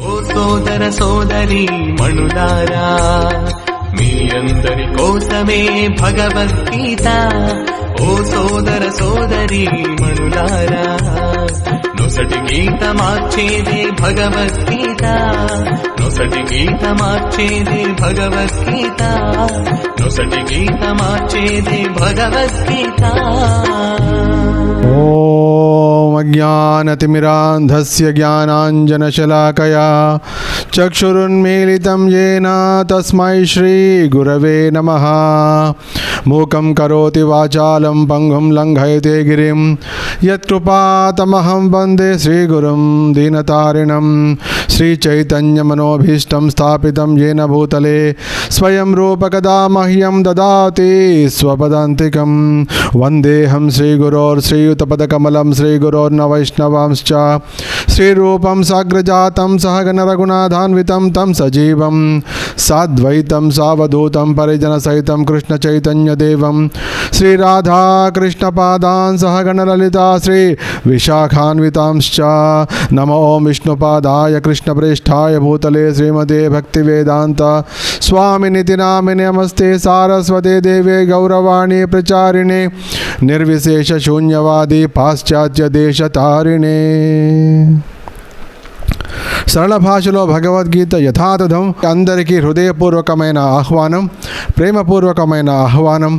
ఓ సోదర సోదరి మణులారా, మీ అందరి కోసమే భగవద్గీత. ఓ సోదర సోదరి మణులారా, నొసటి గీత మార్చేదే భగవద్గీత. నొసటి గీత మార్చేదే భగవద్గీత. నొసటి గీత మార్చేదే భగవద్గీత. ఓం అజ్ఞానతిమిరాంధస్య జ్ఞానాంజనశలాకయా చక్షురున్మీలితం యేన తస్మై శ్రీ గురవే నమః. మూకం కరోతి వాచాలం పంగుం లంఘయతే గిరిం యత్కృపాతమహం వందే శ్రీగురుం దీనతారిణం. శ్రీచైతన్యమనోభీష్టం స్థాపితం యేన భూతలే స్వయం రూపకదా మహ్యం దదాతి స్వపదాంతికం. వందేహం శ్రీగురోర్శ్రీయుతపదకమలం శ్రీగురోర్న వైష్ణవాంశ్చ. శ్రీరూపం సాగ్రజాతం సహగణ రఘునాథాన్వితం తం సజీవం సాద్వైతం సావధూతం పరిజనసహితం కృష్ణచైతన్యదేవం శ్రీరాధాకృష్ణపాదాన్ సహగణ లలితా శ్రీ విశాఖాన్వితాంశ్చ. నమో ఓం విష్ణుపాదాయ కృష్ణప్రేష్ఠాయ భూతలే శ్రీమతే భక్తివేదాంత స్వామినితి నామినే నమస్తే సారస్వతే దేవే గౌరవాణి ప్రచారిణే నిర్విశేష శూన్యవాది పాశ్చాత్య దేశతారిణే. సరళ భాషలో భగవద్గీత యథాతథం అందరికీ హృదయపూర్వకమైన ఆహ్వానం, ప్రేమపూర్వకమైన ఆహ్వానం,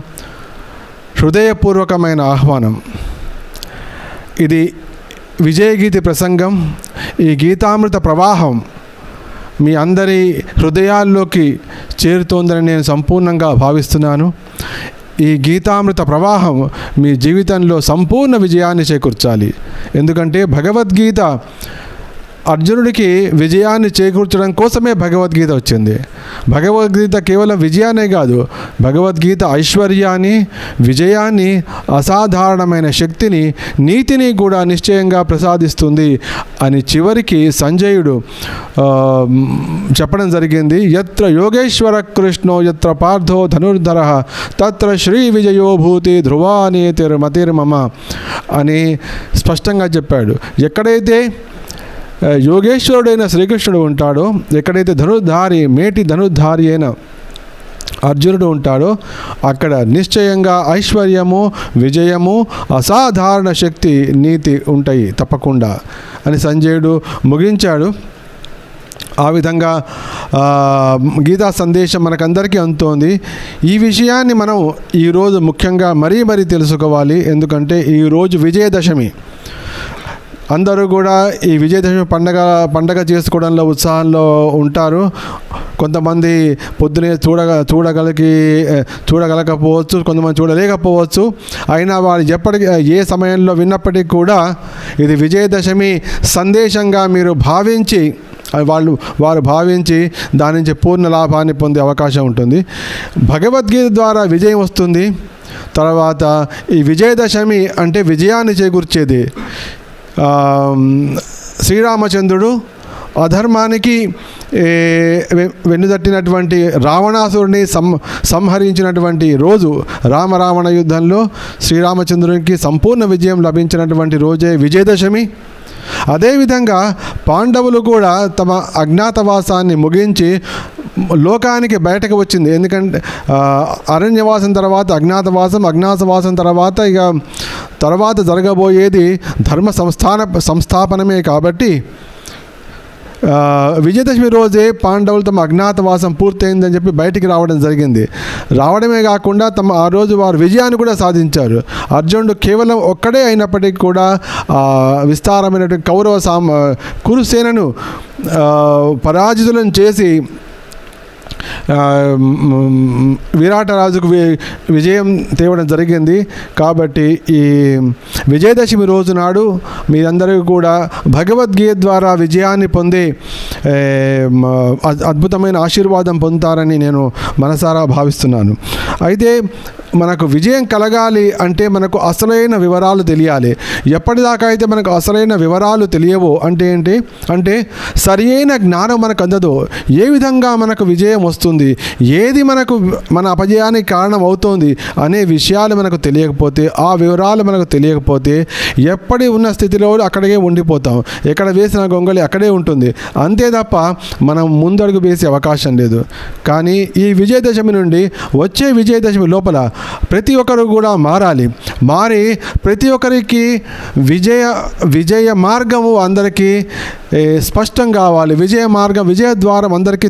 హృదయపూర్వకమైన ఆహ్వానం. ఇది విజయగీతి ప్రసంగం. ఈ గీతామృత ప్రవాహం మీ అందరి హృదయాల్లోకి చేరుతోందని నేను సంపూర్ణంగా భావిస్తున్నాను. ఈ గీతామృత ప్రవాహం మీ జీవితంలో సంపూర్ణ విజయాన్ని చేకూర్చాలి. ఎందుకంటే భగవద్గీత అర్జునుడికి విజయాన్ని చేకూర్చడం కోసమే భగవద్గీత వచ్చింది. భగవద్గీత కేవలం విజయానే కాదు, భగవద్గీత ఐశ్వర్యాన్ని, విజయాన్ని, అసాధారణమైన శక్తిని, నీతిని కూడా నిశ్చయంగా ప్రసాదిస్తుంది అని చివరికి సంజయుడు చెప్పడం జరిగింది. యత్ర యోగేశ్వర కృష్ణో యత్ర పార్థో ధనుర్ధర తత్ర శ్రీ విజయో భూతి ధ్రువానేతిర్మతిర్మమ అని స్పష్టంగా చెప్పాడు. ఎక్కడైతే యోగేశ్వరుడైన శ్రీకృష్ణుడు ఉంటాడో, ఎక్కడైతే ధనుర్ధారి, మేటి ధనుర్ధారి అయిన అర్జునుడు ఉంటాడో అక్కడ నిశ్చయంగా ఐశ్వర్యము, విజయము, అసాధారణ శక్తి, నీతి ఉంటాయి తప్పకుండా అని సంజయుడు ముగించాడు. ఆ విధంగా గీతా సందేశం మనకందరికీ అందుతోంది. ఈ విషయాన్ని మనం ఈరోజు ముఖ్యంగా మరీ తెలుసుకోవాలి. ఎందుకంటే ఈరోజు విజయదశమి. అందరూ కూడా ఈ విజయదశమి పండగ చేసుకోవడంలో ఉత్సాహంలో ఉంటారు. కొంతమంది పొద్దునే చూడగలకపోవచ్చు, కొంతమంది చూడలేకపోవచ్చు. అయినా వారు ఏ సమయంలో విన్నప్పటికీ కూడా ఇది విజయదశమి సందేశంగా మీరు భావించి వారు భావించి దాని నుంచి పూర్ణ లాభాన్ని పొందే అవకాశం ఉంటుంది. భగవద్గీత ద్వారా విజయం వస్తుంది. తర్వాత ఈ విజయదశమి అంటే విజయాన్ని చేకూర్చేది. శ్రీరామచంద్రుడు అధర్మానికి వెన్నుదట్టినటువంటి రావణాసురుడిని సంహరించినటువంటి రోజు, రామరావణ యుద్ధంలో శ్రీరామచంద్రునికి సంపూర్ణ విజయం లభించినటువంటి రోజే విజయదశమి. అదేవిధంగా పాండవులు కూడా తమ అజ్ఞాతవాసాన్ని ముగించి లోకానికి బయటకు వచ్చింది. ఎందుకంటే అరణ్యవాసం తర్వాత అజ్ఞాతవాసం తర్వాత జరగబోయేది ధర్మ సంస్థాపనమే. కాబట్టి విజయదశమి రోజే పాండవులు తమ అజ్ఞాతవాసం పూర్తయిందని చెప్పి బయటికి రావడం జరిగింది. రావడమే కాకుండా ఆ రోజు వారు విజయాన్ని కూడా సాధించారు. అర్జునుడు కేవలం ఒక్కడే అయినప్పటికీ కూడా విస్తారమైనటువంటి కౌరవ కురుసేనను పరాజితులను చేసి విరాటరాజుకు విజయం తేవడం జరిగింది. కాబట్టి ఈ విజయదశమి రోజు నాడు మీరందరూ కూడా భగవద్గీత ద్వారా విజయాన్ని పొందే అద్భుతమైన ఆశీర్వాదం పొందుతారని నేను మనసారా భావిస్తున్నాను. అయితే మనకు విజయం కలగాలి అంటే మనకు అసలైన వివరాలు తెలియాలి. ఎప్పటిదాకా అయితే మనకు అసలైన వివరాలు తెలియవో అంటే ఏంటి అంటే సరియైన జ్ఞానం మనకు అందదో ఏ విధంగా మనకు విజయం వస్తుంది అవుతుంది, ఏది మన అపజయానికి కారణం అవుతుంది అనే విషయాలు మనకు తెలియకపోతే, ఆ వివరాలు మనకు తెలియకపోతే ఎప్పటి ఉన్న స్థితిలో అక్కడికే ఉండిపోతాం. ఎక్కడ వేసిన గొంగళి అక్కడే ఉంటుంది, అంతే తప్ప మనం ముందడుగు వేసే అవకాశం లేదు. కానీ ఈ విజయదశమి నుండి వచ్చే విజయదశమి లోపల ప్రతి ఒక్కరు కూడా మారి ప్రతి ఒక్కరికి విజయ మార్గము అందరికీ స్పష్టం కావాలి. విజయ ద్వారం అందరికీ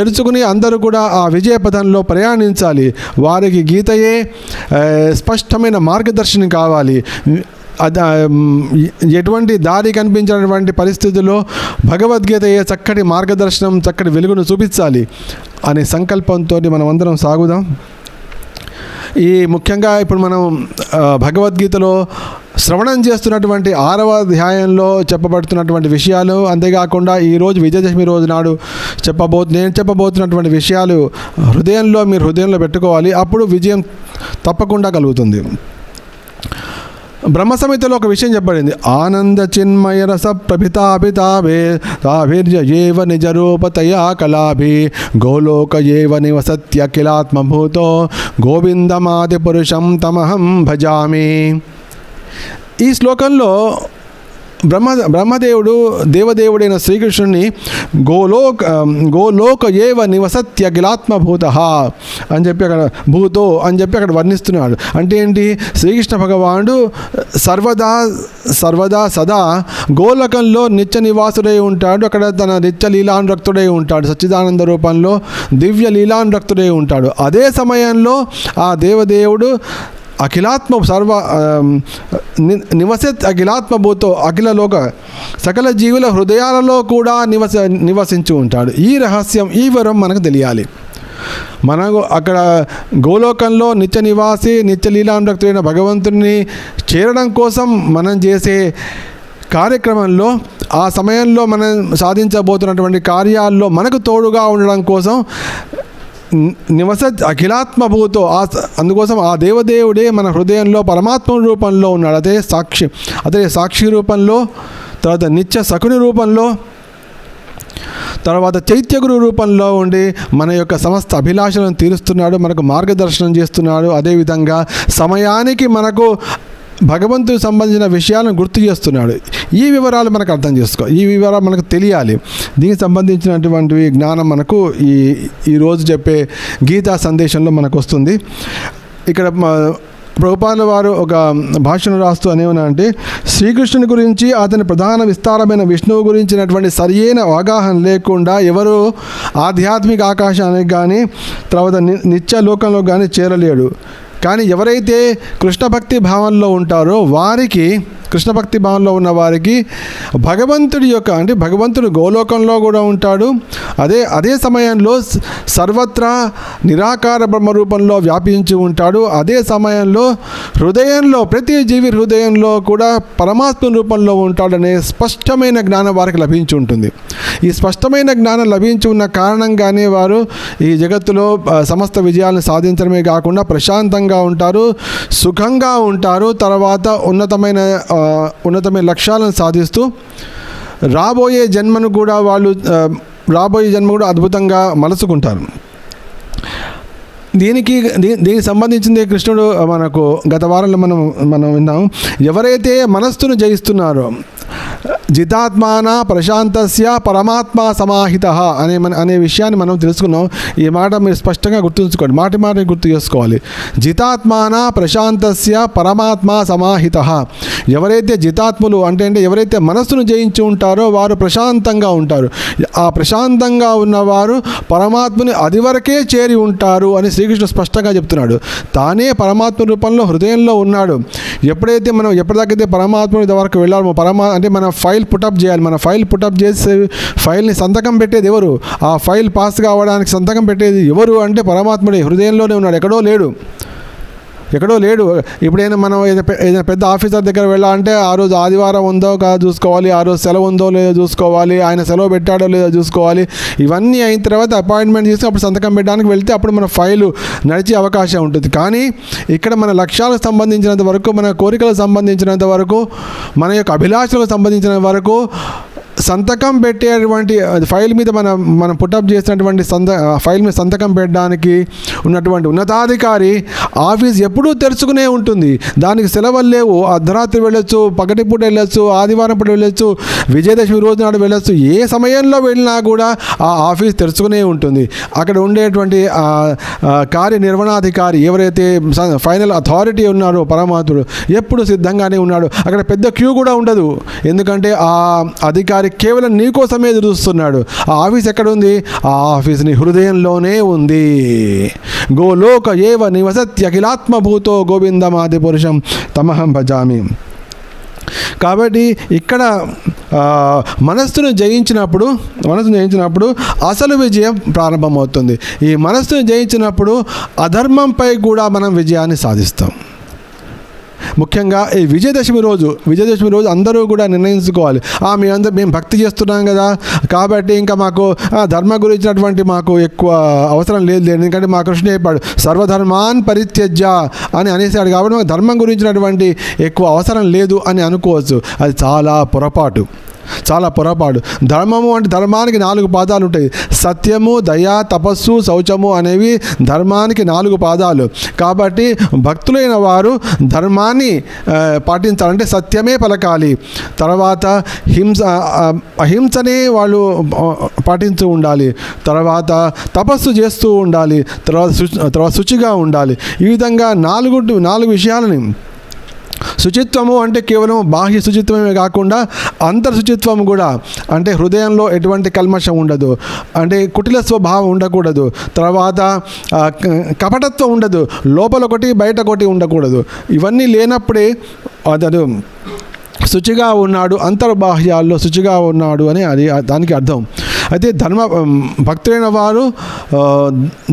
తెలుసుకుని అందరూ కూడా ఆ విజయ పథంలో ప్రయాణించాలి. వారికి గీతయే స్పష్టమైన మార్గదర్శనం కావాలి. ఎటువంటి దారి కనిపించినటువంటి పరిస్థితుల్లో భగవద్గీత చక్కటి మార్గదర్శనం, చక్కటి వెలుగును చూపించాలి అనే సంకల్పంతో మనం అందరం సాగుదాం. ఈ ముఖ్యంగా ఇప్పుడు మనం భగవద్గీతలో శ్రవణం చేస్తున్నటువంటి 6వ అధ్యాయంలో చెప్పబడుతున్నటువంటి విషయాలు, అంతేకాకుండా ఈరోజు విజయదశమి రోజు నాడు నేను చెప్పబోతున్నటువంటి విషయాలు మీరు హృదయంలో పెట్టుకోవాలి. అప్పుడు విజయం తప్పకుండా కలుగుతుంది. బ్రహ్మ సంహితలో ఒక విషయం చెప్పబడింది. ఆనంద చిన్మయ రస ప్రభితాభితాభే తాభిర్య ఏవ నిజరూపతయా కళాభి గోలోక ఏవ నివసత్యఖిలాత్మభూతో గోవిందమాది పురుషం తమహం భజామి. ఈ శ్లోకంలో బ్రహ్మదేవుడు దేవదేవుడైన శ్రీకృష్ణుని గోలోక ఏవ నివసత్యఖిలాత్మభూత అని చెప్పి అక్కడ వర్ణిస్తున్నాడు. అంటే ఏంటి? శ్రీకృష్ణ భగవానుడు సర్వదా సదా గోలకంలో నిత్య నివాసుడై ఉంటాడు. అక్కడ తన నిత్య లీలానురక్తుడై ఉంటాడు. సచ్చిదానంద రూపంలో దివ్య లీలానురక్తుడై ఉంటాడు. అదే సమయంలో ఆ దేవదేవుడు అఖిలాత్మభూతో అఖిల లోక సకల జీవుల హృదయాలలో కూడా నివసించి ఉంటాడు. ఈ రహస్యం, ఈ వరం మనకు తెలియాలి. మనకు అక్కడ గోలోకంలో నిత్య నివాసి నిత్య లీలానురక్తుడైన భగవంతుని చేరడం కోసం మనం చేసే కార్యక్రమంలో, ఆ సమయంలో మనం సాధించబోతున్నటువంటి కార్యాల్లో మనకు తోడుగా ఉండడం కోసం అఖిలాత్మభూతో అందుకోసం ఆ దేవదేవుడే మన హృదయంలో పరమాత్మ రూపంలో ఉన్నాడు. అదే సాక్షి రూపంలో, తర్వాత నిత్య సకుని రూపంలో, తర్వాత చైత్యగురు రూపంలో ఉండి మన యొక్క సమస్త అభిలాషలను తీరుస్తున్నాడు, మనకు మార్గదర్శనం చేస్తున్నాడు. అదేవిధంగా సమయానికి మనకు భగవంతుడికి సంబంధించిన విషయాలను గుర్తు చేస్తున్నాడు. ఈ వివరాలు మనకు అర్థం ఈ వివరాలు మనకు తెలియాలి. దీనికి సంబంధించినటువంటి జ్ఞానం మనకు ఈరోజు చెప్పే గీతా సందేశంలో మనకు వస్తుంది. ఇక్కడ ప్రభుపాదుల వారు ఒక భాషను రాస్తూ అనేమనంటే, శ్రీకృష్ణుని గురించి, అతని ప్రధాన విస్తారమైన విష్ణువు గురించినటువంటి సరియైన అవగాహన లేకుండా ఎవరు ఆధ్యాత్మిక ఆకాశానికి కానీ తర్వాత నిత్య లోకంలో కానీ చేరలేడు. కానీ ఎవరైతే కృష్ణ భక్తి భావంలో ఉంటారో వారికి, కృష్ణ భక్తి భావంలో ఉన్న వారికి భగవంతుడి యొక్క, అంటే భగవంతుడు గోలోకంలో కూడా ఉంటాడు. అదే సమయంలో సర్వత్రా నిరాకార బ్రహ్మరూపంలో వ్యాపించి ఉంటాడు. అదే సమయంలో హృదయంలో, ప్రతి జీవి హృదయంలో కూడా పరమాత్మ రూపంలో ఉంటాడనే స్పష్టమైన జ్ఞానం వారికి లభించి ఉంటుంది. ఈ స్పష్టమైన జ్ఞానం లభించి ఉన్న కారణంగానే వారు ఈ జగత్తులో సమస్త విజయాలను సాధించడమే కాకుండా ప్రశాంతంగా ఉంటారు, సుఖంగా ఉంటారు. తర్వాత ఉన్నతమైన లక్ష్యాలను సాధిస్తూ రాబోయే జన్మను కూడా అద్భుతంగా మలుచుకుంటారు. దీనికి సంబంధించింది కృష్ణుడు మనకు గత వారంలో మనం విన్నాం. ఎవరైతే మనస్సును జయిస్తున్నారో, జితాత్మాన ప్రశాంతస్య పరమాత్మ సమాహిత అనే విషయాన్ని మనం తెలుసుకున్నాం. ఈ మాట మీరు స్పష్టంగా గుర్తుంచుకోండి, మాటి గుర్తు చేసుకోవాలి. జితాత్మాన ప్రశాంతస్య పరమాత్మ సమాహిత. ఎవరైతే జితాత్ములు అంటే ఎవరైతే మనస్సును జయించి ఉంటారో వారు ప్రశాంతంగా ఉంటారు. ఆ ప్రశాంతంగా ఉన్నవారు పరమాత్మని అది వరకే చేరి ఉంటారు అని శ్రీకృష్ణుడు స్పష్టంగా చెప్తున్నాడు. తానే పరమాత్మ రూపంలో హృదయంలో ఉన్నాడు. ఎప్పుడైతే మనం ఎప్పటిదాకైతే పరమాత్ముడి వరకు వెళ్ళామో, అంటే మన ఫైల్ పుటప్ చేయాలి. మన ఫైల్ పుటప్ చేసి ఫైల్ని సంతకం పెట్టేది ఎవరు? ఆ ఫైల్ పాస్ కావడానికి సంతకం పెట్టేది ఎవరు అంటే పరమాత్ముడే. హృదయంలోనే ఉన్నాడు, ఎక్కడో లేడు. ఇప్పుడైనా మనం ఏదైనా పెద్ద ఆఫీసర్ దగ్గర వెళ్ళాలంటే ఆ రోజు ఆదివారం ఉందో కాదో చూసుకోవాలి, ఆ రోజు సెలవు ఉందో లేదో చూసుకోవాలి, ఆయన సెలవు పెట్టాడో లేదో చూసుకోవాలి. ఇవన్నీ అయిన తర్వాత అపాయింట్మెంట్ తీసుకుని అప్పుడు సంతకం పెట్టడానికి వెళ్తే అప్పుడు మన ఫైలు నడిచే అవకాశం ఉంటుంది. కానీ ఇక్కడ మన లక్ష్యాలకు సంబంధించినంత వరకు, మన కోరికలకు సంబంధించినంత వరకు, మన యొక్క అభిలాషలకు సంబంధించిన వరకు సంతకం పెట్టేటువంటి ఫైల్ మీద మనం పుటప్ చేసినటువంటి ఫైల్ మీద సంతకం పెట్టడానికి ఉన్నటువంటి ఉన్నతాధికారి ఆఫీస్ ఎప్పుడూ తెరుచుకునే ఉంటుంది. దానికి సెలవులు లేవు. అర్ధరాత్రి వెళ్ళొచ్చు, పగటిపూట వెళ్ళొచ్చు, ఆదివారం పూట వెళ్ళొచ్చు, విజయదశమి రోజు నాడు వెళ్ళొచ్చు. ఏ సమయంలో వెళ్ళినా కూడా ఆ ఆఫీస్ తెరుచుకునే ఉంటుంది. అక్కడ ఉండేటువంటి కార్యనిర్వహణాధికారి ఎవరైతే ఫైనల్ అథారిటీ ఉన్నారో పరమాత్ముడు ఎప్పుడు సిద్ధంగానే ఉన్నాడు. అక్కడ పెద్ద క్యూ కూడా ఉండదు. ఎందుకంటే ఆ అధికారి కేవలం నీకోసమే ఎదురుస్తున్నాడు. ఆ ఆఫీస్ ఎక్కడ ఉంది? ఆ ఆఫీస్ నీ హృదయంలోనే ఉంది. గోలోక ఏవ నివసత్యఖిలాత్మభూతో గోవిందమాది పురుషం తమహం భజామి. కాబట్టి ఇక్కడ మనస్సును జయించినప్పుడు అసలు విజయం ప్రారంభమవుతుంది. ఈ మనస్సును జయించినప్పుడు అధర్మంపై కూడా మనం విజయాన్ని సాధిస్తాం. ముఖ్యంగా ఈ విజయదశమి రోజు అందరూ కూడా నిర్ణయించుకోవాలి. మేము భక్తి చేస్తున్నాం కదా, కాబట్టి ఇంకా మాకు ధర్మ గురించినటువంటి మాకు ఎక్కువ అవసరం లేదు. ఎందుకంటే మా కృష్ణ చెప్పాడు సర్వధర్మాన్ పరిత్యజ్య అని అనేసాడు. కాబట్టి మాకు ధర్మం గురించినటువంటి ఎక్కువ అవసరం లేదు అని అనుకోవచ్చు. అది చాలా పొరపాటు. ధర్మము అంటే ధర్మానికి 4 పాదాలు ఉంటాయి. సత్యము, దయ, తపస్సు, శౌచము అనేవి ధర్మానికి 4 పాదాలు. కాబట్టి భక్తులైన వారు ధర్మాన్ని పాటించాలంటే సత్యమే పలకాలి. తర్వాత అహింసనే వాళ్ళు పాటించు ఉండాలి. తర్వాత తపస్సు చేస్తూ ఉండాలి. తర్వాత శుచిగా ఉండాలి. ఈ విధంగా 4 విషయాలని శుచిత్వము అంటే కేవలం బాహ్య శుచిత్వమే కాకుండా అంతర్శుచిత్వం కూడా. అంటే హృదయంలో ఎటువంటి కల్మషం ఉండదు, అంటే కుటిల స్వభావం ఉండకూడదు, తర్వాత కపటత్వం ఉండదు, లోపల ఒకటి బయట ఒకటి ఉండకూడదు. ఇవన్నీ లేనప్పుడే అతడు శుచిగా ఉన్నాడు, అంతర్బాహ్యాల్లో శుచిగా ఉన్నాడు అని అది దానికి అర్థం. అయితే భక్తులైన వారు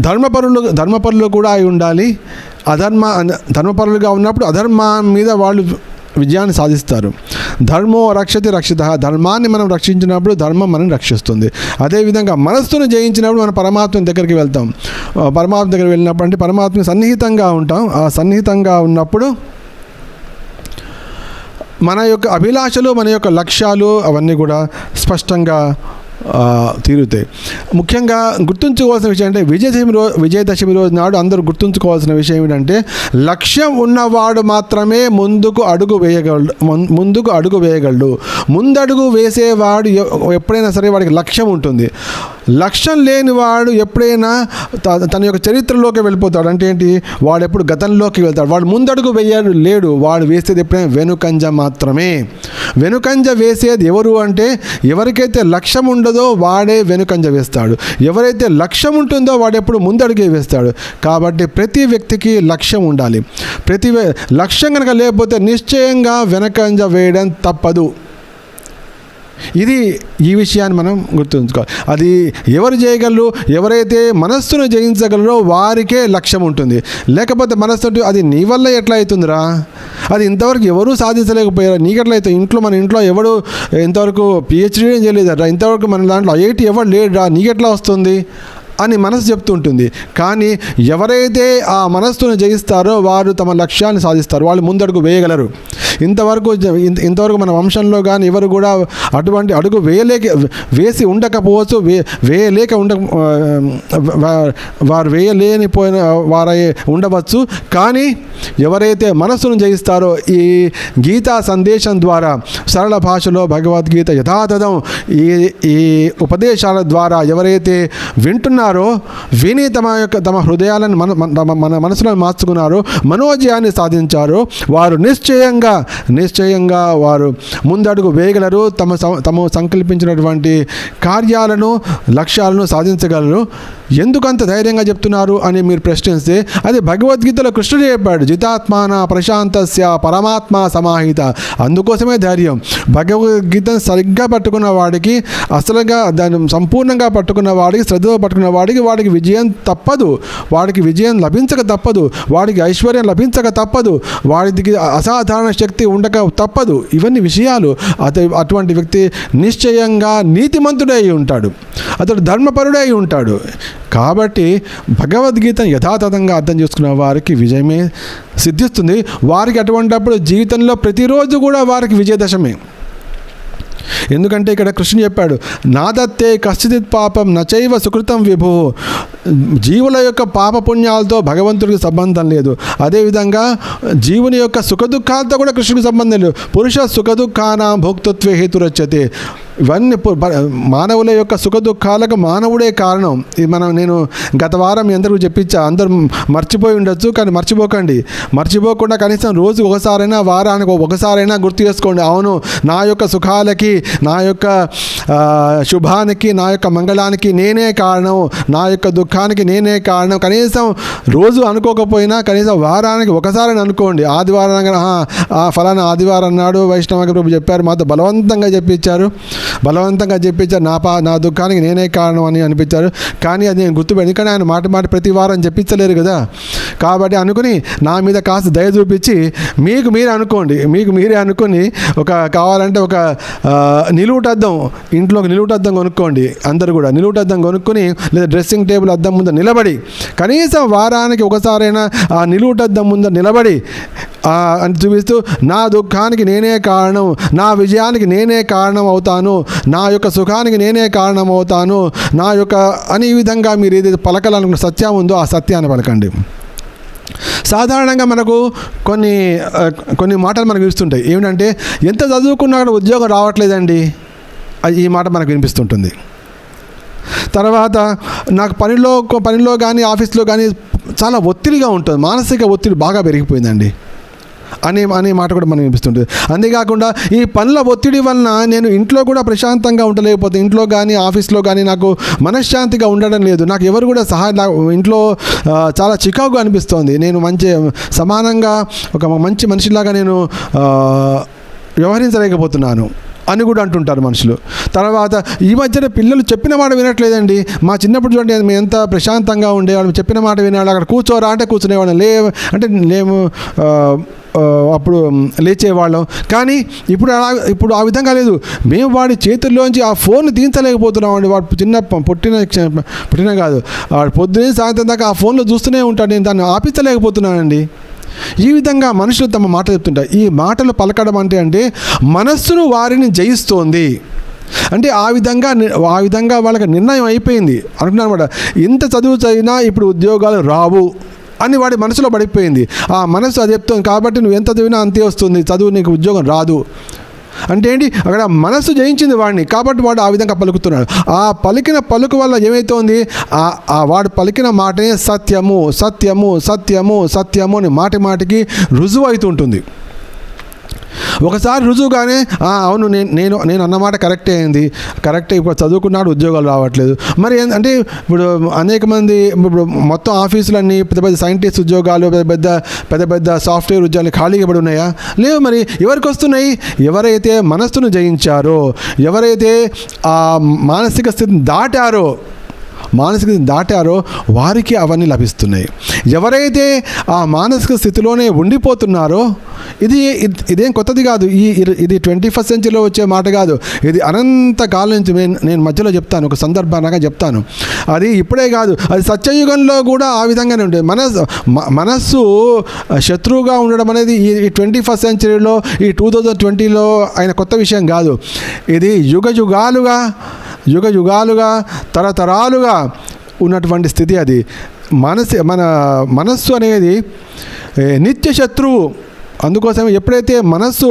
ధర్మపరులు కూడా అయి ఉండాలి. ధర్మపరులుగా ఉన్నప్పుడు అధర్మం మీద వాళ్ళు విజయాన్ని సాధిస్తారు. ధర్మో రక్షతి రక్షిత. ధర్మాన్ని మనం రక్షించినప్పుడు ధర్మం మనం రక్షిస్తుంది. అదేవిధంగా మనస్సును జయించినప్పుడు మనం పరమాత్మ దగ్గరికి వెళ్తాం. పరమాత్మ దగ్గరికి వెళ్ళినప్పుడు అంటే పరమాత్మ సన్నిహితంగా ఉంటాం. ఆ సన్నిహితంగా ఉన్నప్పుడు మన యొక్క అభిలాషలు, మన యొక్క లక్ష్యాలు అవన్నీ కూడా స్పష్టంగా తీరుతాయి. ముఖ్యంగా గుర్తుంచుకోవాల్సిన విషయం అంటే విజయదశమి రోజు నాడు అందరూ గుర్తుంచుకోవాల్సిన విషయం ఏంటంటే లక్ష్యం ఉన్నవాడు మాత్రమే ముందుకు అడుగు వేయగలడు. ముందడుగు వేసేవాడు ఎప్పుడైనా సరే వాడికి లక్ష్యం ఉంటుంది. లక్ష్యం లేనివాడు ఎప్పుడైనా తన యొక్క చరిత్రలోకి వెళ్ళిపోతాడు. అంటే ఏంటి? వాడు ఎప్పుడు గతంలోకి వెళ్తాడు. వాడు ముందడుగు లేడు. వాడు వేసేది ఎప్పుడైనా వెనుకంజ మాత్రమే. వెనుకంజ వేసేది ఎవరు అంటే ఎవరికైతే లక్ష్యం ఉండదో వాడే వెనుకంజ వేస్తాడు. ఎవరైతే లక్ష్యం ఉంటుందో వాడు ఎప్పుడు ముందడుగే వేస్తాడు. కాబట్టి ప్రతి వ్యక్తికి లక్ష్యం ఉండాలి. లక్ష్యం కనుక లేకపోతే నిశ్చయంగా వెనుకంజ వేయడం తప్పదు. ఈ విషయాన్ని మనం గుర్తుంచుకోవాలి. అది ఎవరు చేయగలరు? ఎవరైతే మనస్సును జయించగలరో వారికే లక్ష్యం ఉంటుంది. లేకపోతే మనస్సు అది నీ వల్ల ఎట్లా అవుతుందిరా, అది ఇంతవరకు ఎవరూ సాధించలేకపోయారా, నీకెట్లా అవుతుంది? మన ఇంట్లో ఎవడు ఇంతవరకు పిహెచ్డీ చేయలేదరా, ఇంతవరకు మన దాంట్లో ఐఐటి ఎవరు లేడురా, నీకెట్లా వస్తుంది అని మనసు చెప్తుంటుంది. కానీ ఎవరైతే ఆ మనస్సును జయిస్తారో వారు తమ లక్ష్యాన్ని సాధిస్తారు. వాళ్ళు ముందడుగు వేయగలరు. ఇంతవరకు మన వంశంలో కానీ ఎవరు కూడా అటువంటి అడుగు వేసి ఉండకపోవచ్చు, వారు వేయలేనిపోయిన వారై ఉండవచ్చు. కానీ ఎవరైతే మనస్సును జయిస్తారో ఈ గీతా సందేశం ద్వారా సరళ భాషలో భగవద్గీత యథాతథం ఈ ఉపదేశాల ద్వారా ఎవరైతే వింటున్నారో, విని తమ హృదయాలను మన మనసులను మార్చుకున్నారో, మనోజయాన్ని సాధించారో వారు నిశ్చయంగా వారు ముందడుగు వేయగలరు. తమ సంకల్పించినటువంటి కార్యాలను, లక్ష్యాలను సాధించగలరు. ఎందుకంత ధైర్యంగా చెప్తున్నారు అని మీరు ప్రశ్నిస్తే అది భగవద్గీతలో కృష్ణుడు చెప్పాడు, జితాత్మాన ప్రశాంతస్య పరమాత్మ సమాహిత. అందుకోసమే ధైర్యం. భగవద్గీతను సరిగ్గా పట్టుకున్న వాడికి, అసలుగా దాన్ని సంపూర్ణంగా పట్టుకున్న వాడికి, శ్రద్ధతో పట్టుకున్న వాడికి విజయం తప్పదు. వాడికి విజయం లభించక తప్పదు. వాడికి ఐశ్వర్యం లభించక తప్పదు. వాడికి అసాధారణ శక్తి ఉండక తప్పదు. ఇవన్నీ విషయాలు. అటువంటి వ్యక్తి నిశ్చయంగా నీతిమంతుడై ఉంటాడు. అతడు ధర్మపరుడై ఉంటాడు. కాబట్టి భగవద్గీతను యథాతథంగా అర్థం చేసుకున్న వారికి విజయమే సిద్ధిస్తుంది. వారికి అటువంటిప్పుడు జీవితంలో ప్రతిరోజు కూడా వారికి విజయదశమే. ఎందుకంటే ఇక్కడ కృష్ణుడు చెప్పాడు, నాదత్తే కశ్చిత్ పాపం నచైవ సుకృతం విభు. జీవుల యొక్క పాపపుణ్యాలతో భగవంతుడికి సంబంధం లేదు. అదేవిధంగా జీవుని యొక్క సుఖదుఖాలతో కూడా కృష్ణుడికి సంబంధం లేదు. పురుష సుఖదుఖానాం భోక్తృత్వే హేతురచ్యతే. ఇవన్నీ మానవుల యొక్క సుఖదుఖాలకు మానవుడే కారణం. ఇది నేను గత వారం మీ అందరికీ చెప్పించా, అందరూ మర్చిపోయి ఉండొచ్చు, కానీ మర్చిపోకుండా కనీసం రోజుకు ఒకసారైనా, వారానికి ఒకసారైనా గుర్తు చేసుకోండి. అవును, నా యొక్క సుఖాలకి, నా యొక్క శుభానికి, నా యొక్క మంగళానికి నేనే కారణం, నా యొక్క దుఃఖానికి నేనే కారణం. కనీసం రోజు అనుకోకపోయినా కనీసం వారానికి ఒకసారి అనుకోండి. ఆదివారం ఫలానా ఆదివారం నాడు వైష్ణవ ప్రభు చెప్పారు, మాతో బలవంతంగా చెప్పించారు, నా దుఃఖానికి నేనే కారణం అని అనిపించారు. కానీ అది నేను గుర్తుపెట్టి, కానీ ఆయన మాట ప్రతి వారం చెప్పించలేరు కదా. కాబట్టి అనుకుని నా మీద కాస్త దయ చూపించి మీకు మీరే అనుకొని కావాలంటే ఒక నిలువుటద్దం, ఇంట్లో ఒక నిలువుటద్దం కొనుక్కోండి. అందరూ కూడా నిలువుటద్దం కొనుక్కొని, లేదా డ్రెస్సింగ్ టేబుల్ అద్దం ముందు నిలబడి, కనీసం వారానికి ఒకసారైనా ఆ నిలువుటద్దం ముందు నిలబడి అని చూపిస్తూ, నా దుఃఖానికి నేనే కారణం, నా విజయానికి నేనే కారణం అవుతాను, నా యొక్క సుఖానికి నేనే కారణం అవుతాను, నా యొక్క అని ఈ విధంగా మీరు ఏదైతే పలకాలనుకున్న సత్యం ఉందో ఆ సత్యాన్ని పలకండి. సాధారణంగా మనకు కొన్ని మాటలు మనకు వినిపిస్తుంటాయి. ఏమిటంటే, ఎంత చదువుకున్నా కూడా ఉద్యోగం రావట్లేదండి, ఈ మాట మనకు వినిపిస్తుంటుంది. తర్వాత నాకు పనిలో కానీ ఆఫీస్లో కానీ చాలా ఒత్తిడిగా ఉంటుంది, మానసిక ఒత్తిడి బాగా పెరిగిపోయిందండి అనే మాట కూడా మనకు వినిపిస్తుంటుంది. అంతేకాకుండా ఈ పనుల ఒత్తిడి వలన నేను ఇంట్లో కూడా ప్రశాంతంగా ఉండలేకపోతే, ఇంట్లో కానీ ఆఫీస్లో కానీ నాకు మనశ్శాంతిగా ఉండడం లేదు, నాకు ఎవరు కూడా ఇంట్లో చాలా చికాకుగా అనిపిస్తోంది, నేను సమానంగా ఒక మంచి మనిషిలాగా నేను వ్యవహరించలేకపోతున్నాను అని కూడా అంటుంటారు మనుషులు. తర్వాత ఈ మధ్యన పిల్లలు చెప్పిన మాట వినట్లేదండి. మా చిన్నప్పుడు చూడండి, మేము ఎంత ప్రశాంతంగా ఉండేవాళ్ళం, చెప్పిన మాట వినేవాళ్ళు, అక్కడ కూర్చోరా అంటే కూర్చునేవాళ్ళం, మేము అప్పుడు లేచేవాళ్ళం. కానీ ఇప్పుడు ఆ విధంగా లేదు. మేము వాడి చేతుల్లోంచి ఆ ఫోన్ తీయించలేకపోతున్నామండి. వాడు పుట్టిన కాదు, వాడు పొద్దున్నే సాయంత్రం దాకా ఆ ఫోన్లో చూస్తూనే ఉంటాడు, నేను దాన్ని ఆపించలేకపోతున్నానండి. ఈ విధంగా మనుషులు తమ మాట చెప్తుంటారు. ఈ మాటలు పలకడం అంటే మనస్సును వారిని జయిస్తోంది అంటే ఆ విధంగా వాళ్ళకి నిర్ణయం అయిపోయింది అనుకున్నాను అనమాట. ఇంత చదువు చదివినా ఇప్పుడు ఉద్యోగాలు రావు అని వాడి మనసులో పడిపోయింది. ఆ మనసు అది చెప్తుంది, కాబట్టి నువ్వు ఎంత చదివినా అంతే వస్తుంది, చదువు నీకు ఉద్యోగం రాదు అంటే ఏంటి, అక్కడ మనసు జయించింది వాడిని, కాబట్టి వాడు ఆ విధంగా పలుకుతున్నాడు. ఆ పలికిన పలుకు వల్ల ఏమవుతోంది, వాడు పలికిన మాటనే సత్యము సత్యము సత్యము సత్యము అని మాటికి రుజువు అవుతుంటుంది. ఒకసారి రుజువుగానే అవును నేను అన్నమాట కరెక్టే అయింది, ఇప్పుడు చదువుకున్నాడు ఉద్యోగాలు రావట్లేదు. మరి అంటే ఇప్పుడు అనేక మంది ఇప్పుడు మొత్తం ఆఫీసులన్నీ పెద్ద సైంటిస్ట్ ఉద్యోగాలు, పెద్ద సాఫ్ట్వేర్ ఉద్యోగాలు ఖాళీగా పడి ఉన్నాయా? లేవు. మరి ఎవరికి వస్తున్నాయి? ఎవరైతే మనస్సును జయించారో, ఎవరైతే ఆ మానసిక స్థితిని దాటారో వారికి అవన్నీ లభిస్తున్నాయి. ఎవరైతే ఆ మానసిక స్థితిలోనే ఉండిపోతున్నారో, ఇదేం కొత్తది కాదు, ఇది 21st సెంచరీలో వచ్చే మాట కాదు, ఇది అనంత కాలం నుంచి నేను మధ్యలో చెప్తాను, ఒక సందర్భంగా చెప్తాను. అది ఇప్పుడే కాదు, అది సత్యయుగంలో కూడా ఆ విధంగానే ఉంటుంది. మనస్సు శత్రువుగా ఉండడం అనేది ఈ 21st సెంచరీలో, ఈ 2020లో అయిన కొత్త విషయం కాదు. ఇది యుగ యుగాలుగా తరతరాలుగా ఉన్నటువంటి స్థితి. అది మన మనస్సు అనేది నిత్య శత్రువు. అందుకోసం ఎప్పుడైతే మనస్సు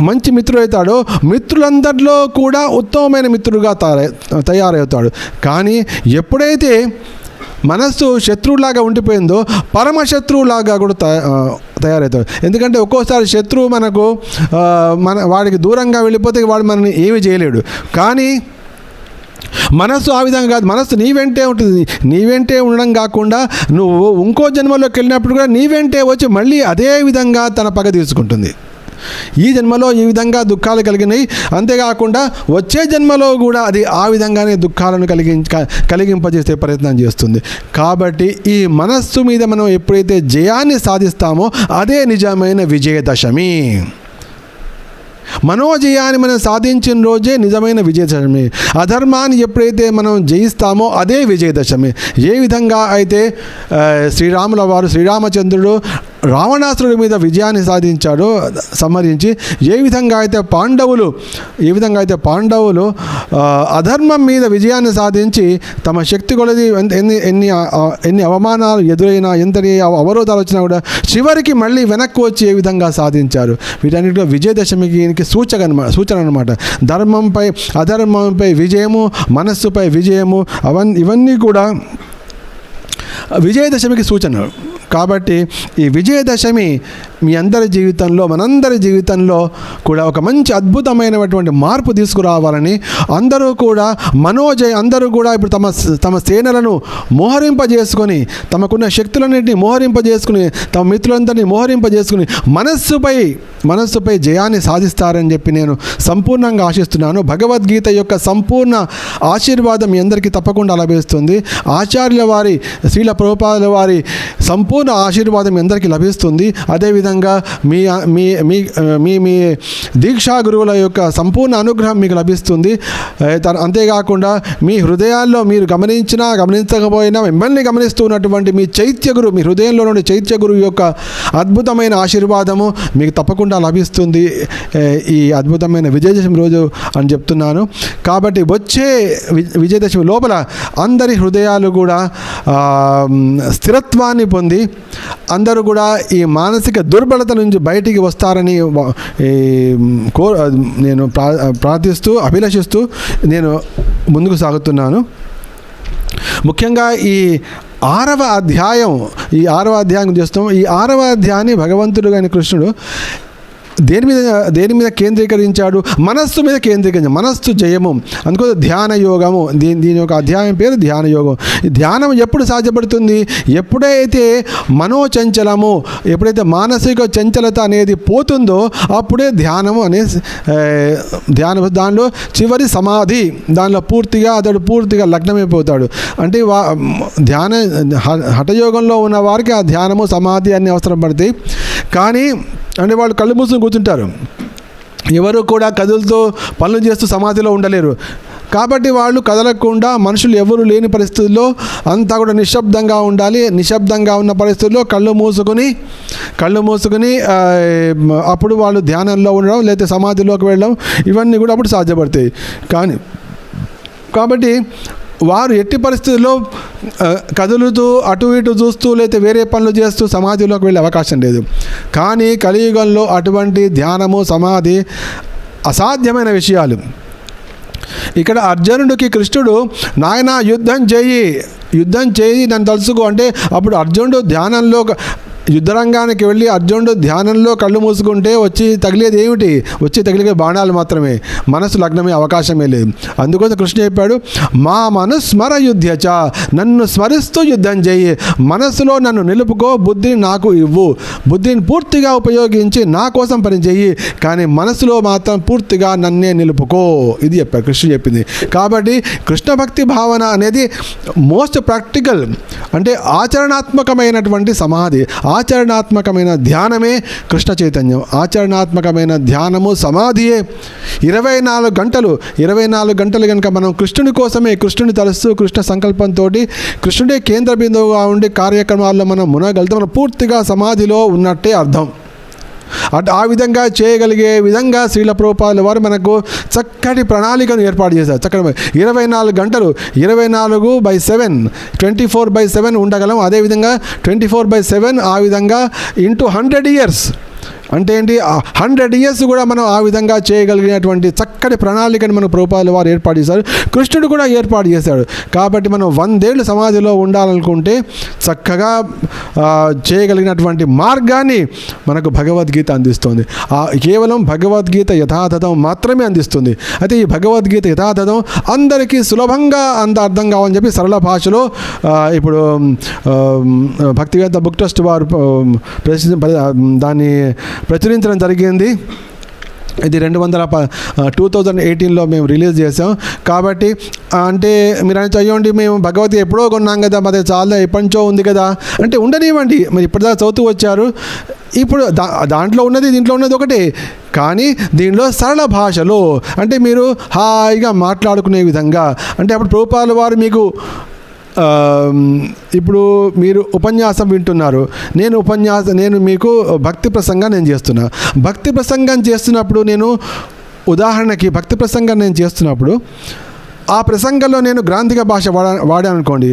మంచి మిత్రుడు అవుతాడో, మిత్రులందరిలో కూడా ఉత్తమమైన మిత్రుడుగా తయారవుతాడు. కానీ ఎప్పుడైతే మనస్సు శత్రువులాగా ఉండిపోయిందో, పరమశత్రువులాగా కూడా తయారవుతాడు. ఎందుకంటే ఒక్కోసారి శత్రువు వాడికి దూరంగా వెళ్ళిపోతే వాడు మనల్ని ఏమీ చేయలేడు. కానీ మనస్సు ఆ విధంగా కాదు, మనస్సు నీ వెంటే ఉంటుంది. నీ వెంటే ఉండడం కాకుండా నువ్వు ఇంకో జన్మలోకి వెళ్ళినప్పుడు కూడా నీ వెంటే వచ్చి మళ్ళీ అదే విధంగా తన పగ తీసుకుంటుంది. ఈ జన్మలో ఈ విధంగా దుఃఖాలు కలిగినాయి, అంతేకాకుండా వచ్చే జన్మలో కూడా అది ఆ విధంగానే దుఃఖాలను కలిగింపజేసే ప్రయత్నం చేస్తుంది. కాబట్టి ఈ మనస్సు మీద మనం ఎప్పుడైతే జయాన్ని సాధిస్తామో అదే నిజమైన విజయదశమి. మనోజయాన్ని మనం సాధించిన రోజే నిజమైన విజయదశమి. అధర్మాన్ని ఎప్పుడైతే మనం జయిస్తామో అదే విజయదశమి. ఏ విధంగా అయితే శ్రీరామచంద్రుడు రావణాసురుడి మీద విజయాన్ని సాధించాడో సంహరించి, ఏ విధంగా అయితే పాండవులు అధర్మం మీద విజయాన్ని సాధించి తమ శక్తి కొలది ఎన్ని అవమానాలు ఎదురైనా, ఎంతటి అవరోధాలు వచ్చినా కూడా చివరికి మళ్ళీ వెనక్కి వచ్చి ఏ విధంగా సాధించారు. వీటన్నిటిలో విజయదశమికి సూచన అనమాట. ధర్మంపై అధర్మంపై విజయము, మనస్సుపై విజయము, ఇవన్నీ కూడా విజయదశమికి సూచన. కాబట్టి ఈ విజయదశమి మీ అందరి జీవితంలో, మనందరి జీవితంలో కూడా ఒక మంచి అద్భుతమైనటువంటి మార్పు తీసుకురావాలని అందరూ కూడా అందరూ కూడా ఇప్పుడు తమ సేనలను మోహరింపజేసుకొని, తమకున్న శక్తులన్నింటినీ మోహరింపజేసుకుని, తమ మిత్రులందరినీ మోహరింపజేసుకుని మనస్సుపై జయాన్ని సాధిస్తారని చెప్పి నేను సంపూర్ణంగా ఆశిస్తున్నాను. భగవద్గీత యొక్క సంపూర్ణ ఆశీర్వాదం మీ అందరికీ తప్పకుండా లభిస్తుంది. ఆచార్యుల వారి, శ్రీల ప్రభుపాదుల వారి సంపూర్ణ ఆశీర్వాదం మీ అందరికీ లభిస్తుంది. అదేవిధంగా మీ మీ మీ మీ దీక్షా గురువుల యొక్క సంపూర్ణ అనుగ్రహం మీకు లభిస్తుంది. అంతేకాకుండా మీ హృదయాల్లో మీరు గమనించకపోయినా మిమ్మల్ని గమనిస్తున్నటువంటి మీ హృదయంలో నుండి చైత్య గురువు యొక్క అద్భుతమైన ఆశీర్వాదము మీకు తప్పకుండా లభిస్తుంది ఈ అద్భుతమైన విజయదశమి రోజు అని చెప్తున్నాను. కాబట్టి వచ్చే విజయదశమి లోపల అందరి హృదయాలు కూడా స్థిరత్వాన్ని పొంది అందరూ కూడా ఈ మానసిక దుర్బలత నుంచి బయటికి వస్తారని నేను ప్రార్థిస్తూ, అభిలషిస్తూ నేను ముందుకు సాగుతున్నాను. ముఖ్యంగా ఈ 6వ అధ్యాయం చేస్తాం. ఈ 6వ అధ్యాయాన్ని భగవంతుడు కానీ కృష్ణుడు దేని మీద కేంద్రీకరించాడు? మనస్సు మీద కేంద్రీకరించాడు. మనస్సు జయము, అందుకో ధ్యాన యోగము. దీని యొక్క అధ్యాయం పేరు ధ్యాన యోగం. ఈ ధ్యానం ఎప్పుడు సాధ్యపడుతుంది? ఎప్పుడైతే మనోచంచలము, ఎప్పుడైతే మానసిక చంచలత అనేది పోతుందో అప్పుడే ధ్యానము దానిలో చివరి సమాధి, దానిలో అతడు పూర్తిగా లగ్నమైపోతాడు. అంటే హఠయోగంలో ఉన్న వారికి ఆ ధ్యానము, సమాధి అన్ని అవసరం పడతాయి. కానీ అంటే వాళ్ళు కళ్ళు మూసుకుని కూర్చుంటారు. ఎవరు కూడా కదులుతూ పనులు చేస్తూ సమాధిలో ఉండలేరు. కాబట్టి వాళ్ళు కదలకుండా, మనుషులు ఎవరు లేని పరిస్థితుల్లో అంతా కూడా నిశ్శబ్దంగా ఉండాలి. నిశ్శబ్దంగా ఉన్న పరిస్థితుల్లో కళ్ళు మూసుకుని అప్పుడు వాళ్ళు ధ్యానంలో ఉండడం, లేకపోతే సమాధిలోకి వెళ్ళడం, ఇవన్నీ కూడా అప్పుడు సాధ్యపడతాయి. కాబట్టి వారు ఎట్టి పరిస్థితుల్లో కదులుతూ అటు ఇటు చూస్తూ లేకపోతే వేరే పనులు చేస్తూ సమాధిలోకి వెళ్ళే అవకాశం లేదు. కానీ కలియుగంలో అటువంటి ధ్యానము, సమాధి అసాధ్యమైన విషయాలు. ఇక్కడ అర్జునుడికి కృష్ణుడు, నాయన యుద్ధం చేయి నన్ను తలుసుకో అంటే, అప్పుడు అర్జునుడు యుద్ధరంగానికి వెళ్ళి అర్జునుడు ధ్యానంలో కళ్ళు మూసుకుంటే వచ్చి తగిలే బాణాలు మాత్రమే, మనసు లగ్నమే అవకాశమే లేదు. అందుకోసం కృష్ణ చెప్పాడు, మా మనుస్మర యుధ్యచ, నన్ను స్మరిస్తూ యుద్ధం చేయి, మనసులో నన్ను నిలుపుకో, బుద్ధిని నాకు ఇవ్వు, బుద్ధిని పూర్తిగా ఉపయోగించి నా కోసం పని చెయ్యి, కానీ మనసులో మాత్రం పూర్తిగా నన్నే నిలుపుకో. ఇది చెప్పాడు, కృష్ణ చెప్పింది. కాబట్టి కృష్ణ భక్తి భావన అనేది మోస్ట్ ప్రాక్టికల్, అంటే ఆచరణాత్మకమైనటువంటి సమాధి, ఆచరణాత్మకమైన ధ్యానమే కృష్ణ చైతన్యం. ఆచరణాత్మకమైన ధ్యానము, సమాధియే 24 గంటలు కనుక మనం కృష్ణుని కోసమే, కృష్ణుని తలుస్తూ కృష్ణ సంకల్పంతో కృష్ణుడే కేంద్ర బిందువుగా ఉండి కార్యక్రమాల్లో మనం మునగలుగుతాం. మనం పూర్తిగా సమాధిలో ఉన్నట్టే అర్థం. ఆ విధంగా చేయగలిగే విధంగా శ్రీల ప్రభుపాదుల వారు మనకు చక్కటి ప్రణాళికను ఏర్పాటు చేశారు. చక్కటి 24 గంటలు 24/7 24/7 ఉండగలం. అదేవిధంగా 24/7 ఆ విధంగా ఇంటూ 100 years అంటే ఏంటి, 100 years కూడా మనం ఆ విధంగా చేయగలిగినటువంటి చక్కటి ప్రణాళికను మన ప్రభుపాదుల వారు ఏర్పాటు చేశారు. కృష్ణుడు కూడా ఏర్పాటు చేశాడు. కాబట్టి మనం 100 ఏళ్ళు సమాధిలో ఉండాలనుకుంటే చక్కగా చేయగలిగినటువంటి మార్గాన్ని మనకు భగవద్గీత అందిస్తుంది. కేవలం భగవద్గీత యథాతథం మాత్రమే అందిస్తుంది. అయితే ఈ భగవద్గీత యథాతథం అందరికీ సులభంగా అంత అర్థం కావాలని చెప్పి సరళ భాషలో ఇప్పుడు భక్తివేత్త బుక్ ట్రస్ట్ వారు దాన్ని ప్రచురించడం జరిగింది. ఇది 2018లో మేము రిలీజ్ చేసాం. కాబట్టి అంటే మీరు అని చెయ్యండి, మేము భగవద్గీత ఎప్పుడో కొన్నాం కదా, మరి చాలా ఎప్పటి నుంచో ఉంది కదా అంటే, ఉండనివ్వండి. మరి ఇప్పటిదాకా చదువుతూ వచ్చారు. ఇప్పుడు దాంట్లో ఉన్నది దీంట్లో ఉన్నది ఒకటే, కానీ దీనిలో సరళ భాషలో అంటే మీరు హాయిగా మాట్లాడుకునే విధంగా, అంటే అప్పుడు ప్రభుపాదుల వారు మీకు ఇప్పుడు మీరు ఉపన్యాసం వింటున్నారు, నేను మీకు భక్తి ప్రసంగం నేను చేస్తున్నా. భక్తి ప్రసంగం చేస్తున్నప్పుడు నేను ఉదాహరణకి భక్తి ప్రసంగం నేను చేస్తున్నప్పుడు ఆ ప్రసంగంలో నేను గ్రాంథిక భాష వాడాను అనుకోండి,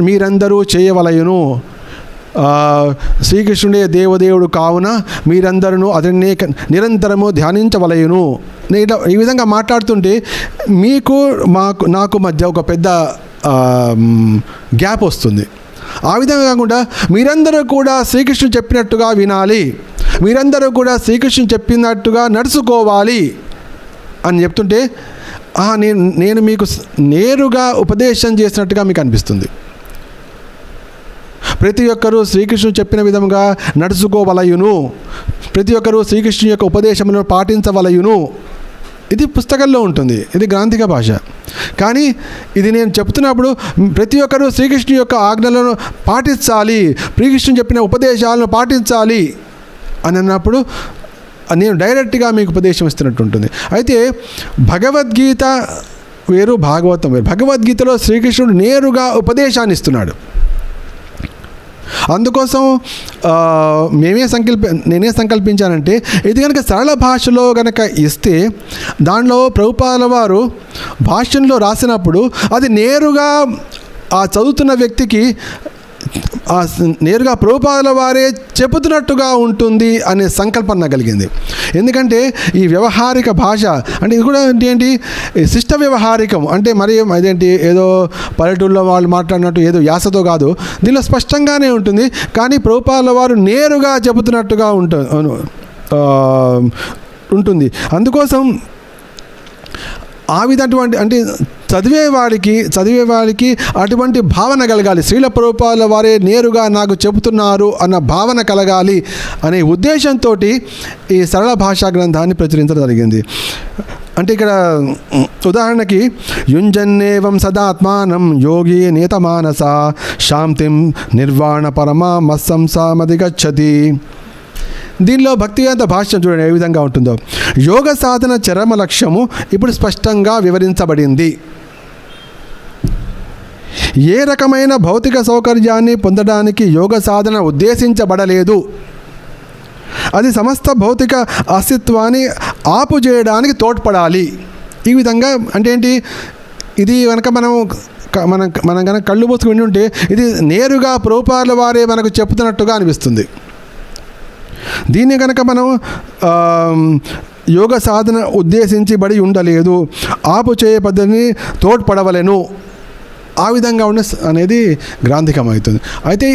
మీరందరూ చేయవలయును, శ్రీకృష్ణుడే దేవదేవుడు కావున మీరందరూ అతన్ని నిరంతరము ధ్యానించవలయును. నేను ఈ విధంగా మాట్లాడుతుంటే నాకు మధ్య ఒక పెద్ద గ్యాప్ వస్తుంది. ఆ విధంగా కాకుండా మీరందరూ కూడా శ్రీకృష్ణుడు చెప్పినట్టుగా వినాలి, మీరందరూ కూడా శ్రీకృష్ణుడు చెప్పినట్టుగా నడుచుకోవాలి అని చెప్తుంటే నేను మీకు నేరుగా ఉపదేశం చేసినట్టుగా మీకు అనిపిస్తుంది. ప్రతి ఒక్కరూ శ్రీకృష్ణుడు చెప్పిన విధంగా నడుచుకోవలయును, ప్రతి ఒక్కరూ శ్రీకృష్ణుని యొక్క ఉపదేశములను పాటించవలయును. ఇది పుస్తకంలో ఉంటుంది, ఇది గ్రాంథిక భాష. కానీ ఇది నేను చెప్తున్నప్పుడు ప్రతి ఒక్కరూ శ్రీకృష్ణుని యొక్క ఆజ్ఞలను పాటించాలి, శ్రీకృష్ణుడు చెప్పిన ఉపదేశాలను పాటించాలి అని అన్నప్పుడు నేను డైరెక్ట్గా మీకు ఉపదేశం ఇస్తున్నట్టు ఉంటుంది. అయితే భగవద్గీత వేరు, భాగవతం వేరు. భగవద్గీతలో శ్రీకృష్ణుడు నేరుగా ఉపదేశాన్ని ఇస్తున్నాడు. అందుకోసం నేనే సంకల్పించానంటే ఇది కనుక సరళ భాషలో కనుక ఇస్తే దానిలో ప్రభుపాదుల వారు భాష్యంలో రాసినప్పుడు అది నేరుగా ఆ చదువుతున్న వ్యక్తికి నేరుగా ప్రభుపాదుల వారే చెబుతున్నట్టుగా ఉంటుంది అనే సంకల్పన కలిగింది. ఎందుకంటే ఈ వ్యవహారిక భాష అంటే ఇది కూడా ఏంటి శిష్ట వ్యవహారికం అంటే మరి అదేంటి ఏదో పల్లెటూళ్ళలో వాళ్ళు మాట్లాడినట్టు ఏదో యాసతో కాదు, దీనిలో స్పష్టంగానే ఉంటుంది. కానీ ప్రభుపాదుల వారు నేరుగా చెబుతున్నట్టుగా ఉంటుంది. అందుకోసం ఆ విధటువంటి అంటే చదివేవాడికి అటువంటి భావన కలగాలి. శ్రీల ప్రభుపాదుల వారే నేరుగా నాకు చెబుతున్నారు అన్న భావన కలగాలి అనే ఉద్దేశంతో ఈ సరళ భాషా గ్రంథాన్ని ప్రచురించడం జరిగింది. అంటే ఇక్కడ ఉదాహరణకి యుంజన్నేవం సదాత్మానం యోగి నియతమానస శాంతిం నిర్వాణ పరమా మత్సంసామధిగచ్చతి. దీనిలో భక్తివేదాంత భాష్యం చూడండి ఏ విధంగా ఉంటుందో. యోగ సాధన చరమ లక్ష్యము ఇప్పుడు స్పష్టంగా వివరించబడింది. ఏ రకమైన భౌతిక సౌకర్యాన్ని పొందడానికి యోగ సాధన ఉద్దేశించబడలేదు, అది సమస్త భౌతిక అస్తిత్వాన్ని ఆపు చేయడానికి తోడ్పడాలి. ఈ విధంగా అంటే ఏంటి, ఇది కనుక మనం కనుక కళ్ళు మూసుకు విని ఉంటే ఇది నేరుగా ప్రభుపాదుల వారే మనకు చెప్తున్నట్టుగా అనిపిస్తుంది. దీన్ని కనుక మనం యోగ సాధన ఉద్దేశించబడి ఉండలేదు, ఆపు చేయ పద్ధతిని తోడ్పడవలెను, ఆ విధంగా ఉండే అనేది గ్రాంధికం అవుతుంది. అయితే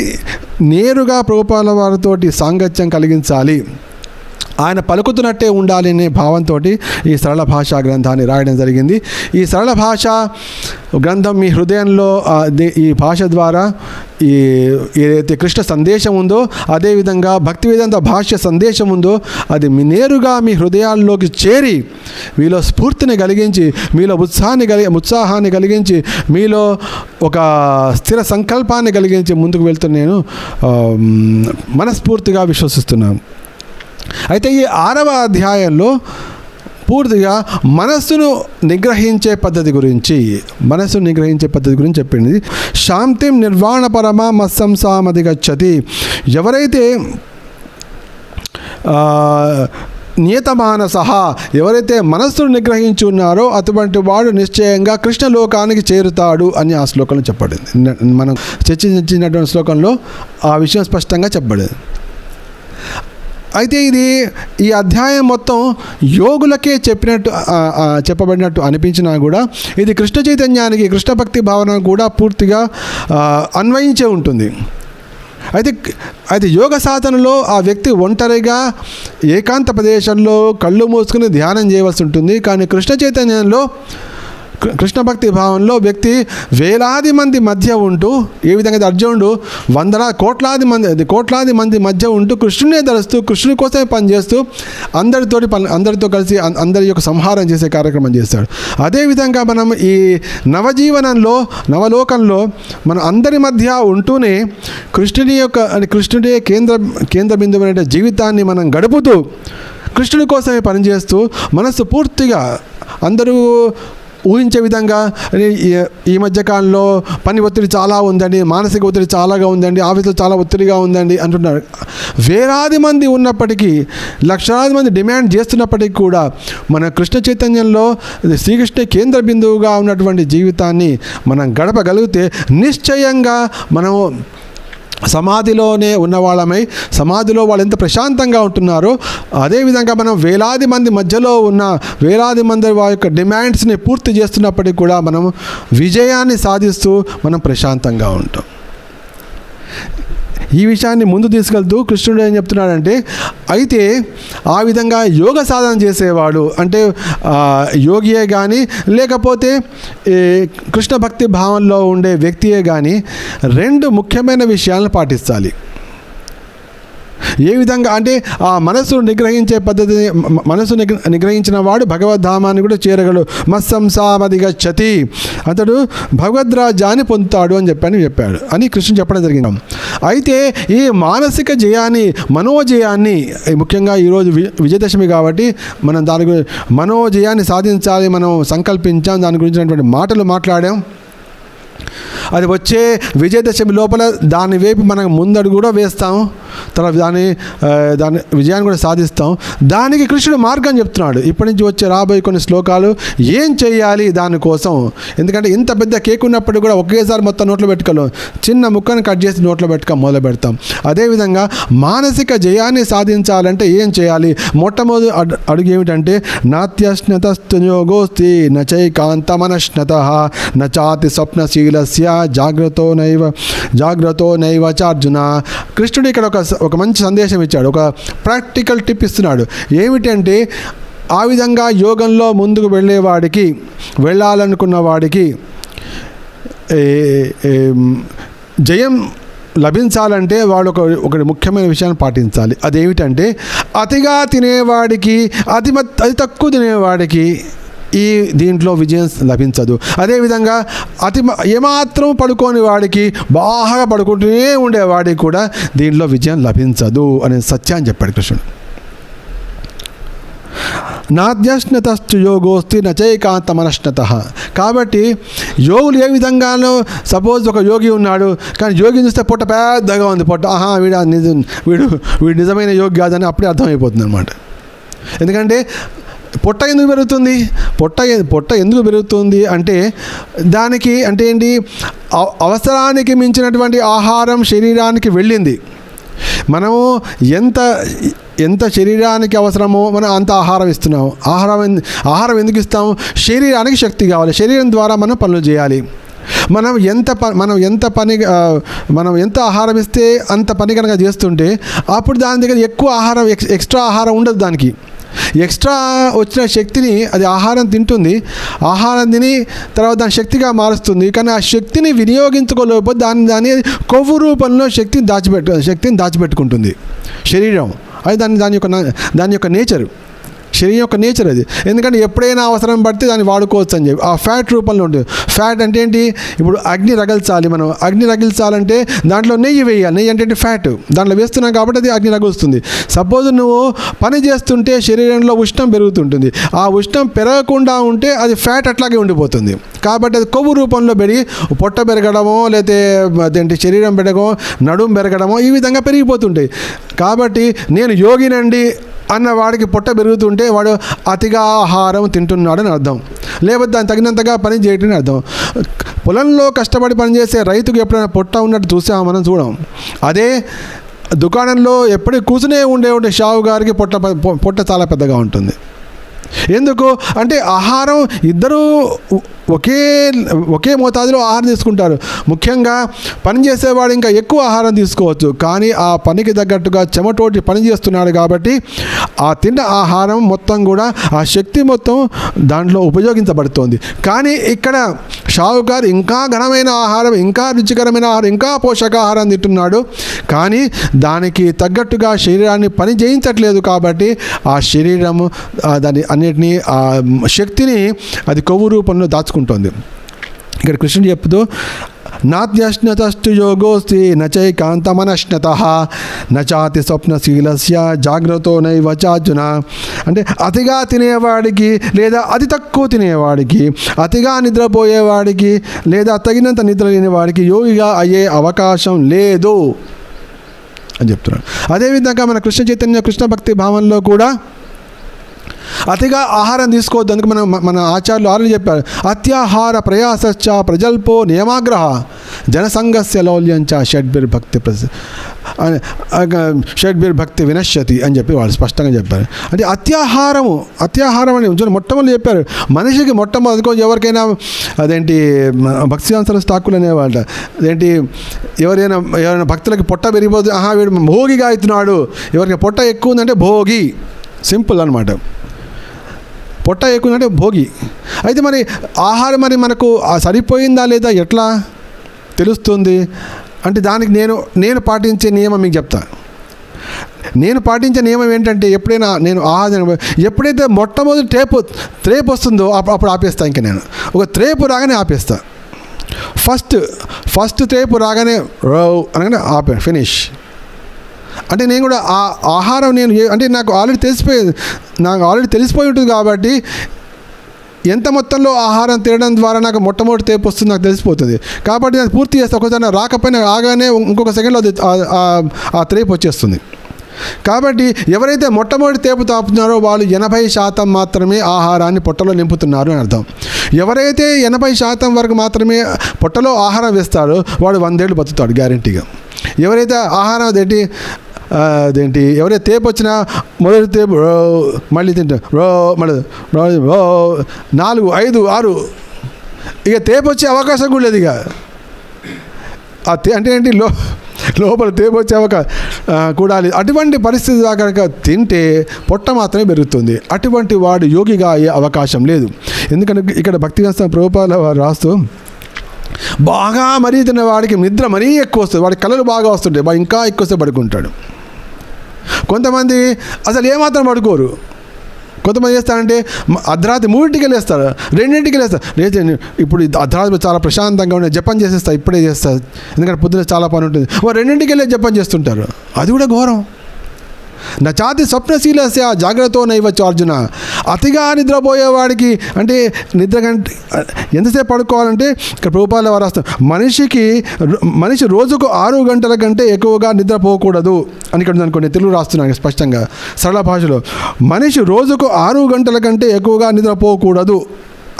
నేరుగా ప్రభుపాదుల వారితోటి సాంగత్యం కలిగించాలి, ఆయన పలుకుతున్నట్టే ఉండాలి అనే భావంతో ఈ సరళ భాషా గ్రంథాన్ని రాయడం జరిగింది. ఈ సరళ భాషా గ్రంథం మీ హృదయంలో ఈ భాష ద్వారా ఏదైతే కృష్ణ సందేశం ఉందో, అదేవిధంగా భక్తివేదాంత భాష్య సందేశం ఉందో అది నేరుగా మీ హృదయాల్లోకి చేరి మీలో స్ఫూర్తిని కలిగించి, మీలో ఉత్సాహాన్ని కలిగించి, మీలో ఒక స్థిర సంకల్పాన్ని కలిగించి ముందుకు వెళ్తూ నేను మనస్ఫూర్తిగా విశ్వసిస్తున్నాను. అయితే ఈ 6వ అధ్యాయంలో పూర్తిగా మనస్సును నిగ్రహించే పద్ధతి గురించి చెప్పింది. శాంతిం నిర్వాణ పరమా మత్సంసామధిగచ్చతి. ఎవరైతే నియతమానసః ఎవరైతే మనస్సును నిగ్రహించి ఉన్నారో అటువంటి వాడు నిశ్చయంగా కృష్ణలోకానికి చేరుతాడు అని ఆ శ్లోకంలో చెప్పబడింది. మనం చర్చించినటువంటి శ్లోకంలో ఆ విషయం స్పష్టంగా చెప్పబడింది. అయితే ఈ అధ్యాయం మొత్తం యోగులకే చెప్పబడినట్టు అనిపించినా కూడా ఇది కృష్ణ చైతన్యానికి, కృష్ణ భక్తి భావన కూడా పూర్తిగా అన్వయించే ఉంటుంది. అయితే యోగ సాధనలో ఆ వ్యక్తి ఒంటరిగా ఏకాంత ప్రదేశంలో కళ్ళు మూసుకుని ధ్యానం చేయవలసి ఉంటుంది. కానీ కృష్ణ చైతన్యంలో, కృష్ణ భక్తి భావంలో వ్యక్తి వేలాది మంది మధ్య ఉంటూ, ఏ విధంగా అర్జునుడు కోట్లాది మంది మధ్య ఉంటూ కృష్ణునే ధరిస్తూ కృష్ణుని కోసమే పనిచేస్తూ అందరితో కలిసి అందరి యొక్క సంహారం చేసే కార్యక్రమం చేస్తాడు. అదేవిధంగా మనం ఈ నవలోకంలో మన అందరి మధ్య ఉంటూనే కృష్ణుడే కేంద్ర బిందువైన జీవితాన్ని మనం గడుపుతూ కృష్ణుని కోసమే పనిచేస్తూ మనస్సు పూర్తిగా అందరూ ఊహించే విధంగా ఈ మధ్యకాలంలో పని ఒత్తిడి చాలా ఉందండి, మానసిక ఒత్తిడి చాలాగా ఉందండి, ఆఫీసులో చాలా ఒత్తిడిగా ఉందండి అంటున్నారు. వేలాది మంది ఉన్నప్పటికీ, లక్షలాది మంది డిమాండ్ చేస్తున్నప్పటికీ కూడా మన కృష్ణ చైతన్యంలో శ్రీకృష్ణ కేంద్ర బిందువుగా ఉన్నటువంటి జీవితాన్ని మనం గడపగలిగితే నిశ్చయంగా మనము సమాధిలోనే ఉన్నవాళ్ళమై, సమాధిలో వాళ్ళు ఎంత ప్రశాంతంగా ఉంటున్నారో అదేవిధంగా మనం వేలాది మంది మధ్యలో ఉన్న వేలాది మంది వారి యొక్క డిమాండ్స్ని పూర్తి చేస్తున్నప్పటికీ కూడా మనం విజయాన్ని సాధిస్తూ మనం ప్రశాంతంగా ఉంటాం. ఈ విషయాన్ని ముందు తీసుకెళ్తూ కృష్ణుడు ఏం చెప్తున్నాడంటే, అయితే ఆ విధంగా యోగ సాధన చేసేవాడు అంటే యోగియే కానీ లేకపోతే కృష్ణ భక్తి భావంలో ఉండే వ్యక్తియే కానీ 2 ముఖ్యమైన విషయాలను పాటించాలి. ఏ విధంగా అంటే ఆ మనస్సును నిగ్రహించే పద్ధతిని, మనస్సు నిగ్రహించిన వాడు భగవద్ధామాన్ని కూడా చేరగలడు. మత్సంసామధిగచ్చతి, అతడు భగవద్రాజ్యాన్ని పొందుతాడు అని చెప్పాడు అని కృష్ణుడు చెప్పడం జరిగింది. అయితే ఈ మానసిక జయాన్ని, మనోజయాన్ని, ముఖ్యంగా ఈరోజు విజయదశమి కాబట్టి మనం దాని గురించి మనోజయాన్ని సాధించాలి, మనం సంకల్పించాం, దాని గురించినటువంటి మాటలు మాట్లాడాం. అది వచ్చే విజయదశమి లోపల దాని వైపు మనం ముందడుగు కూడా వేస్తాం, తర్వాత దాని విజయాన్ని కూడా సాధిస్తాం. దానికి కృష్ణుడు మార్గం చెప్తున్నాడు. ఇప్పటి నుంచి వచ్చే రాబోయే కొన్ని శ్లోకాలు ఏం చేయాలి దానికోసం. ఎందుకంటే ఇంత పెద్ద కేక్ ఉన్నప్పుడు కూడా ఒకేసారి మొత్తం నోట్లో పెట్టుకోలేం, చిన్న ముక్కను కట్ చేసి నోట్లో మొదలు పెడతాం. అదేవిధంగా మానసిక జయాన్ని సాధించాలంటే ఏం చేయాలి? మొట్టమొదటి అడుగు ఏమిటంటే నాత్యశ్నతస్తుయోగోస్తి నచైకాంతమనశ్నత నచాతి స్వప్నశీలస్య జాగ్రత్తో నైవ చార్జున. కృష్ణుడు ఇక్కడ ఒక మంచి సందేశం ఇచ్చాడు, ఒక ప్రాక్టికల్ టిప్ ఇస్తున్నాడు. ఏమిటంటే ఆ విధంగా యోగంలో ముందుకు వెళ్ళాలనుకున్న వాడికి జయం లభించాలంటే వాడు ఒక ముఖ్యమైన విషయాన్ని పాటించాలి. అదేమిటంటే అతిగా తినేవాడికి, అతి తక్కువ తినేవాడికి ఈ దీంట్లో విజయం లభించదు. అదేవిధంగా ఏమాత్రం పడుకోని వాడికి, బాగా పడుకుంటూనే ఉండేవాడికి కూడా దీంట్లో విజయం లభించదు అనే సత్యాన్ని చెప్పాడు కృష్ణుడు. నాద్యశ్నతస్తు యోగోస్తి నచైకాంతమనశ్నత. కాబట్టి యోగులు ఏ విధంగానో, సపోజ్ ఒక యోగి ఉన్నాడు, కానీ యోగిని చూస్తే పొట్ట పెద్దగా ఉంది, పొట్ట వీడు నిజమైన యోగి కాదని అప్పుడే అర్థమైపోతుంది అన్నమాట. ఎందుకంటే పొట్ట ఎందుకు పెరుగుతుంది? పొట్ట ఎందుకు పెరుగుతుంది అంటే దానికి అంటే ఏంటి, అవసరానికి మించినటువంటి ఆహారం శరీరానికి వెళ్ళింది. మనము ఎంత శరీరానికి అవసరమో మనం అంత ఆహారం ఇస్తున్నాము. ఆహారం ఎందుకు ఇస్తాము? శరీరానికి శక్తి కావాలి, శరీరం ద్వారా మనం పనులు చేయాలి. మనం ఎంత ఆహారం ఇస్తే అంత పని కనుక చేస్తుంటే అప్పుడు దాని దగ్గర ఎక్కువ ఆహారం, ఎక్స్ట్రా ఆహారం ఉండదు. దానికి ఎక్స్ట్రా వచ్చిన శక్తిని అది ఆహారం తింటుంది, ఆహారం తిని తర్వాత దాని శక్తిగా మారుస్తుంది. కానీ ఆ శక్తిని వినియోగించుకోలేకపోతే దాని కొవ్వు రూపంలో శక్తిని దాచిపెట్టుకుంటుంది శరీరం. అది దాని యొక్క నేచర్, శరీరం యొక్క నేచర్ అది. ఎందుకంటే ఎప్పుడైనా అవసరం పడితే దాన్ని వాడుకోవచ్చు అని చెప్పి ఆ ఫ్యాట్ రూపంలో ఉంటుంది. ఫ్యాట్ అంటే ఏంటి? ఇప్పుడు అగ్ని రగిల్చాలి, మనం అగ్ని రగిల్చాలంటే దాంట్లో నెయ్యి వేయాలి. నెయ్యి అంటే ఫ్యాట్, దాంట్లో వేస్తున్నాం కాబట్టి అది అగ్ని రగులుస్తుంది. సపోజ్ నువ్వు పని చేస్తుంటే శరీరంలో ఉష్ణం పెరుగుతుంటుంది, ఆ ఉష్ణం పెరగకుండా ఉంటే అది ఫ్యాట్ అట్లాగే ఉండిపోతుంది. కాబట్టి అది కొవ్వు రూపంలో పెరిగి పొట్ట పెరగడమో లేకపోతే శరీరం పెరగడమో నడుము పెరగడమో ఈ విధంగా పెరిగిపోతుంటాయి. కాబట్టి నేను యోగినండి అన్న వాడికి పొట్ట పెరుగుతుంటే వాడు అతిగా ఆహారం తింటున్నాడని అర్థం, లేకపోతే దాన్ని తగినంతగా పని చేయటం అర్థం. పొలంలో కష్టపడి పనిచేసే రైతుకు ఎప్పుడైనా పొట్ట ఉన్నట్టు మనం చూడం. అదే దుకాణంలో ఎప్పుడు కూర్చునే ఉండే షావుగారికి పొట్ట చాలా పెద్దగా ఉంటుంది. ఎందుకు అంటే ఆహారం ఇద్దరూ ఒకే మోతాదులో ఆహారం తీసుకుంటారు. ముఖ్యంగా పని చేసేవాడు ఇంకా ఎక్కువ ఆహారం తీసుకోవచ్చు, కానీ ఆ పనికి తగ్గట్టుగా చెమటోటి పని చేస్తున్నాడు కాబట్టి ఆ తిన్న ఆహారం మొత్తం కూడా ఆ శక్తి మొత్తం దాంట్లో ఉపయోగించబడుతోంది. కానీ ఇక్కడ షావుకారు ఇంకా ఘనమైన ఆహారం, ఇంకా రుచికరమైన ఆహారం, ఇంకా పోషకాహారం తింటున్నాడు, కానీ దానికి తగ్గట్టుగా శరీరాన్ని పని చేయించట్లేదు. కాబట్టి ఆ శరీరము దాని అన్నిటినీ ఆ శక్తిని అది కొవ్వు రూపంలో దాచుకుంటుంది. ఇక్కడ కృష్ణుడు చెప్తూ నాత్యశ్నతస్తు యోగోస్తి నచైకాంతమనశ్నతః నచాతి స్వప్నశీలస్య జాగ్రత్తో నైవ చార్జున. అంటే అతిగా తినేవాడికి లేదా అతి తక్కువ తినేవాడికి, అతిగా నిద్రపోయేవాడికి లేదా తగినంత నిద్ర లేని వాడికి యోగిగా అయ్యే అవకాశం లేదు అని చెప్తున్నాడు. అదేవిధంగా మన కృష్ణ చైతన్య కృష్ణ భక్తి భావంలో కూడా అతిగా ఆహారం తీసుకోవద్దు. అందుకు మన ఆచార్యులు ఆల్రెడీ చెప్పారు, అత్యాహార ప్రయాసశ్చ ప్రజల్పో నియమాగ్రహ జనసంగస్య లౌల్యంచ షడ్భిర్భక్తి వినశ్యతి అని చెప్పి వాళ్ళు స్పష్టంగా చెప్పారు. అంటే అత్యాహారం అని మొట్టమొదటి చెప్పారు. మనిషికి మొట్టమొదటి ఎవరికైనా అదేంటి భక్తివంతుల స్టాకులు అనేవాళ్ళ అదేంటి ఎవరైనా భక్తులకి పొట్ట పెరిగిపోతుంది, వీడు భోగిగా అవుతున్నాడు, ఎవరికి పొట్ట ఎక్కువ ఉందంటే భోగి, సింపుల్ అనమాట. పొట్ట ఎక్కువంటే భోగి. అయితే మరి ఆహారం మరి మనకు సరిపోయిందా లేదా ఎట్లా తెలుస్తుంది అంటే దానికి నేను పాటించే నియమం మీకు చెప్తా. నేను పాటించే నియమం ఏంటంటే ఎప్పుడైతే మొట్టమొదటి త్రేపు వస్తుందో అప్పుడు ఆపేస్తా. ఇంకా నేను ఒక త్రేపు రాగానే ఆపేస్తా. ఫస్ట్ త్రేపు రాగానే అనగానే ఆపే ఫినిష్. అంటే నేను కూడా ఆ ఆహారం నాకు ఆల్రెడీ తెలిసిపోయి ఉంటుంది కాబట్టి ఎంత మొత్తంలో ఆహారం తినడం ద్వారా నాకు మొట్టమొదటి తేపు వస్తుంది నాకు తెలిసిపోతుంది. కాబట్టి నేను పూర్తి చేస్తే ఒకసారి రాకపోయినా ఆగానే ఇంకొక సెకండ్లో ఆ తేపు వచ్చేస్తుంది. కాబట్టి ఎవరైతే మొట్టమొదటి తేపు తాపుతున్నారో వాళ్ళు 80% మాత్రమే ఆహారాన్ని పొట్టలో నింపుతున్నారు అని అర్థం. ఎవరైతే 80% వరకు మాత్రమే పొట్టలో ఆహారం వేస్తారో వాడు 100 ఏళ్ళు బతుకుతాడు గ్యారంటీగా. ఎవరైతే ఆహారం ఎవరైతే తేపు వచ్చినా మొదటి తేపు మళ్ళీ తింటాం మళ్ళీ 4, 5, 6 ఇక తేపు వచ్చే అవకాశం కూడా లేదు. ఇక అంటే ఏంటి లోపల తేపు వచ్చే అవకాశం కూడా లేదు. అటువంటి పరిస్థితి కనుక తింటే పొట్ట మాత్రమే పెరుగుతుంది. అటువంటి వాడు యోగిగా అయ్యే అవకాశం లేదు. ఎందుకంటే ఇక్కడ భక్తివేదాంత ప్రభుపాదుల వారు రాస్తూ బాగా మరీ తిన్న వాడికి నిద్ర మరీ ఎక్కువ వస్తుంది, వాడి కళలు బాగా వస్తుంటాయి, వాడు ఇంకా ఎక్కువ వస్తే పడుకుంటాడు. కొంతమంది అసలు ఏమాత్రం పడుకోరు. కొంతమంది చేస్తారంటే అర్ధరాత్రి 3ంటికి లేస్తారు, 2ంటికి లేస్తారు. లేచి ఇప్పుడు అర్ధరాత్రి చాలా ప్రశాంతంగా ఉండే జపం చేసేస్తా, ఇప్పుడే చేస్తా, ఎందుకంటే పొద్దున చాలా పని ఉంటుంది. 2ంటికి వెళ్ళి జపం చేస్తుంటారు. అది కూడా ఘోరం. నచాతి స్వప్నశీలస్య జాగ్రత్తో నైవ చార్జున. అతిగా నిద్రపోయేవాడికి అంటే నిద్ర ఎంతసేపు పడుకోవాలంటే ఇక్కడ ప్రభుపాదుల వారు రాస్తారు, మనిషి రోజుకు 6 గంటల కంటే ఎక్కువగా నిద్రపోకూడదు అని ఇక్కడ అనుకోండి. తెలుగు రాస్తున్నాను స్పష్టంగా సరళ భాషలో. మనిషి రోజుకు 6 గంటల కంటే ఎక్కువగా నిద్రపోకూడదు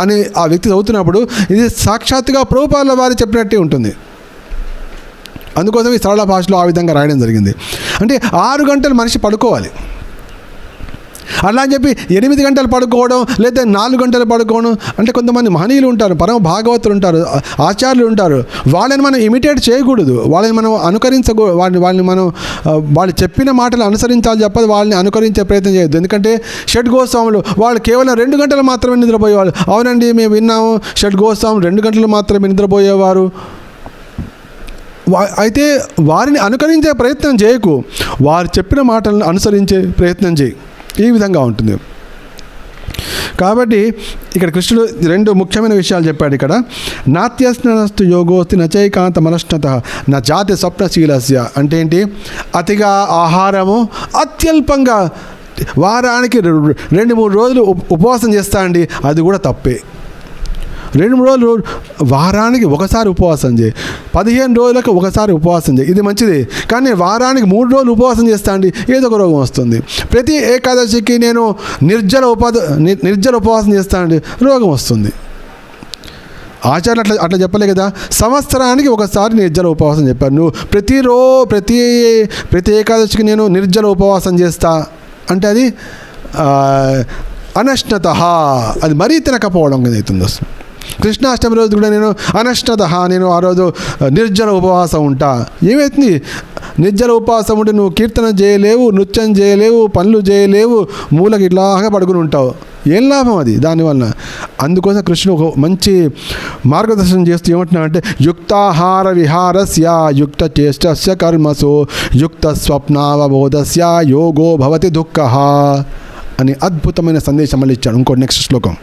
అని ఆ వ్యక్తి చదువుతున్నప్పుడు ఇది సాక్షాత్తుగా ప్రభుపాదుల వారు చెప్పినట్టే ఉంటుంది. అందుకోసం ఈ సరళ భాషలో ఆ విధంగా రాయడం జరిగింది. అంటే 6 గంటలు మనిషి పడుకోవాలి. అలా అని చెప్పి 8 గంటలు పడుకోవడం లేదా 4 గంటలు పడుకోవడం అంటే కొంతమంది మహనీయులు ఉంటారు, పరమ భాగవతులు ఉంటారు, ఆచార్యులు ఉంటారు. వాళ్ళని మనం ఇమిటేట్ చేయకూడదు, వాళ్ళని మనం వాళ్ళని మనం వాళ్ళు చెప్పిన మాటలు అనుసరించాలి చెప్పదు, వాళ్ళని అనుకరించే ప్రయత్నం చేయొద్దు. ఎందుకంటే షడ్ గోస్వాములు వాళ్ళు కేవలం 2 గంటలు మాత్రమే నిద్రపోయేవాళ్ళు. అవునండి, మేము విన్నాము షడ్ గోస్వాములు 2 గంటలు మాత్రమే నిద్రపోయేవారు. అయితే వారిని అనుకరించే ప్రయత్నం చేయకు, వారు చెప్పిన మాటలను అనుసరించే ప్రయత్నం చేయి. ఈ విధంగా ఉంటుంది. కాబట్టి ఇక్కడ కృష్ణుడు 2 ముఖ్యమైన విషయాలు చెప్పాడు. ఇక్కడ నాత్యస్నస్తు యోగోస్తి నచైకాంత మనశ్నత నచాతి స్వప్నశీలస్య అంటే ఏంటి? అతిగా ఆహారము అత్యల్పంగా వారానికి 2-3 రోజులు ఉపవాసం చేస్తా అండి, అది కూడా తప్పే. 2-3 రోజులు వారానికి ఒకసారి ఉపవాసం చేయి, 15 రోజులకు ఒకసారి ఉపవాసం చేయి, ఇది మంచిది. కానీ వారానికి 3 రోజులు ఉపవాసం చేస్తా అండి, ఏదో ఒక రోగం వస్తుంది. ప్రతి ఏకాదశికి నేను నిర్జల ఉపవాసం చేస్తా అండి, రోగం వస్తుంది. ఆచార్యులు అట్లా చెప్పలే కదా. సంవత్సరానికి ఒకసారి నిర్జల ఉపవాసం చెప్పారు. నువ్వు ప్రతి ఏకాదశికి నేను నిర్జల ఉపవాసం చేస్తా అంటే అది అనశ్నత, అది మరీ తినకపోవడం కదా అవుతుంది. కృష్ణాష్టమి రోజు కూడా నేను అనశ్నత, నేను ఆ రోజు నిర్జల ఉపవాసం ఉంటా. ఏమవుతుంది? నిర్జల ఉపవాసం ఉంటే నువ్వు కీర్తన చేయలేవు, నృత్యం చేయలేవు, పనులు చేయలేవు, మూలకి ఇట్లాగా పడుకుని ఉంటావు. ఏం లాభం అది దానివల్ల? అందుకోసం కృష్ణుడు ఒక మంచి మార్గదర్శనం చేస్తూ ఏమంటున్నాడంటే యుక్తాహార విహారస్య యుక్త చేష్టస్య కర్మసు యుక్త స్వప్నావబోధస్య యోగో భవతి దుఃఖః అని అద్భుతమైన సందేశం మళ్ళీ ఇచ్చాడు. ఇంకో నెక్స్ట్ శ్లోకం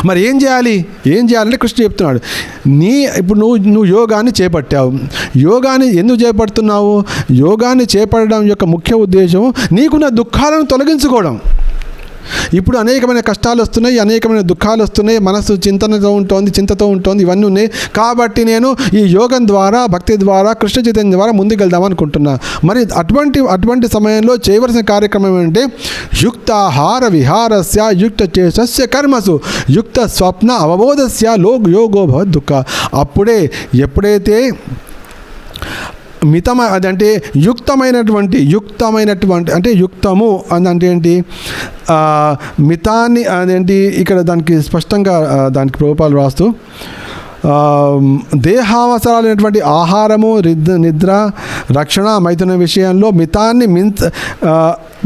మరి ఏం చేయాలంటే కృష్ణ చెప్తున్నాడు, ఇప్పుడు నువ్వు యోగాన్ని చేపట్టావు. యోగాన్ని ఎందుకు చేపడుతున్నావు? యోగాన్ని చేపట్టడం యొక్క ముఖ్య ఉద్దేశం నీకున్న దుఃఖాలను తొలగించుకోవడం. ఇప్పుడు అనేకమైన కష్టాలు వస్తున్నాయి, అనేకమైన దుఃఖాలు వస్తున్నాయి, మనసు చింతతో ఉంటుంది, ఇవన్నీ ఉన్నాయి. కాబట్టి నేను ఈ యోగం ద్వారా, భక్తి ద్వారా, కృష్ణ చైతన్యం ద్వారా ముందుకెళ్దాం అనుకుంటున్నా. మరి అటువంటి సమయంలో చేయవలసిన కార్యక్రమం ఏంటంటే యుక్తాహార విహారస్య యుక్త చేసస్య కర్మసు యుక్త స్వప్న అవబోధస్య యోగో భవద్ దుఃఖ. ఎప్పుడైతే అదంటే యుక్తమైనటువంటి అంటే యుక్తము అంటే ఏంటి, మితాన్ని అదేంటి ఇక్కడ దానికి స్పష్టంగా దానికి ప్రభుపాలు రాస్తూ దేహావసరాలైనటువంటి ఆహారము, నిద్ర, రక్షణ, మైథున విషయంలో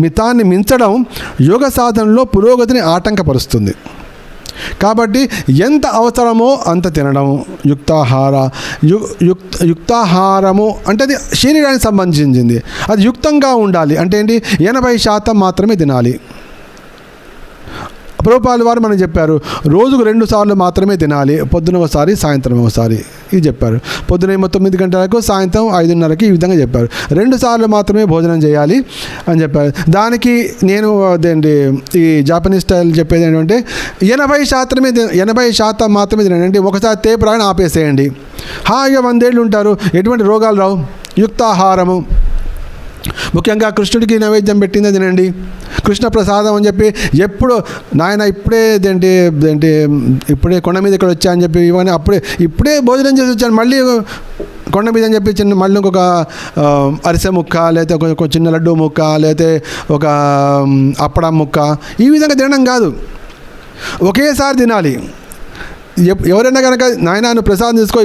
మితాన్ని మించడం యోగ సాధనలో పురోగతిని ఆటంకపరుస్తుంది. కాబట్టి ఎంత అవసరమో అంత తినడం. యుక్తాహారము అంటే అది శరీరానికి సంబంధించింది, అది యుక్తంగా ఉండాలి. అంటే ఏంటి, 80% మాత్రమే తినాలి. ప్రభుపాదుల వారు మనకు చెప్పారు, రోజుకు 2 సార్లు మాత్రమే తినాలి, పొద్దున ఒకసారి, సాయంత్రం ఒకసారి. ఇది చెప్పారు. పొద్దునేమో 9 గంటలకు, సాయంత్రం 5:30కి, ఈ విధంగా చెప్పారు. 2 సార్లు మాత్రమే భోజనం చేయాలి అని చెప్పారు. దానికి నేను అదేంటి ఈ జాపనీస్ స్టైల్ చెప్పేది ఏంటంటే 80% మాత్రమే తినండి. అంటే ఒకసారి తేపురాని ఆపేసేయండి. హాయిగా 100 ఏళ్ళు ఉంటారు, ఎటువంటి రోగాలు రావు. యుక్తాహారము, ముఖ్యంగా కృష్ణుడికి నైవేద్యం పెట్టిందే తినండి. కృష్ణ ప్రసాదం అని చెప్పి ఎప్పుడు నాయన ఇప్పుడే కొండ మీద ఇక్కడ వచ్చా అని చెప్పి ఇవన్నీ ఇప్పుడే భోజనం చేసి వచ్చాను, మళ్ళీ కొండ మీద అని చెప్పి మళ్ళీ ఇంకొక అరిసె ముక్క, లేకపోతే ఒక చిన్న లడ్డు ముక్క, లేకపోతే ఒక అప్పడం ముక్క, ఈ విధంగా తినడం కాదు. ఒకేసారి తినాలి. ఎవరైనా కనుక నాయన నువ్వు ప్రసాదం తీసుకో,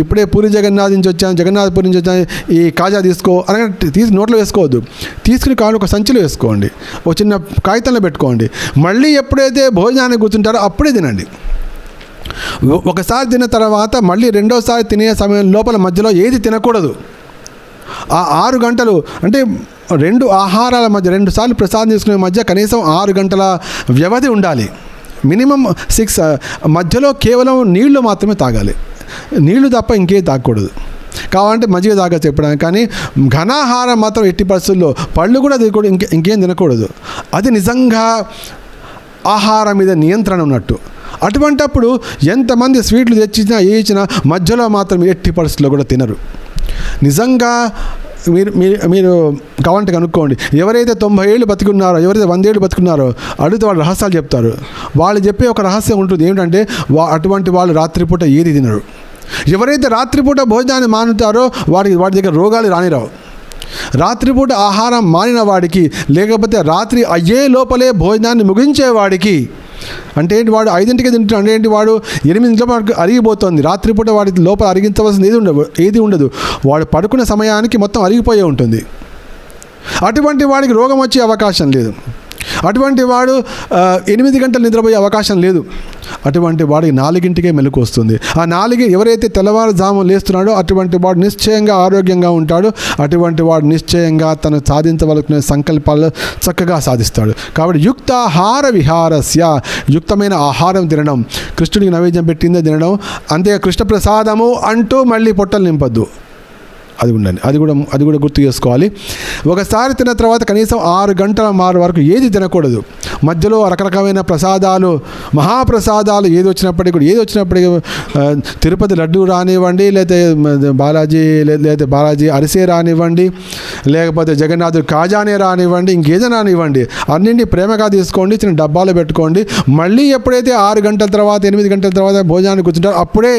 ఇప్పుడే పూరి జగన్నాథ్పూరి నుంచి వచ్చాను, ఈ కాజా తీసుకో అనగా తీసి నోట్లో వేసుకోవద్దు. తీసుకుని కావాలి ఒక సంచిలో వేసుకోండి, ఒక చిన్న కాగితంలో పెట్టుకోండి. మళ్ళీ ఎప్పుడైతే భోజనానికి కూర్చుంటారో అప్పుడే తినండి. ఒకసారి తిన్న తర్వాత మళ్ళీ రెండోసారి తినే సమయం లోపల మధ్యలో ఏది తినకూడదు. ఆ 6 గంటలు అంటే 2 ఆహారాల మధ్య 2 సార్లు ప్రసాదం తీసుకునే మధ్య కనీసం 6 గంటల వ్యవధి ఉండాలి. మినిమం 6 మధ్యలో కేవలం నీళ్లు మాత్రమే తాగాలి. నీళ్లు తప్ప ఇంకేం తాగకూడదు. కావాలంటే మజ్జిగ తాగచ్చు చెప్పడానికి, కానీ ఘనాహారం మాత్రం ఎట్టి పరిస్థితుల్లో, పళ్ళు కూడా తినకూడదు, ఇంకేం తినకూడదు. అది నిజంగా ఆహారం మీద నియంత్రణ ఉన్నట్టు. అటువంటప్పుడు ఎంతమంది స్వీట్లు తెచ్చినా ఏ ఇచ్చినా మధ్యలో మాత్రం ఎట్టి పరిస్థితుల్లో కూడా తినరు. నిజంగా మీరు కావాలంటే కనుక్కోండి. ఎవరైతే 90 ఏళ్ళు బతికున్నారో, ఎవరైతే 100 ఏళ్ళు బతికున్నారో అడిగితే వాళ్ళు రహస్యాలు చెప్తారు. వాళ్ళు చెప్పే ఒక రహస్యం ఉంటుంది, ఏమిటంటే అటువంటి వాళ్ళు రాత్రిపూట ఏది తినరు. ఎవరైతే రాత్రిపూట భోజనాన్ని మానుతారో వాడి దగ్గర రోగాలు రానిరావు. రాత్రిపూట ఆహారం మానిన వాడికి, లేకపోతే రాత్రి అయ్యే లోపలే భోజనాన్ని ముగించేవాడికి, అంటే ఏంటి వాడు 5ంటికి తింటున్నాడు, అంటే ఏంటి వాడు 8 వరకు అరిగిపోతుంది. రాత్రిపూట వాడి లోపల అరిగించవలసింది ఏది ఉండదు. వాడు పడుకునే సమయానికి మొత్తం అరిగిపోయే ఉంటుంది. అటువంటి వాడికి రోగం వచ్చే అవకాశం లేదు. అటువంటి వాడు 8 గంటలు నిద్రపోయే అవకాశం లేదు. అటువంటి వాడికి 4ంటికే మెలకు వస్తుంది. ఆ 4 ఎవరైతే తెల్లవారుజాము లేస్తున్నాడో అటువంటి వాడు నిశ్చయంగా ఆరోగ్యంగా ఉంటాడు. అటువంటి వాడు నిశ్చయంగా తను సాధించవలసిన సంకల్పాలు చక్కగా సాధిస్తాడు. కాబట్టి యుక్తాహార విహారస్య, యుక్తమైన ఆహారం తినడం, కృష్ణుడికి నైవేద్యం పెట్టిందే తినడం. అంతే కృష్ణ ప్రసాదము అంటూ మళ్ళీ పొట్టలు నింపద్దు. అది ఉండండి, అది కూడా గుర్తు చేసుకోవాలి. ఒకసారి తిన్న తర్వాత కనీసం 6 గంటల వరకు ఏది తినకూడదు. మధ్యలో రకరకమైన ప్రసాదాలు, మహాప్రసాదాలు ఏది వచ్చినప్పటికీ తిరుపతి లడ్డు రానివ్వండి, లేకపోతే బాలాజీ అరిసే రానివ్వండి, లేకపోతే జగన్నాథుడు కాజానే రానివ్వండి, ఇంకేదైనా రానివ్వండి, అన్నింటినీ ప్రేమగా తీసుకోండి, చిన్న డబ్బాలో పెట్టుకోండి. మళ్ళీ ఎప్పుడైతే 6 గంటల తర్వాత 8 గంటల తర్వాత భోజనానికి కూర్చుంటారో అప్పుడే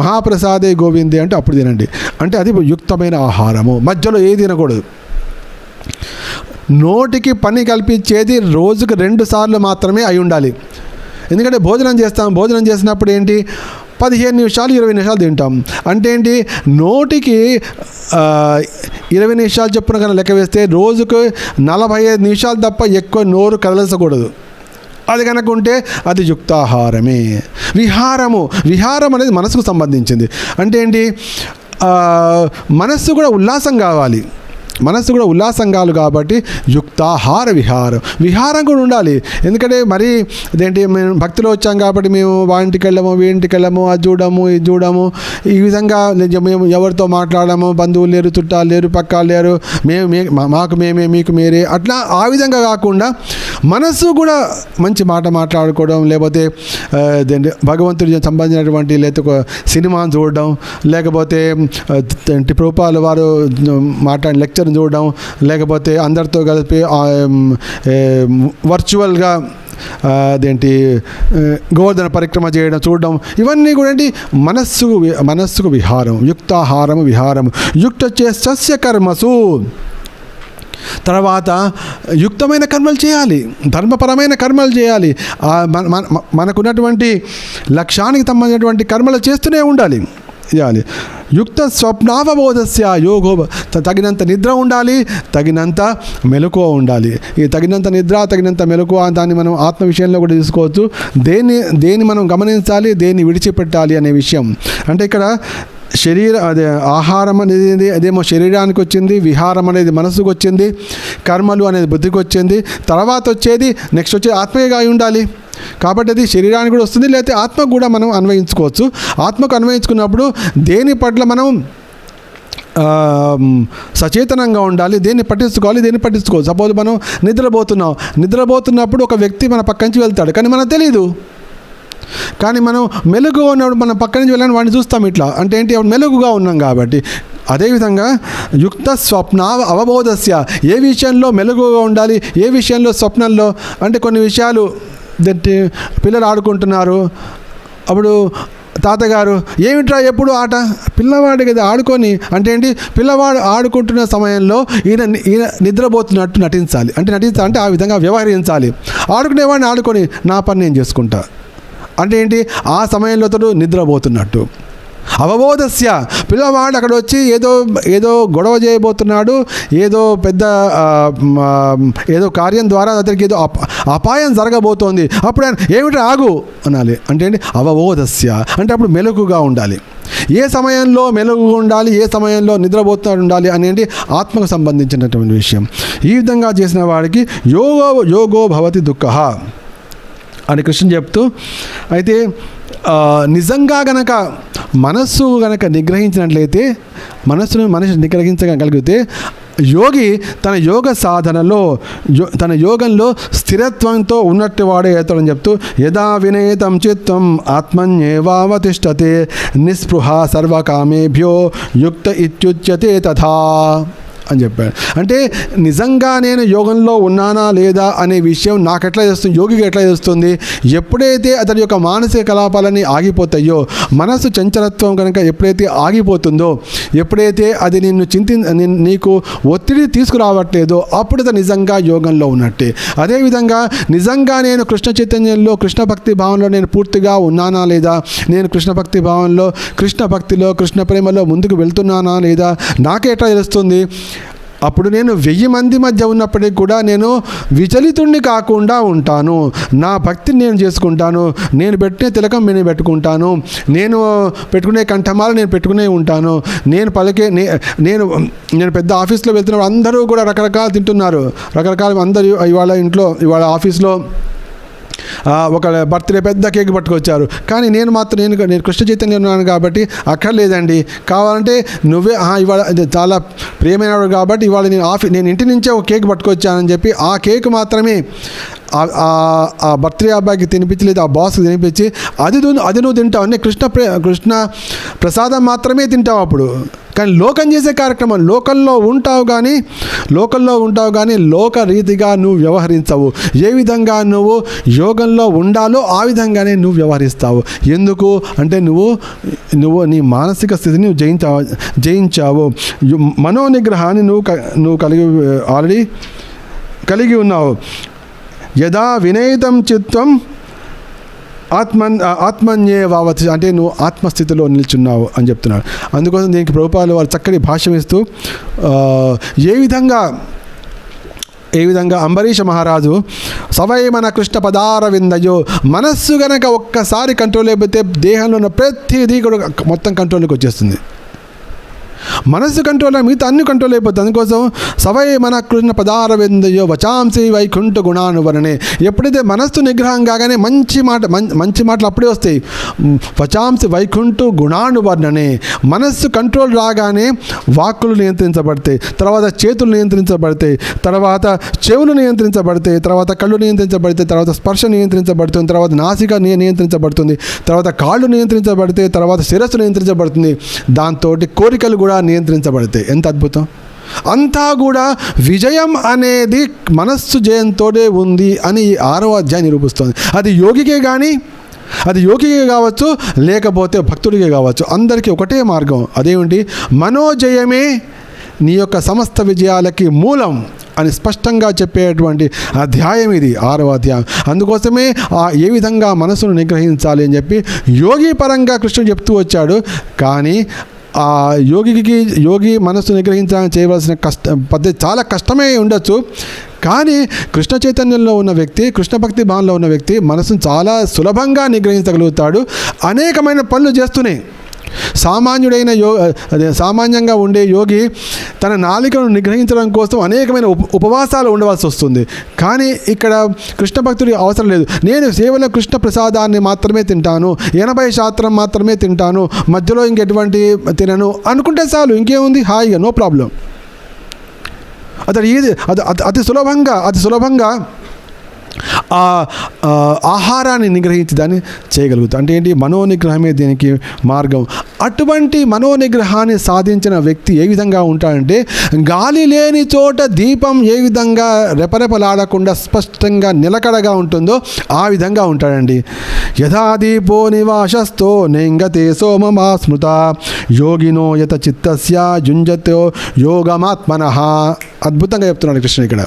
మహాప్రసాదే గోవిందే అంటే అప్పుడు తినండి. అంటే అది యుక్తమైన ఆహారము. మధ్యలో ఏది తినకూడదు. నోటికి పని కల్పించేది రోజుకు 2 సార్లు మాత్రమే అయి ఉండాలి. ఎందుకంటే భోజనం చేసినప్పుడు ఏంటి 15 నిమిషాలు 20 నిమిషాలు తింటాం. అంటే ఏంటి, నోటికి 20 నిమిషాలు చొప్పున కన్నా లెక్క వేస్తే రోజుకు 45 నిమిషాలు తప్ప ఎక్కువ నోరు కదలించకూడదు. అది కనుక ఉంటే అది యుక్తాహారమే. విహారం అనేది మనసుకు సంబంధించింది. అంటే ఏంటి, మనస్సు కూడా ఉల్లాసం కావాలి. మనస్సు కూడా ఉల్లాసంగాలు కాబట్టి యుక్తాహార విహారం కూడా ఉండాలి. ఎందుకంటే మరి అదేంటి, మేము భక్తిలో వచ్చాం కాబట్టి మేము వాడింటికి వెళ్ళము వీడింటికి వెళ్ళము, అది చూడము ఇది చూడము, ఈ విధంగా మేము ఎవరితో మాట్లాడము, బంధువులు లేరు చుట్టాలు లేరు పక్కాలు లేరు, మాకు మేమే మీకు మీరే, అట్లా ఆ విధంగా కాకుండా మనస్సు కూడా మంచి మాట మాట్లాడుకోవడం, లేకపోతే భగవంతుడికి సంబంధించినటువంటి లేకపోతే సినిమాను చూడడం, లేకపోతే ప్రభుపాల వారు మాట్లాడిన లెక్చర్ చూడడం, లేకపోతే అందరితో కలిపి వర్చువల్గా అదేంటి గోవర్ధన పరిక్రమ చేయడం చూడడం, ఇవన్నీ కూడా ఏంటి మనస్సుకు విహారం. యుక్తాహారము విహారం. యుక్త సస్య కర్మసు. తర్వాత యుక్తమైన కర్మలు చేయాలి, ధర్మపరమైన కర్మలు చేయాలి. మనకున్నటువంటి లక్ష్యానికి సంబంధించినటువంటి కర్మలు చేస్తూనే ఉండాలి చేయాలి. యుక్త స్వప్నావబోధస్య యోగో. తగినంత నిద్ర ఉండాలి, తగినంత మెలకువ ఉండాలి. ఈ తగినంత నిద్ర తగినంత మెలకువ దాన్ని మనం ఆత్మ విషయంలో కూడా తీసుకోవచ్చు. దేన్ని మనం గమనించాలి, దేన్ని విడిచిపెట్టాలి అనే విషయం. అంటే ఇక్కడ అదే ఆహారం అనేది అదేమో శరీరానికి వచ్చింది, విహారం అనేది మనసుకు వచ్చింది, కర్మలు అనేది బుద్ధికి వచ్చింది, తర్వాత వచ్చేది నెక్స్ట్ వచ్చేది ఆత్మగా ఉండాలి. కాబట్టి అది శరీరానికి కూడా వస్తుంది, లేకపోతే ఆత్మకు కూడా మనం అన్వయించుకోవచ్చు. ఆత్మకు అన్వయించుకున్నప్పుడు దేని పట్ల మనం సచేతనంగా ఉండాలి, దేన్ని పట్టించుకోవాలి, దేన్ని పట్టించుకోవాలి. సపోజ్ మనం నిద్రపోతున్నప్పుడు ఒక వ్యక్తి మన పక్క నుంచి వెళ్తాడు, కానీ మనకు తెలియదు. కానీ మనం మెలుగుగా ఉన్నప్పుడు మనం పక్క నుంచి వెళ్ళని వాడిని చూస్తాం. ఇట్లా అంటే ఏంటి, మెలుగుగా ఉన్నాం కాబట్టి. అదేవిధంగా యుక్త స్వప్న అవబోధస్య. ఏ విషయంలో మెలుగుగా ఉండాలి, ఏ విషయంలో స్వప్నంలో. అంటే కొన్ని విషయాలు పిల్లలు ఆడుకుంటున్నారు, అప్పుడు తాతగారు ఏమిట్రా ఎప్పుడు ఆట, పిల్లవాడి కదా ఆడుకొని, అంటే ఏంటి, పిల్లవాడు ఆడుకుంటున్న సమయంలో ఈయన నిద్రపోతున్నట్టు నటించాలి. అంటే ఆ విధంగా వ్యవహరించాలి. ఆడుకునేవాడిని ఆడుకొని నా పని నేను చేసుకుంటా అంటే ఏంటి, ఆ సమయంలో అతడు నిద్రపోతున్నట్టు. అవబోధస్య. పిల్లవాడు అక్కడ వచ్చి ఏదో గొడవ చేయబోతున్నాడు, ఏదో కార్యం ద్వారా అతనికి ఏదో అపాయం జరగబోతోంది. అప్పుడు ఆయన ఏమిటి ఆగు అనాలి. అంటే ఏంటి, అవబోధస్య. అంటే అప్పుడు మెలకుగా ఉండాలి. ఏ సమయంలో మెలకుగా ఉండాలి, ఏ సమయంలో నిద్రపోతూ ఉండాలి అనేది ఆత్మకు సంబంధించినటువంటి విషయం. ఈ విధంగా చేసిన వాడికి యోగో భవతి దుఃఖః అని కృష్ణ చెప్తూ, అయితే నిజంగా గనక మనస్సు గనక నిగ్రహించినట్లయితే, మనిషి నిగ్రహించగలిగితే యోగి తన యోగ సాధనలో తన యోగంలో స్థిరత్వంతో ఉన్నట్టు వాడే అవుతాడని చెప్తూ, యదా వినయతం చిత్తం ఆత్మన్యేవావతిష్టతే నిస్పృహ సర్వకామేభ్యో యుక్త ఇత్యుచ్యతే తథా అని చెప్పాడు. అంటే నిజంగా నేను యోగంలో ఉన్నానా లేదా అనే విషయం నాకు ఎట్లా చేస్తుంది, యోగికి ఎట్లా చేస్తుంది, ఎప్పుడైతే అతని యొక్క మానసిక కలాపాలన్నీ ఆగిపోతాయో, మనసు చంచలత్వం కనుక ఎప్పుడైతే ఆగిపోతుందో, ఎప్పుడైతే అది నీకు ఒత్తిడి తీసుకురావట్లేదో, అప్పుడు అది నిజంగా యోగంలో ఉన్నట్టే. అదేవిధంగా నిజంగా నేను కృష్ణ చైతన్యంలో, కృష్ణ భక్తి భావంలో నేను పూర్తిగా ఉన్నానా లేదా, నేను కృష్ణ భక్తి భావంలో, కృష్ణ భక్తిలో, కృష్ణ ప్రేమలో ముందుకు వెళ్తున్నానా లేదా నాకే ఎట్లా తెలుస్తుంది. అప్పుడు నేను 1000 మంది మధ్య ఉన్నప్పటికీ కూడా నేను విచలితుణ్ణి కాకుండా ఉంటాను. నా భక్తిని నేను చేసుకుంటాను, నేను పెట్టిన తిలకం నేను పెట్టుకుంటాను, నేను పెట్టుకునే కంఠమాల నేను పెట్టుకునే ఉంటాను, నేను పెద్ద ఆఫీస్లో వెళ్తున్నప్పుడు అందరూ కూడా రకరకాలు తింటున్నారు, అందరూ ఇవాళ ఆఫీస్లో ఒక బర్త్డే పెద్ద కేక్ పట్టుకొచ్చారు, కానీ నేను కృష్ణ చైతన్యం ఉన్నాను కాబట్టి అక్కర్లేదండి, కావాలంటే నువ్వే ఇవాళ చాలా ప్రియమైనవాడు కాబట్టి ఇవాళ నేను ఇంటి నుంచే ఒక కేక్ పట్టుకొచ్చానని చెప్పి ఆ కేక్ మాత్రమే ఆ బర్త్డే అబ్బాయికి తినిపించలేదు, ఆ బాస్కి తినిపించి అది నువ్వు తింటావు, అంటే కృష్ణ ప్రసాదం మాత్రమే తింటావు. అప్పుడు కానీ లోకం చేసే కార్యక్రమం లోకల్లో ఉంటావు కానీ లోక రీతిగా నువ్వు వ్యవహరించవు. ఏ విధంగా నువ్వు యోగంలో ఉండాలో ఆ విధంగానే నువ్వు వ్యవహరిస్తావు. ఎందుకు అంటే నువ్వు నీ మానసిక స్థితిని జయించావు. మనోనిగ్రహాన్ని నువ్వు ఆల్రెడీ కలిగి ఉన్నావు. యదా వినయితం చిత్తం ఆత్మన్యేవావతి, అంటే నువ్వు ఆత్మస్థితిలో నిల్చున్నావు అని చెప్తున్నాడు. అందుకోసం దీనికి ప్రభుపాదులు వారు చక్కటి భాష్యం ఇస్తూ ఏ విధంగా అంబరీష మహారాజు సవై మన కృష్ణ పదార విందయో, మనస్సు గనక ఒక్కసారి కంట్రోల్ అయిపోతే దేహంలో ఉన్న ప్రతిదీ కూడా మొత్తం కంట్రోల్కి వచ్చేస్తుంది. మనస్సు కంట్రోల్ మిగతా అన్ని కంట్రోల్ అయిపోతుంది. అందుకోసం సవై మన కృష్ణ పదారవిందయో వచాంసి వైకుంఠ గుణానువరణే. ఎప్పుడైతే మనస్సు నిగ్రహం కాగానే మంచి మాటలు అప్పుడే వస్తాయి. వచాంసి వైకుంఠ గుణానువర్ణనే. మనస్సు కంట్రోల్ రాగానే వాక్కులు నియంత్రించబడతాయి, తర్వాత చేతులు నియంత్రించబడతాయి, తర్వాత చెవులు నియంత్రించబడతాయి, తర్వాత కళ్ళు నియంత్రించబడతాయి, తర్వాత స్పర్శ నియంత్రించబడుతుంది, తర్వాత నాసిక నియంత్రించబడుతుంది, తర్వాత కాళ్ళు నియంత్రించబడతాయి, తర్వాత శిరస్సు నియంత్రించబడుతుంది, దాంతో కోరికలు కూడా నియంత్రించబడతాయి. ఎంత అద్భుతం! అంతా కూడా విజయం అనేది మనస్సు జయంతోనే ఉంది అని ఈ 6వ అధ్యాయం నిరూపిస్తుంది. అది యోగికే కానీ, అది యోగికే కావచ్చు, లేకపోతే భక్తుడికే కావచ్చు, అందరికీ ఒకటే మార్గం. అదేమిటి? మనోజయమే నీ యొక్క సమస్త విజయాలకి మూలం అని స్పష్టంగా చెప్పేటువంటి అధ్యాయం ఇది, 6వ అధ్యాయం. అందుకోసమే ఏ విధంగా మనసును నిగ్రహించాలి అని చెప్పి యోగి పరంగా కృష్ణుడు చెప్తూ వచ్చాడు. కానీ ఆ యోగి మనస్సు నిగ్రహించాలని చేయవలసిన పద్ధతి చాలా కష్టమే ఉండొచ్చు. కానీ కృష్ణ చైతన్యంలో ఉన్న వ్యక్తి, కృష్ణ భక్తి భావంలో ఉన్న వ్యక్తి మనసును చాలా సులభంగా నిగ్రహించగలుగుతాడు. అనేకమైన పనులు చేస్తూనే సామాన్యుడైన సామాన్యంగా ఉండే యోగి తన నాలికను నిగ్రహించడం కోసం అనేకమైన ఉపవాసాలు ఉండవలసి వస్తుంది. కానీ ఇక్కడ కృష్ణ భక్తుడికి అవసరం లేదు. నేను కేవలం కృష్ణ ప్రసాదాన్ని మాత్రమే తింటాను, 80% మాత్రమే తింటాను, మధ్యలో ఇంకెటువంటి తినను అనుకుంటే చాలు. ఇంకేముంది, హాయిగా, నో ప్రాబ్లం. అతి సులభంగా ఆహారాన్ని నిగ్రహించి దాన్ని చేయగలుగుతాం. అంటే ఏంటి? మనోనిగ్రహమే దీనికి మార్గం. అటువంటి మనోనిగ్రహాన్ని సాధించిన వ్యక్తి ఏ విధంగా ఉంటాడంటే, గాలి లేని చోట దీపం ఏ విధంగా రెపరెపలాడకుండా స్పష్టంగా నిలకడగా ఉంటుందో ఆ విధంగా ఉంటాడండి. యథా దీపో నివాసస్థో నెంగతే సోమమా స్మృత యోగినో యత చిత్తస్య జుంజతో యోగమాత్మనః. అద్భుతంగా చెప్తున్నాడు కృష్ణుడు ఇక్కడ.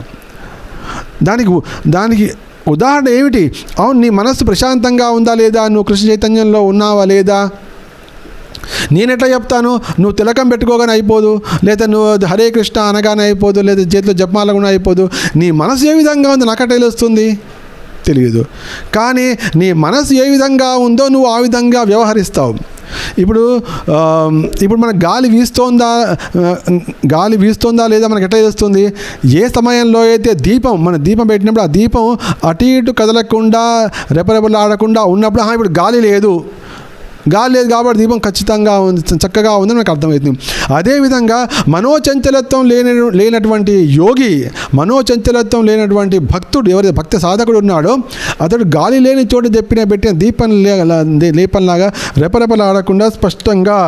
దానికి ఉదాహరణ ఏమిటి? అవును, నీ మనస్సు ప్రశాంతంగా ఉందా లేదా? నువ్వు కృష్ణ చైతన్యంలో ఉన్నావా లేదా? నేనెట్లా చెప్తాను? నువ్వు తిలకం పెట్టుకోగానే అయిపోదు, లేదా నువ్వు హరే కృష్ణ అనగానే అయిపోదు, లేదా చేతిలో జపమాల కూడా అయిపోదు. నీ మనసు ఏ విధంగా ఉందో నాకట్లా తెలుస్తుంది? తెలియదు. కానీ నీ మనసు ఏ విధంగా ఉందో నువ్వు ఆ విధంగా వ్యవహరిస్తావు. ఇప్పుడు మనకు గాలి వీస్తోందా లేదా మనకు ఎట్లా తెలుస్తుంది? ఏ సమయంలో అయితే మన దీపం పెట్టినప్పుడు ఆ దీపం అటు ఇటు కదలకుండా రెపరెపలాడకుండా ఉన్నప్పుడు ఇప్పుడు గాలి లేదు కాబట్టి దీపం ఖచ్చితంగా ఉంది, చక్కగా ఉందని మనకు అర్థమవుతుంది. అదేవిధంగా మనోచంచలత్వం లేనటువంటి యోగి, మనోచంచలత్వం లేనటువంటి భక్తుడు, ఎవరైతే భక్తి సాధకుడు ఉన్నాడో అతడు గాలి లేని చోటు పెట్టిన దీపంలాగా రెపరెపలాడకుండా స్పష్టంగా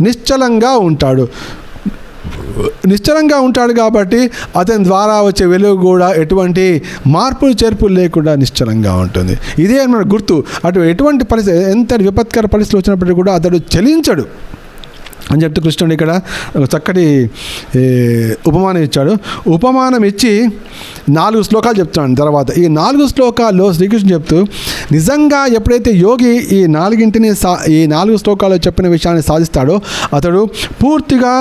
నిశ్చలంగా ఉంటాడు. కాబట్టి అతని ద్వారా వచ్చే వెలుగు కూడా ఎటువంటి మార్పులు చేర్పులు లేకుండా నిశ్చలంగా ఉంటుంది. ఇదే మన గుర్తు. ఎటువంటి పరిస్థితి, ఎంత విపత్కర పరిస్థితులు వచ్చినప్పటికీ కూడా అతడు చలించడు అని చెప్తూ కృష్ణుడు ఇక్కడ చక్కటి ఉపమానం ఇచ్చాడు. ఉపమానం ఇచ్చి 4 శ్లోకాలు చెప్తున్నాను. తర్వాత ఈ 4 శ్లోకాల్లో శ్రీకృష్ణుడు చెప్తూ, నిజంగా ఎప్పుడైతే యోగి ఈ 4 శ్లోకాల్లో చెప్పిన విషయాన్ని సాధిస్తాడో అతడు పూర్తిగా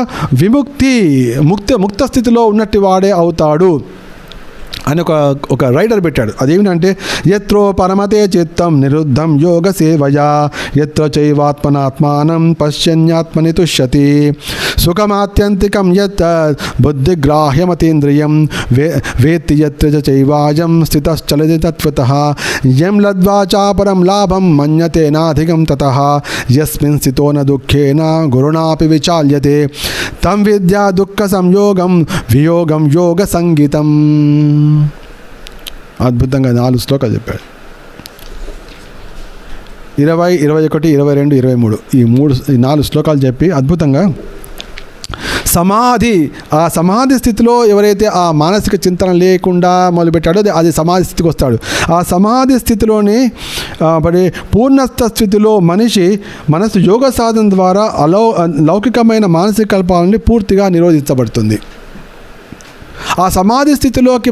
ముక్త స్థితిలో ఉన్నట్టు వాడే అవుతాడు అని ఒక రైడర్ పెట్టాడు. అదేమిటంటే, యత్రో పరమతే చిత్తం నిరుద్ధం యోగ సేవయా యత్ర చైవాత్మనాత్మానం పశ్యన్యాత్మని తుష్యతి సుఖమాత్యంతికం యత్ బుద్ధిగ్రాహ్యమతీంద్రియం వేత్తి యత్ర చైవాయం స్థితశ్చలతి తత్వతః యం లద్వా చాపరం లాభం మన్యతేనాధికం తతః యస్మిన్ స్థితో న దుఃఖేన గురుణాపి విచాల్యతే తం విద్యా దుఃఖ సంయోగం వియోగం యోగ సంగీతం. అద్భుతంగా 4 శ్లోకాలు చెప్పాడు. 20, 21, 22, 23 ఈ 4 శ్లోకాలు చెప్పి అద్భుతంగా ఆ సమాధి స్థితిలో ఎవరైతే ఆ మానసిక చింతన లేకుండా మొదలుపెట్టాడో అది సమాధి స్థితికి వస్తాడు. ఆ సమాధి స్థితిలోని పూర్ణస్థ స్థితిలో మనసు యోగ సాధన ద్వారా లౌకికమైన మానసిక కల్పాలని పూర్తిగా నిరోధించబడుతుంది. ఆ సమాధి స్థితిలోకి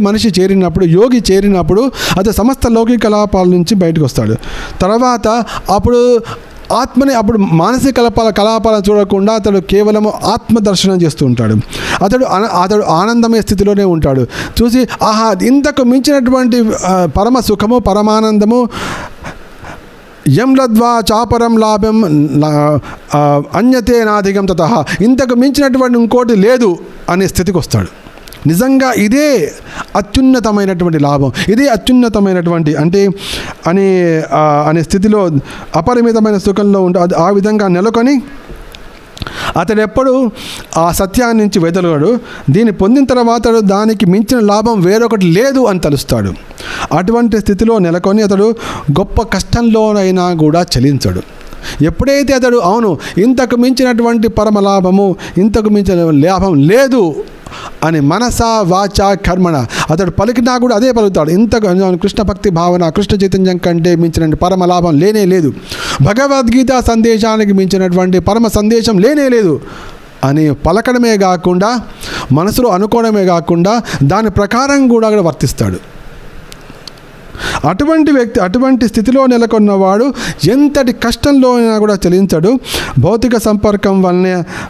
యోగి చేరినప్పుడు అది సమస్త లౌకిక కలాపాల నుంచి బయటకు వస్తాడు. తర్వాత అప్పుడు మానసిక కలాపాలను చూడకుండా అతడు కేవలము ఆత్మదర్శనం చేస్తూ ఉంటాడు. అతడు ఆనందమయ స్థితిలోనే ఉంటాడు. చూసి ఇంతకు మించినటువంటి పరమ సుఖము, పరమానందము యం లద్వా చాపరం లాభం అన్యతే నాధికం తతః, ఇంతకు మించినటువంటి ఇంకోటి లేదు అనే స్థితికి వస్తాడు. నిజంగా ఇదే అత్యున్నతమైనటువంటి లాభం, ఇదే అత్యున్నతమైనటువంటి అంటే అనే స్థితిలో అపరిమితమైన సుఖంలో ఆ విధంగా నెలకొని అతడు ఎప్పుడు ఆ సత్యాన్ని నుంచి వెదలడు. దీన్ని పొందిన తర్వాత దానికి మించిన లాభం వేరొకటి లేదు అని తలుస్తాడు. అటువంటి స్థితిలో నెలకొని అతడు గొప్ప కష్టంలోనైనా కూడా చలించడు. ఎప్పుడైతే అతడు అవును ఇంతకు మించినటువంటి పరమ లాభము, ఇంతకు మించిన లాభం లేదు అని మనస వాచ కర్మణ అతడు పలికినా కూడా అదే పలుకుతాడు. ఇంతకు కృష్ణ భక్తి భావన, కృష్ణ చైతన్యం కంటే మించిన పరమ లాభం లేనే లేదు, భగవద్గీత సందేశానికి మించినటువంటి పరమ సందేశం లేనే లేదు అని పలకడమే కాకుండా, మనసులో అనుకోవడమే కాకుండా దాని ప్రకారం కూడా వర్తిస్తాడు. అటువంటి వ్యక్తి, అటువంటి స్థితిలో నెలకొన్నవాడు ఎంతటి కష్టంలో అయినా కూడా చలించడు. భౌతిక సంపర్కం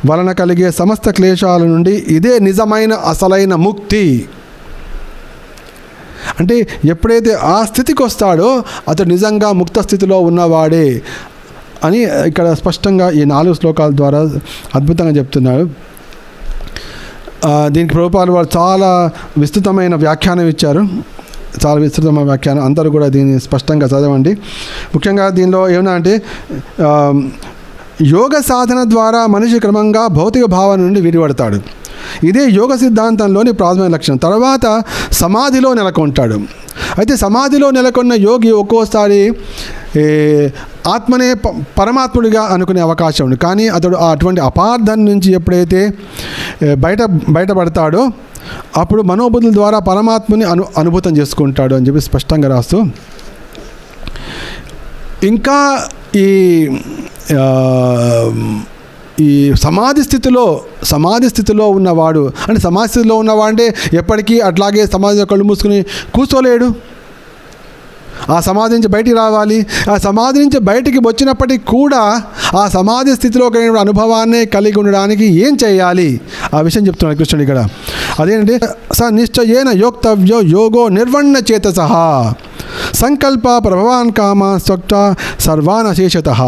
వలన కలిగే సమస్త క్లేశాల నుండి ఇదే నిజమైన అసలైన ముక్తి. అంటే ఎప్పుడైతే ఆ స్థితికి వస్తాడో అతడు నిజంగా ముక్త స్థితిలో ఉన్నవాడే అని ఇక్కడ స్పష్టంగా ఈ 4 శ్లోకాల ద్వారా అద్భుతంగా చెప్తున్నాడు. దీనికి ప్రభుపాదుల వారు చాలా విస్తృతమైన వ్యాఖ్యానం ఇచ్చారు, చాలా విస్తృతమైన వ్యాఖ్యానం. అందరూ కూడా దీన్ని స్పష్టంగా చదవండి. ముఖ్యంగా దీనిలో ఏమన్నా అంటే యోగ సాధన ద్వారా మనిషి క్రమంగా భౌతిక భావన నుండి విడిపడతాడు. ఇదే యోగ సిద్ధాంతంలోని ప్రాథమిక లక్షణం. తర్వాత సమాధిలో నెలకొంటాడు. అయితే సమాధిలో నెలకొన్న యోగి ఒక్కోసారి ఆత్మనే పరమాత్ముడిగా అనుకునే అవకాశం ఉంది. కానీ అతడు అటువంటి అపార్థం నుంచి ఎప్పుడైతే బయటపడతాడో అప్పుడు మనోబుద్ధుల ద్వారా పరమాత్మని అనుభూతం చేసుకుంటాడు అని చెప్పి స్పష్టంగా రాస్తూ, ఇంకా ఈ సమాధి స్థితిలో ఉన్నవాడు అంటే సమాధి స్థితిలో ఉన్నవాడు అంటే ఎప్పటికీ అట్లాగే సమాధిలో కళ్ళు మూసుకుని కూర్చోలేడు. ఆ సమాధి నుంచి బయటికి రావాలి. ఆ సమాధి నుంచి బయటికి వచ్చినప్పటికీ కూడా ఆ సమాధి స్థితిలో కలిగిన అనుభవాన్ని కలిగి ఉండడానికి ఏం చేయాలి ఆ విషయం చెప్తున్నాడు కృష్ణుడు ఇక్కడ. అదేంటంటే స నిశ్చయేన యోక్తవ్యో యోగో నిర్వణ్ణ చేతసః సంకల్ప ప్రభవాన్ కామ స్వక్త సర్వానశేషతః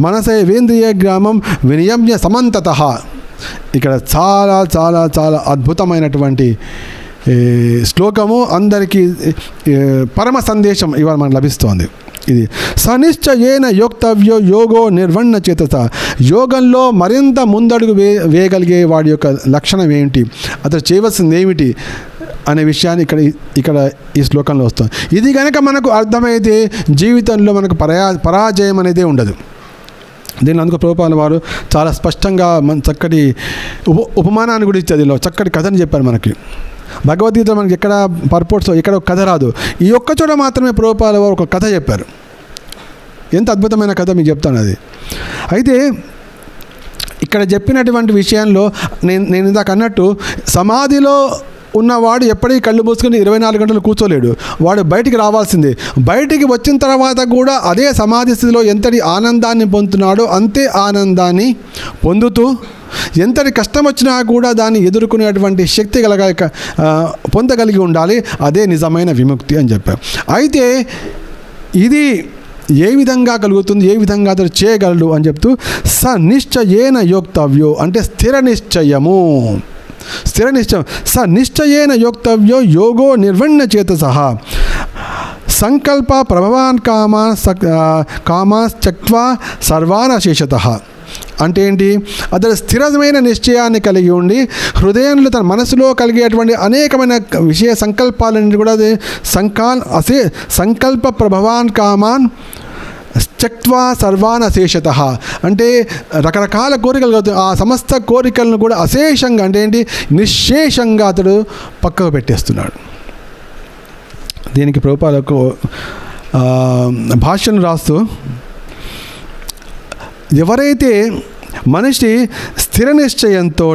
మనసే వేంద్రియ గ్రామం వినియమ్య సమంతతః. ఇక్కడ చాలా చాలా చాలా అద్భుతమైనటువంటి శ్లోకము, అందరికీ పరమ సందేశం ఇవాళ మనకు లభిస్తోంది. ఇది సనిశ్చయేన యోక్తవ్యో యోగో నిర్వణ్ణ చేతస, యోగంలో మరింత ముందడుగు వేయగలిగే వాడి యొక్క లక్షణం ఏమిటి, అతను చేయవలసింది ఏమిటి అనే విషయాన్ని ఇక్కడ ఈ శ్లోకంలో వస్తుంది. ఇది కనుక మనకు అర్థమైతే జీవితంలో మనకు పరాజయం అనేది ఉండదు. దీన్ని అందుకు ప్రభుపాదుల వారు చాలా స్పష్టంగా చక్కటి ఉపమానాన్ని కూడా ఇచ్చారు. దీనిలో చక్కటి కథని చెప్పారు మనకి. భగవద్గీత మనకి ఎక్కడ పర్పోర్ట్స్ ఎక్కడ కథ రాదు, ఈ ఒక్క చోట మాత్రమే ప్రభుపాదుల వారు ఒక కథ చెప్పారు. ఎంత అద్భుతమైన కథ మీకు చెప్తాను అది. అయితే ఇక్కడ చెప్పినటువంటి విషయంలో నేను ఇందాక అన్నట్టు సమాధిలో ఉన్నవాడు ఎప్పటికీ కళ్ళు మూసుకుని 24 గంటలు కూర్చోలేడు. వాడు బయటికి రావాల్సిందే. బయటికి వచ్చిన తర్వాత కూడా అదే సమాధి స్థితిలో ఎంతటి ఆనందాన్ని పొందుతున్నాడో అంతే ఆనందాన్ని పొందుతూ ఎంతటి కష్టం వచ్చినా కూడా దాన్ని ఎదుర్కొనేటువంటి శక్తి పొందగలిగి ఉండాలి. అదే నిజమైన విముక్తి అని చెప్పారు. అయితే ఇది ఏ విధంగా కలుగుతుంది, ఏ విధంగా అతడు చేయగలడు అని చెప్తూ స నిశ్చయేన యోక్తవ్యో అంటే స్థిర నిశ్చయము, స్థిర నిశ్చయం. స నిశ్చయేన యోక్తవ్యో యోగో నిర్వణ్ణ చేతసః సంకల్ప ప్రభవాన్ కామాస్ త్యక్త్వా సర్వానశేషతః. అంటే ఏంటి, అతడు స్థిరమైన నిశ్చయాన్ని కలిగి ఉండి హృదయంలో తన మనసులో కలిగేటువంటి అనేకమైన విషయ సంకల్పాలన్నీ కూడా సంకల్ప ప్రభవాన్ కామాన్ త్యక్త్వా సర్వాన్ అశేషతః అంటే రకరకాల కోరికలు, ఆ సమస్త కోరికలను కూడా అశేషంగా అంటే ఏంటి నిశ్శేషంగా అతడు పక్కకు పెట్టేస్తున్నాడు. దీనికి ప్రభుపాదులకు భాష్యం రాస్తూ, ఎవరైతే మనిషి స్థిర నిశ్చయంతో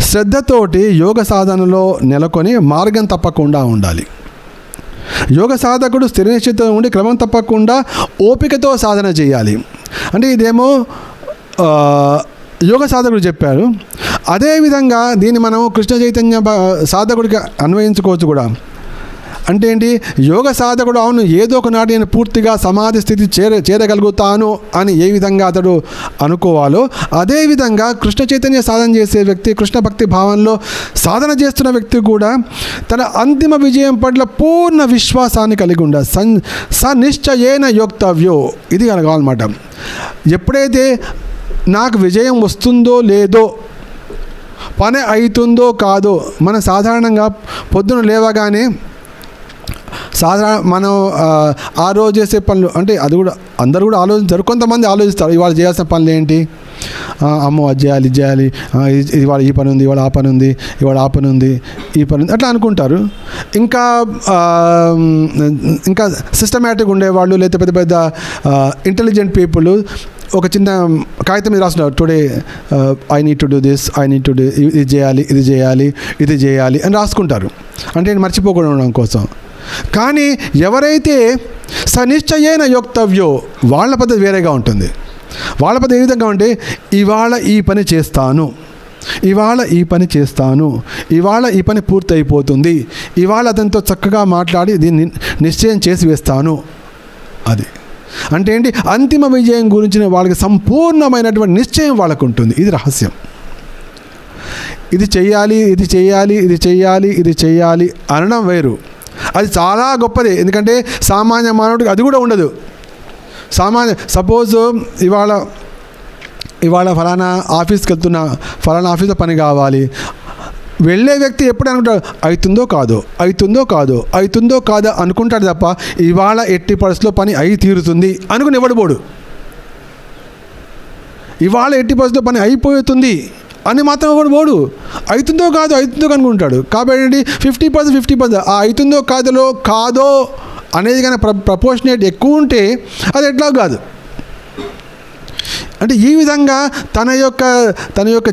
శ్రద్ధతోటి యోగ సాధనలో నెలకొని మార్గం తప్పకుండా ఉండాలి. యోగ సాధకుడు స్థిర నిశ్చయంతో ఉండి క్రమం తప్పకుండా ఓపికతో సాధన చేయాలి. అంటే ఇదేమో యోగ సాధకుడు చెప్పారు. అదేవిధంగా దీన్ని మనం కృష్ణ చైతన్య సాధకుడికి అన్వయించుకోవచ్చు కూడా. అంటే ఏంటి? యోగ సాధకుడు అవును ఏదో ఒక నాటి నేను పూర్తిగా సమాధి స్థితి చేరగలుగుతాను అని ఏ విధంగా అతడు అనుకోవాలో, అదేవిధంగా కృష్ణ చైతన్య సాధన చేసే వ్యక్తి, కృష్ణ భక్తి భావంలో సాధన చేస్తున్న వ్యక్తి కూడా తన అంతిమ విజయం పట్ల పూర్ణ విశ్వాసాన్ని కలిగి ఉండాలి. సనిశ్చయేన యోక్తవ్యో, ఇది కలగాలన్నమాట. ఎప్పుడైతే నాకు విజయం వస్తుందో లేదో, పని అవుతుందో కాదో, మనం సాధారణంగా పొద్దున లేవగానే మనం ఆ రోజు చేసే పనులు అంటే అది కూడా అందరూ కూడా ఆలోచించారు. కొంతమంది ఆలోచిస్తారు ఇవాళ చేయాల్సిన పనులు ఏంటి, అమ్మో అది చేయాలి, ఇది చేయాలి, ఇవాళ ఈ పని ఉంది, ఇవాళ ఆ పని ఉంది, ఇవాళ ఆ పని ఉంది, ఈ పని ఉంది, అట్లా అనుకుంటారు. ఇంకా సిస్టమేటిక్గా ఉండేవాళ్ళు, లేదా పెద్ద పెద్ద ఇంటెలిజెంట్ పీపుల్ ఒక చిన్న కాగితం మీద రాస్తున్నారు, today I need to do this, I need to do, ఇది చేయాలి, ఇది చేయాలి, ఇది చేయాలి అని రాసుకుంటారు, అంటే నేను మర్చిపోకుండా ఉండడం కోసం. కానీ ఎవరైతే సనిశ్చయేన యోక్తవ్యో, వాళ్ళ పద్ధతి వేరేగా ఉంటుంది. వాళ్ళ పద్ధతి ఏ విధంగా ఉంటే, ఇవాళ ఈ పని చేస్తాను, ఇవాళ ఈ పని చేస్తాను, ఇవాళ ఈ పని పూర్తి అయిపోతుంది, ఇవాళ అతనితో చక్కగా మాట్లాడి దీన్ని నిశ్చయం చేసి వేస్తాను. అది అంటే ఏంటి? అంతిమ విజయం గురించిన వాళ్ళకి సంపూర్ణమైనటువంటి నిశ్చయం వాళ్ళకు ఉంటుంది. ఇది రహస్యం. ఇది చెయ్యాలి, ఇది చెయ్యాలి, ఇది చెయ్యాలి, ఇది చెయ్యాలి అనడం వేరు, అది చాలా గొప్పది. ఎందుకంటే సామాన్య మానవుడికి అది కూడా ఉండదు. సపోజ్ ఇవాళ ఫలానా ఆఫీస్కి వెళ్తున్నా, ఫలానా ఆఫీస్లో పని కావాలి, వెళ్ళే వ్యక్తి ఎప్పుడు అనుకుంటాడు, అవుతుందో కాదో, అవుతుందో కాదో, అవుతుందో కాదో అనుకుంటాడు తప్ప ఇవాళ ఎట్టి పరిస్థితుల్లో పని అయి తీరుతుంది అనుకుని ఎవడు పోడు. ఇవాళ ఎట్టి పరిస్థితుల్లో పని అయిపోతుంది అని మాత్రం ఎవడు పోడు. అవుతుందో కాదో, అవుతుందో అనుకుంటాడు. కాబట్టి 50%, 50%. ఆ అవుతుందో కాదో అనేది కానీ ప్రపోర్షనేట్ ఎక్కువ ఉంటే అది ఎట్లా కాదు. అంటే ఈ విధంగా తన యొక్క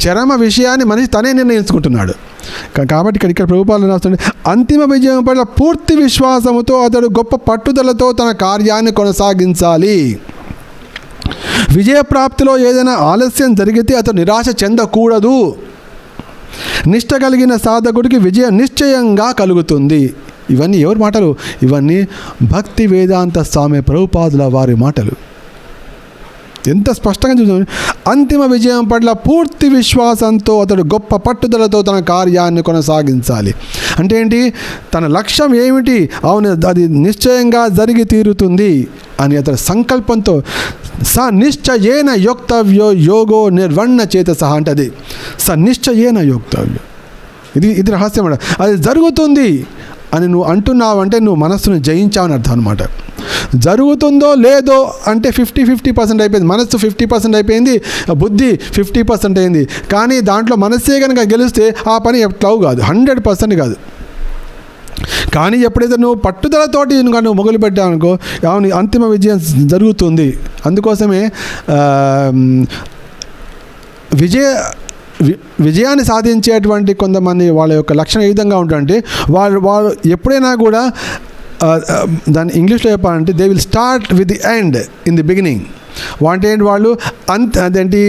చరమ విషయాన్ని మనిషి తనే నిర్ణయించుకుంటున్నాడు. కాబట్టి ఇక్కడ ప్రభుపాలను రాస్తుంటే, అంతిమ విజయం పట్ల పూర్తి విశ్వాసముతో అతడు గొప్ప పట్టుదలతో తన కార్యాన్ని కొనసాగించాలి. విజయప్రాప్తిలో ఏదైనా ఆలస్యం జరిగితే అతడు నిరాశ చెందకూడదు. నిష్ట కలిగిన సాధకుడికి విజయం నిశ్చయంగా కలుగుతుంది. ఇవన్నీ ఎవరి మాటలు? ఇవన్నీ భక్తి వేదాంత స్వామి ప్రభుపాదుల వారి మాటలు. ఎంత స్పష్టంగా చూసాం. అంతిమ విజయం పట్ల పూర్తి విశ్వాసంతో అతడు గొప్ప పట్టుదలతో తన కార్యాన్ని కొనసాగించాలి. అంటే ఏంటి? తన లక్ష్యం ఏమిటి? అవును, అది నిశ్చయంగా జరిగి తీరుతుంది అని అతడు సంకల్పంతో సనిశ్చయేన యోక్తవ్యో యోగో నిర్వణ చేత సహా అంటే అది సనిశ్చయేన యోక్తవ్యం. ఇది రహస్యం. అది జరుగుతుంది అని నువ్వు అంటున్నావు అంటే నువ్వు మనస్సును జయించావని అర్థం అనమాట. జరుగుతుందో లేదో అంటే 50% అయిపోయింది. మనస్సు 50% అయిపోయింది, బుద్ధి 50% అయింది. కానీ దాంట్లో మనస్సే కనుక గెలిస్తే ఆ పని ఎట్లా కాదు, 100% కాదు. కానీ ఎప్పుడైతే నువ్వు పట్టుదలతోటి నువ్వు మొదలు పెట్టావు అనుకో, అవును అంతిమ విజయం జరుగుతుంది. అందుకోసమే విజయాన్ని సాధించేటువంటి కొంతమంది వాళ్ళ యొక్క లక్షణం ఏ విధంగా ఉంటుందంటే, వాళ్ళు ఎప్పుడైనా కూడా దాన్ని ఇంగ్లీష్లో చెప్పాలంటే they will start with the end in the beginning. వాళ్ళు అదేంటి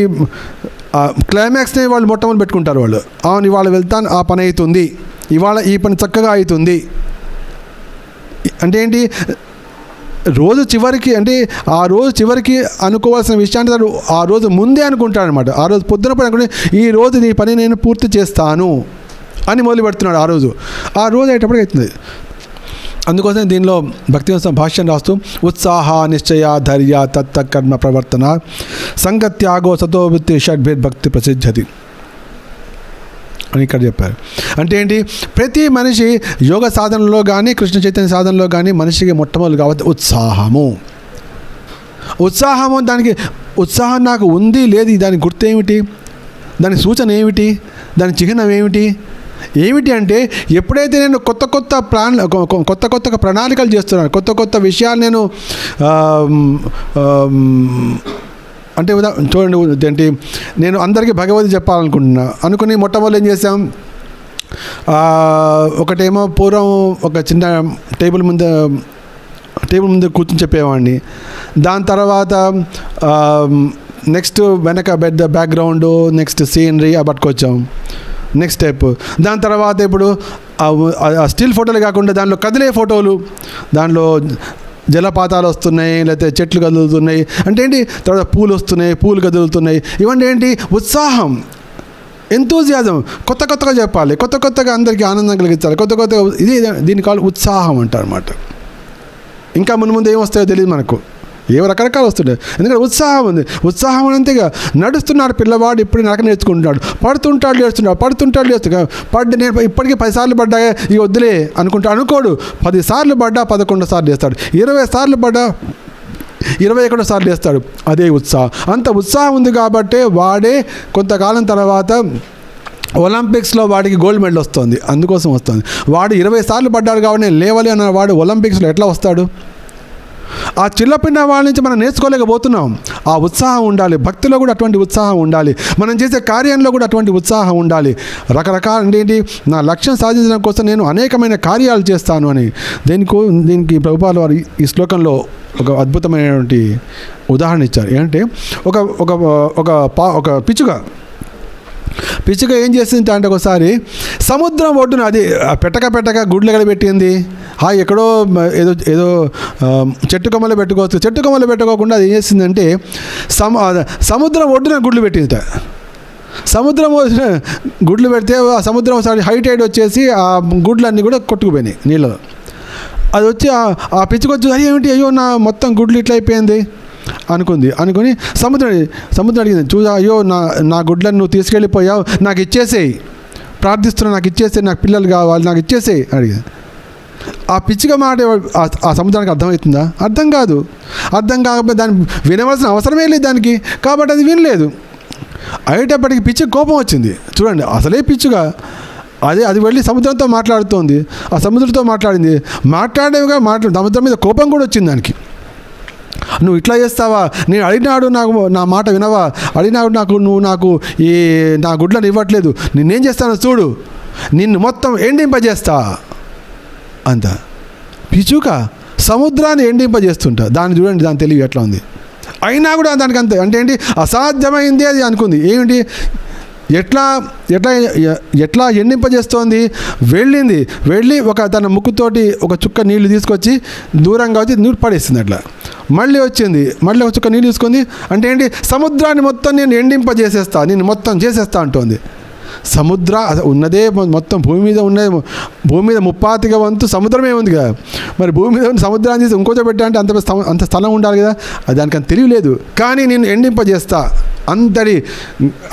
క్లైమాక్స్ని వాళ్ళు మొట్టమొదటి పెట్టుకుంటారు. వాళ్ళు అవును ఇవాళ వెళ్తాను, ఆ పని అవుతుంది, ఇవాళ ఈ పని చక్కగా అవుతుంది. అంటే ఏంటి? రోజు చివరికి అంటే ఆ రోజు చివరికి అనుకోవాల్సిన విషయాన్ని తను ఆ రోజు ముందే అనుకుంటాడనమాట. ఆ రోజు పొద్దునప్పుడు అనుకుంటే ఈ రోజు నీ పని నేను పూర్తి చేస్తాను అని మొదలు పెడుతున్నాడు. ఆ రోజు అయ్యేటప్పుడు అవుతుంది. అందుకోసం దీనిలో భక్తి భాష్యం రాస్తూ ఉత్సాహ నిశ్చయ ధైర్య తత్త కర్మ ప్రవర్తన సంగత్యాగో సతోవృత్తి షడ్భిర్భక్తి ప్రసిద్ధతి అని ఇక్కడ చెప్పారు. అంటే ఏంటి? ప్రతి మనిషి యోగ సాధనలో కానీ కృష్ణ చైతన్య సాధనలో కానీ మనిషికి మొట్టమొదటి కాబట్టి ఉత్సాహము. దానికి ఉత్సాహం నాకు ఉంది లేదు, దాని గుర్తు ఏమిటి, దాని సూచన ఏమిటి, దాని చిహ్నం ఏమిటి అంటే ఎప్పుడైతే నేను కొత్త ప్రణాళికలు చేస్తున్నాను, కొత్త విషయాలు నేను అంటే చూడండి ఏంటి, నేను అందరికీ భగవద్గీత చెప్పాలనుకుంటున్నా అనుకుని మొట్టమొదటి ఏం చేసాం, ఒకటేమో పూర్వం ఒక చిన్న టేబుల్ ముందు కూర్చొని చెప్పేవాడిని. దాని తర్వాత నెక్స్ట్ వెనక బ్యాక్గ్రౌండ్, నెక్స్ట్ సీనరీ పట్టుకొచ్చాం, నెక్స్ట్ స్టెప్. దాని తర్వాత ఇప్పుడు ఆ స్టిల్ ఫోటోలు కాకుండా దానిలో కదిలే ఫోటోలు, దానిలో జలపాతాలు వస్తున్నాయి, లేకపోతే చెట్లు కదులుతున్నాయి అంటే ఏంటి, తర్వాత పూలు వస్తున్నాయి, పూలు కదులుతున్నాయి, ఇవన్నీ ఏంటి, ఉత్సాహం, ఎంతూజియాజం, కొత్త కొత్తగా చెప్పాలి, కొత్త కొత్తగా అందరికీ ఆనందం కలిగించాలి, కొత్త కొత్తగా, ఇది దీని కావాలి ఉత్సాహం అంటారు అన్నమాట. ఇంకా ముందు ఏం వస్తాయో తెలియదు మనకు, ఏవో రకరకాలు వస్తుంటాయి, ఎందుకంటే ఉత్సాహం ఉంది. ఉత్సాహం అంతేగా, నడుస్తున్నాడు పిల్లవాడు, ఇప్పుడు నడక నేర్చుకుంటున్నాడు, పడుతుంటాడు లేస్తున్నాడు, నేను ఇప్పటికీ 10 సార్లు పడ్డాయి ఇక వద్దులే అనుకోడు, 10 సార్లు పడ్డా 11 సార్లు చేస్తాడు, 20 సార్లు పడ్డా 21 సార్లు చేస్తాడు. అదే ఉత్సాహం. అంత ఉత్సాహం ఉంది కాబట్టే వాడే కొంతకాలం తర్వాత ఒలింపిక్స్లో వాడికి గోల్డ్ మెడల్ వస్తుంది, అందుకోసం వస్తుంది. వాడు 20 సార్లు పడ్డాడు కాబట్టి నేను లేవాలి అన్న వాడు ఒలింపిక్స్లో ఎట్లా వస్తాడు? ఆ చిల్లపిన్న వాళ్ళ నుంచి మనం నేర్చుకోలేకపోతున్నాం. ఆ ఉత్సాహం ఉండాలి, భక్తిలో కూడా అటువంటి ఉత్సాహం ఉండాలి, మనం చేసే కార్యంలో కూడా అటువంటి ఉత్సాహం ఉండాలి. రకరకాల ఏంటి, నా లక్ష్యం సాధించడం కోసం నేను అనేకమైన కార్యాలు చేస్తాను అని. దీనికి ప్రభుపాదుల వారు ఈ శ్లోకంలో ఒక అద్భుతమైనటువంటి ఉదాహరణ ఇచ్చారు. ఏంటంటే ఒక పిచ్చుక ఏం చేసింది అంటే, ఒకసారి సముద్రం ఒడ్డున అది పెట్టక గుడ్లు పెట్టింది. ఎక్కడో ఏదో చెట్టు కొమ్మలు పెట్టుకోవచ్చు, చెట్టు కొమ్మలు పెట్టుకోకుండా అది ఏం చేసిందంటే సముద్రం ఒడ్డున గుడ్లు పెట్టింది. సముద్రం గుడ్లు పెడితే ఆ సముద్రం ఒకసారి హై టైడ్ వచ్చేసి ఆ గుడ్లన్నీ కూడా కొట్టుకుపోయినాయి నీళ్ళలో. అది వచ్చి ఆ పిచ్చుకొచ్చి ఏమిటి, అయ్యో నా మొత్తం గుడ్లు ఇట్లా అయిపోయింది అనుకుని సముద్రం అడిగింది, చూసా, అయ్యో నా గుడ్లను నువ్వు తీసుకెళ్ళిపోయావు, నాకు ఇచ్చేసేయి, ప్రార్థిస్తున్నా, నాకు ఇచ్చేసేయి, నాకు పిల్లలు కావాలి, నాకు ఇచ్చేసేయి అడిగింది. ఆ పిచ్చిగా మాట ఆ సముద్రానికి అర్థమవుతుందా? అర్థం కాదు. అర్థం కాకపోతే దాన్ని వినవలసిన అవసరమే లేదు దానికి, కాబట్టి అది వినలేదు. అయ్యేటప్పటికి పిచ్చి కోపం వచ్చింది. చూడండి, అసలే పిచ్చిగా అది వెళ్ళి సముద్రంతో మాట్లాడుతోంది. ఆ సముద్రంతో మాట్లాడేవిగా సముద్రం మీద కోపం కూడా వచ్చింది దానికి. నువ్వు ఇట్లా చేస్తావా, నేను అడిగినాడు నా మాట వినవా, అడిగినాడు నువ్వు నాకు నా గుడ్లను ఇవ్వట్లేదు, నేనేం చేస్తానో చూడు, నిన్ను మొత్తం ఎండింపజేస్తా అంత. పిచ్చుక సముద్రాన్ని ఎండింపజేస్తుంటా, దాన్ని చూడండి, దాని తెలివి ఎట్లా ఉంది. అయినా కూడా దానికి అంతే, అంటే ఏంటి, అసాధ్యమైంది అది అనుకుంది. ఏమిటి, ఎట్లా ఎండింపజేస్తోంది, వెళ్ళి తన ముక్కుతోటి ఒక చుక్క నీళ్లు తీసుకొచ్చి దూరంగా వచ్చి నీరు పడేస్తుంది. అట్లా మళ్ళీ ఒక చుక్క నీళ్ళు తీసుకుంది. అంటే ఏంటి, సముద్రాన్ని మొత్తం నేను ఎండింపజేసేస్తా, నేను మొత్తం చేసేస్తా అంటోంది. సముద్ర ఉన్నదే మొత్తం భూమి మీద 30% వంతు సముద్రమే ఉంది కదా, మరి భూమి మీద సముద్రాన్ని తీసి ఇంకోచో పెట్టా అంటే అంత స్థలం ఉండాలి కదా, దానికి అంత తెలియలేదు. కానీ నేను ఎండింపజేస్తా,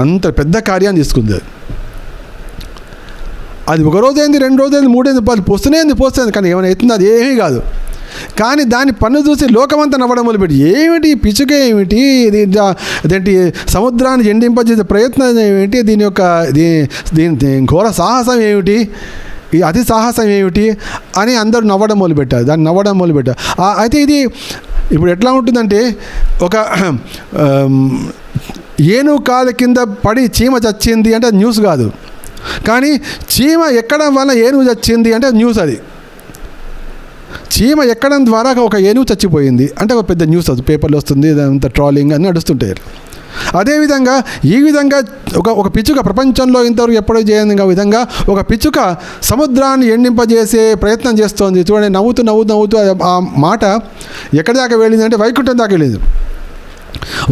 అంత పెద్ద కార్యాన్ని తీసుకుంది. అది ఒక రోజు అయింది, 2 రోజులు అయింది, 3 అయింది, పోస్తుంది, కానీ ఏమైనా అవుతుంది, అది ఏమీ కాదు. కానీ దాని పన్ను చూసి లోకమంతా నవ్వడం మొదలుపెట్టి, ఏమిటి పిచ్చుక, ఏమిటి అదేంటి, సముద్రాన్ని ఎండింపజేసే ప్రయత్నం ఏమిటి, దీని ఘోర సాహసం ఏమిటి, ఈ అతి సాహసం ఏమిటి అని అందరూ నవ్వడం మొదలుపెట్టారు. అయితే ఇది ఇప్పుడు ఎట్లా ఉంటుందంటే, ఒక ఏనుగు కాలు కింద పడి చీమ చచ్చింది అంటే అది న్యూస్ కాదు, కానీ చీమ ఎక్కడం వల్ల ఏనుగు చచ్చింది అంటే న్యూస్. అది చీమ ఎక్కడం ద్వారా ఒక ఏనుగు చచ్చిపోయింది అంటే ఒక పెద్ద న్యూస్, అది పేపర్లో వస్తుంది, అంత ట్రాలింగ్ అని నడుస్తుంటాయి. అదేవిధంగా ఈ విధంగా ఒక పిచ్చుక ప్రపంచంలో ఇంతవరకు ఎప్పుడూ చేయని విధంగా ఒక పిచ్చుక సముద్రాన్ని ఎండింపజేసే ప్రయత్నం చేస్తోంది. చూడండి, నవ్వుతూ ఆ మాట ఎక్కడి దాకా వెళ్ళింది అంటే వైకుంఠం దాకా వెళ్ళింది.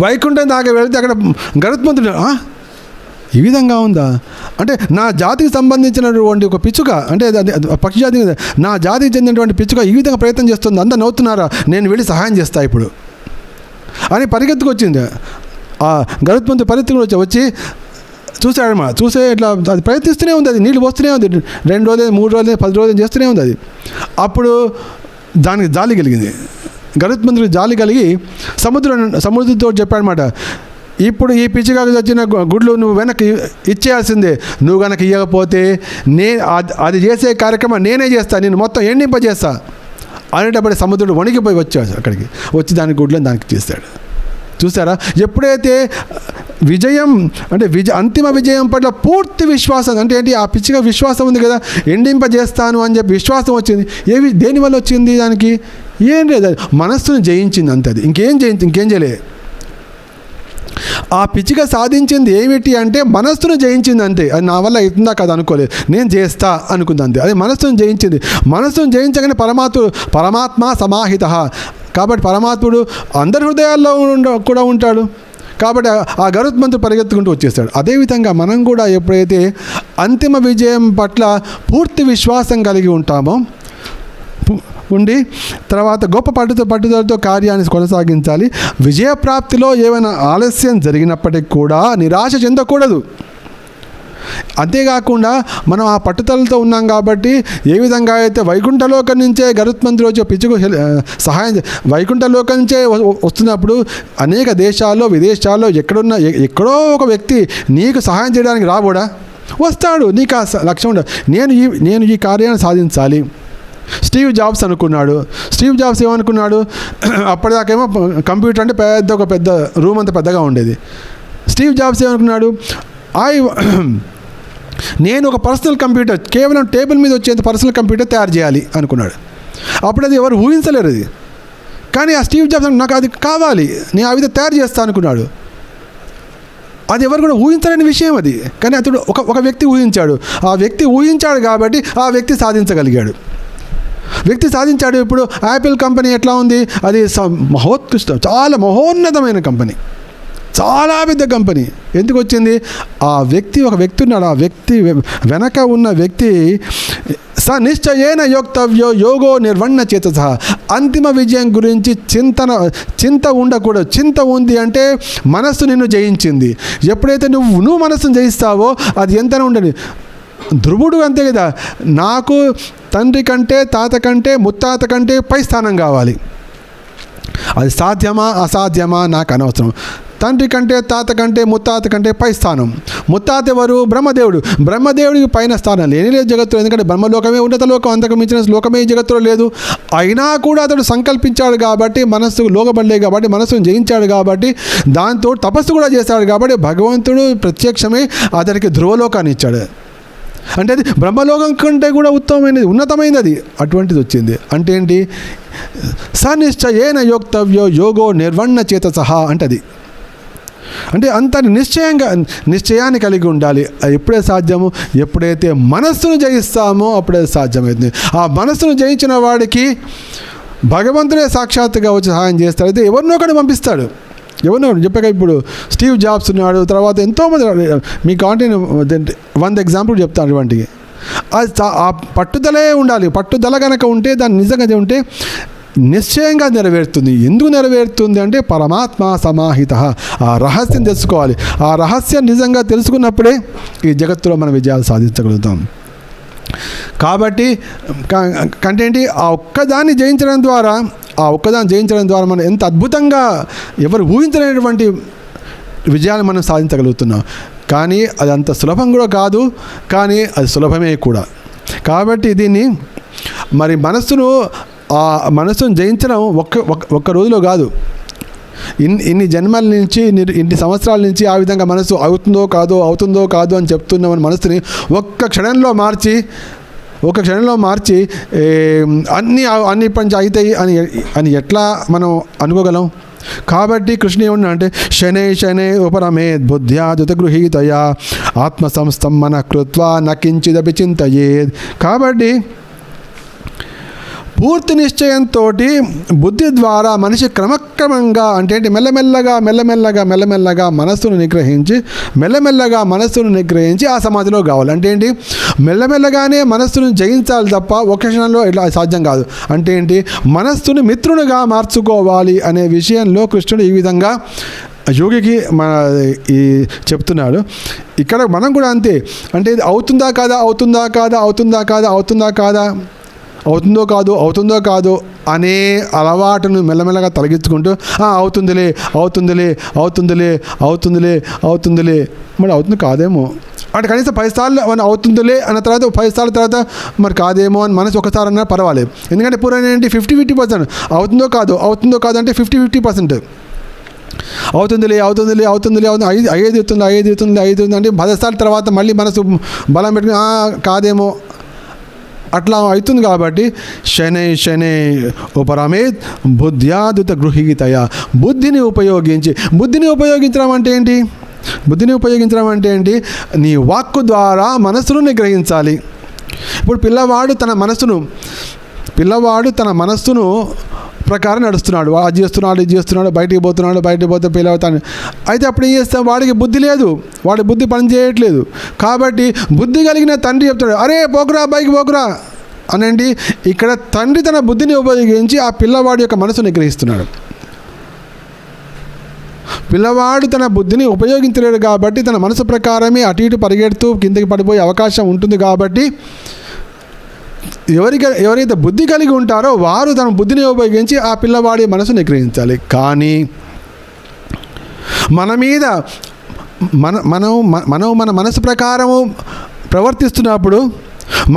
వైకుంఠం దాకా వెళితే అక్కడ గరుత్మంతుడు, ఈ విధంగా ఉందా అంటే, నా జాతికి సంబంధించినటువంటి ఒక పిచ్చుక, అంటే పక్షి జాతి, నా జాతికి చెందినటువంటి పిచ్చుక ఈ విధంగా ప్రయత్నం చేస్తుంది, అందరూ నవ్వుతున్నారా, నేను వెళ్ళి సహాయం చేస్తా ఇప్పుడు అని పరిగెత్తుకొచ్చింది. ఆ గరుత్మంతుడు పరిగెత్తుకుని వచ్చి చూసాడమ్మా, చూసే ఇట్లా అది ప్రయత్నిస్తూనే ఉంది, అది నీళ్ళు పోస్తూనే ఉంది, 2 రోజులు 3 రోజులు 10 రోజులు చేస్తూనే ఉంది. అది అప్పుడు దానికి జాలి కలిగింది, గరుత్మంతుడికి జాలి కలిగి సముద్రంతో చెప్పాడనమాట, ఇప్పుడు ఈ పిచ్చికాకు వచ్చిన గుడ్లు నువ్వు వెనక్కి ఇచ్చేయాల్సిందే, నువ్వు కనుక ఇవ్వకపోతే అది చేసే కార్యక్రమం నేనే చేస్తా, నేను మొత్తం ఎండింపజేస్తా అనేటప్పుడు సముద్రుడు వణికిపోయి వచ్చాడు. అక్కడికి వచ్చి దాని గుడ్లను దానికి చేస్తాడు. చూసారా, ఎప్పుడైతే విజయం అంటే అంతిమ విజయం పట్ల పూర్తి విశ్వాసం, అంటే ఏంటి, ఆ పిచ్చిగా విశ్వాసం ఉంది కదా, ఎండింపజేస్తాను అని చెప్పి విశ్వాసం వచ్చింది. దేనివల్ల వచ్చింది, దానికి ఏం లేదు, మనస్సును జయించింది అంతే. అది ఇంకేం చేయలే. ఆ పిచ్చిక సాధించింది ఏమిటి అంటే మనస్సును జయించింది అంతే. అది నా వల్ల అవుతుందా కదా అనుకోలేదు, నేను చేస్తా అనుకుంది అంతే. అది మనస్సును జయించింది. మనస్సును జయించగానే పరమాత్మ సమాహిత. కాబట్టి పరమాత్ముడు అందరి హృదయాల్లో కూడా ఉంటాడు. కాబట్టి ఆ గరుత్మంతుడు పరిగెత్తుకుంటూ వచ్చేస్తాడు. అదేవిధంగా మనం కూడా ఎప్పుడైతే అంతిమ విజయం పట్ల పూర్తి విశ్వాసం కలిగి ఉంటామో ఉండి తర్వాత గొప్ప పట్టుదలతో కార్యాన్ని కొనసాగించాలి. విజయప్రాప్తిలో ఏమైనా ఆలస్యం జరిగినప్పటికీ కూడా నిరాశ చెందకూడదు. అంతేకాకుండా మనం ఆ పట్టుదలతో ఉన్నాం కాబట్టి ఏ విధంగా అయితే వైకుంఠలోకం నుంచే గరుత్మంతుడు వచ్చే పిచ్చుకు సహాయం వైకుంఠలోకం నుంచే వస్తున్నప్పుడు అనేక దేశాల్లో విదేశాల్లో ఎక్కడో ఒక వ్యక్తి నీకు సహాయం చేయడానికి రాబోడా, వస్తాడు. నీకు ఆ లక్ష్యం ఉండదు, నేను ఈ కార్యాన్ని సాధించాలి. స్టీవ్ జాబ్స్ అనుకున్నాడు. స్టీవ్ జాబ్స్ ఏమనుకున్నాడు, అప్పటిదాకేమో కంప్యూటర్ అంటే ఒక పెద్ద రూమ్ అంత పెద్దగా ఉండేది. స్టీవ్ జాబ్స్ ఏమనుకున్నాడు, నేను ఒక పర్సనల్ కంప్యూటర్, కేవలం టేబుల్ మీద వచ్చేంత పర్సనల్ కంప్యూటర్ తయారు చేయాలి అనుకున్నాడు. అప్పుడు అది ఎవరు ఊహించలేరు అది. కానీ ఆ స్టీవ్ జాబ్స్ నాకు అది కావాలి, నేను ఆ విధంగా తయారు చేస్తాను అనుకున్నాడు. అది ఎవరు కూడా ఊహించలేని విషయం అది. కానీ అతడు ఒక వ్యక్తి ఊహించాడు. ఆ వ్యక్తి ఊహించాడు కాబట్టి ఆ వ్యక్తి సాధించగలిగాడు. ఇప్పుడు యాపిల్ కంపెనీ ఎట్లా ఉంది, అది మహోత్కృష్టం, చాలా మహోన్నతమైన కంపెనీ, చాలా పెద్ద కంపెనీ. ఎందుకు వచ్చింది, ఒక వ్యక్తి ఉన్నాడు. ఆ వ్యక్తి వెనక ఉన్న వ్యక్తి నిశ్చయేన యోక్తవ్యో యోగో నిర్వణ చేతస. అంతిమ విజయం గురించి చింత ఉండకూడదు. చింత ఉంది అంటే మనస్సు నిన్ను జయించింది. ఎప్పుడైతే నువ్వు మనస్సును జయిస్తావో అది ఎంతనే ఉండని. ధ్రువుడు అంతే కదా, నాకు తండ్రి కంటే తాత కంటే ముత్తాత కంటే పై స్థానం కావాలి. అది సాధ్యమా అసాధ్యమా నాకు అనవసరం. తండ్రి కంటే తాత కంటే ముత్తాత కంటే పై స్థానం. ముత్తాత ఎవరు, బ్రహ్మదేవుడికి పైన స్థానం లేని లేదు జగత్తులో. ఎందుకంటే బ్రహ్మలోకమే ఉన్నత లోకం, అంతకు మించిన లోకమే జగత్తులో లేదు. అయినా కూడా అతడు సంకల్పించాడు కాబట్టి, మనస్సుకు లోకబడలే కాబట్టి, మనస్సును జయించాడు కాబట్టి, దాంతో తపస్సు కూడా చేశాడు కాబట్టి భగవంతుడు ప్రత్యక్షమై అతనికి ధ్రువలోకాన్ని ఇచ్చాడు. అంటే అది బ్రహ్మలోకం కంటే కూడా ఉత్తమమైనది, ఉన్నతమైనది. అది అటువంటిది వచ్చింది. అంటే ఏంటి, సనిశ్చయేన యోక్తవ్యో యోగో నిర్వణ చేతసహ అంటది. అంటే అంత నిశ్చయాన్ని కలిగి ఉండాలి. ఎప్పుడే సాధ్యము, ఎప్పుడైతే మనస్సును జయిస్తామో అప్పుడే సాధ్యమవుతుంది. ఆ మనస్సును జయించిన వాడికి భగవంతుడే సాక్షాత్తుగా వచ్చి సహాయం చేస్తాడు. అయితే ఎవరినో ఒకటి పంపిస్తాడు. ఎవరినో చెప్పాక ఇప్పుడు స్టీవ్ జాబ్స్ ఉన్నాడు, తర్వాత ఎంతోమంది. మీకు కాంటే 100 ఎగ్జాంపుల్ చెప్తాను. ఇటువంటివి ఆ పట్టుదలే ఉండాలి. పట్టుదల కనుక ఉంటే, దాన్ని నిజంగా ఉంటే నిశ్చయంగా నెరవేరుతుంది. ఎందుకు నెరవేరుతుంది అంటే పరమాత్మ సమాహిత. ఆ రహస్యం తెలుసుకోవాలి. ఆ రహస్యం నిజంగా తెలుసుకున్నప్పుడే ఈ జగత్తులో మనం విజయాలు సాధించగలుగుతాం. కాబట్టి కంటేంటి, ఆ ఒక్కదాన్ని జయించడం ద్వారా మనం ఎంత అద్భుతంగా ఎవరు ఊహించలేనటువంటి విజయాలు మనం సాధించగలుగుతున్నాం. కానీ అది అంత సులభం కూడా కాదు, కానీ అది సులభమే కూడా. కాబట్టి దీన్ని మరి మనస్సును జయించడం ఒక్క రోజులో కాదు. ఇన్ని జన్మల నుంచి, ఇన్ని సంవత్సరాల నుంచి ఆ విధంగా మనసు అవుతుందో కాదో అని చెప్తున్నామని మనసుని ఒక్క క్షణంలో మార్చి అన్ని పని అవుతాయి అని ఎట్లా మనం అనుకోగలం? కాబట్టి కృష్ణ ఏమన్నా అంటే శనే ఉపరమేద్ బుద్ధ్యా దుతగృహీతయా ఆత్మసంస్థం మన కృత్వా నకించిదపి చింతయేద్. కాబట్టి పూర్తి నిశ్చయంతో బుద్ధి ద్వారా మనిషి క్రమక్రమంగా అంటే మెల్లమెల్లగా మనస్సును నిగ్రహించి ఆ సమాధిలో కావాలి. అంటే ఏంటి, మెల్లమెల్లగానే మనస్సును జయించాలి తప్ప ఒక్క క్షణంలో ఇట్లా సాధ్యం కాదు. అంటే ఏంటి, మనస్సును మిత్రునిగా మార్చుకోవాలి అనే విషయంలో కృష్ణుడు ఈ విధంగా యోగికి ఈ చెప్తున్నాడు. ఇక్కడ మనం కూడా అంతే. అంటే ఇది అవుతుందా కాదో అనే అలవాటును మెల్లమెల్లగా తొలగించుకుంటూ అవుతుందిలే మరి అవుతుంది కాదేమో అంటే కనీసం 10 సార్లు మనం అవుతుందిలే అన్న తర్వాత 10 సార్ల తర్వాత మరి కాదేమో అని మనసు ఒకసారి అన్నా పర్వాలేదు. ఎందుకంటే పూర్వం ఏంటి 50-50% అవుతుందో కాదో అంటే 50-50% అవుతుందిలే 5 అంటే 10 సార్ల తర్వాత మళ్ళీ మనసు బలం పెట్టుకుని కాదేమో అట్లా అవుతుంది కాబట్టి శనై శనై ఉపరమేత్ బుద్ధ్యాదుత గృహీతయ, బుద్ధిని ఉపయోగించడం అంటే ఏంటి? బుద్ధిని ఉపయోగించడం అంటే ఏంటి? నీ వాక్కు ద్వారా మనస్సును నిగ్రహించాలి. ఇప్పుడు పిల్లవాడు తన మనస్సును ప్రకారం నడుస్తున్నాడు, అది చేస్తున్నాడు, ఇది చేస్తున్నాడు, బయటికి పోతే పిల్లవుతాను. అయితే అప్పుడు ఏం చేస్తాం? వాడికి బుద్ధి లేదు, వాడి బుద్ధి పని చేయట్లేదు. కాబట్టి బుద్ధి కలిగిన తండ్రి చెప్తాడు, అరే పోకురా, బైక్ పోకురా అనండి. ఇక్కడ తండ్రి తన బుద్ధిని ఉపయోగించి ఆ పిల్లవాడి యొక్క మనసు నిగ్రహిస్తున్నాడు. పిల్లవాడు తన బుద్ధిని ఉపయోగించలేడు కాబట్టి తన మనసు ప్రకారమే అటు ఇటు పరిగెడుతూ కిందకి పడిపోయే అవకాశం ఉంటుంది. కాబట్టి ఎవరైతే బుద్ధి కలిగి ఉంటారో వారు తన బుద్ధిని ఉపయోగించి ఆ పిల్లవాడి మనసు నిగ్రహించాలి. కానీ మన మనసు ప్రకారము ప్రవర్తిస్తున్నప్పుడు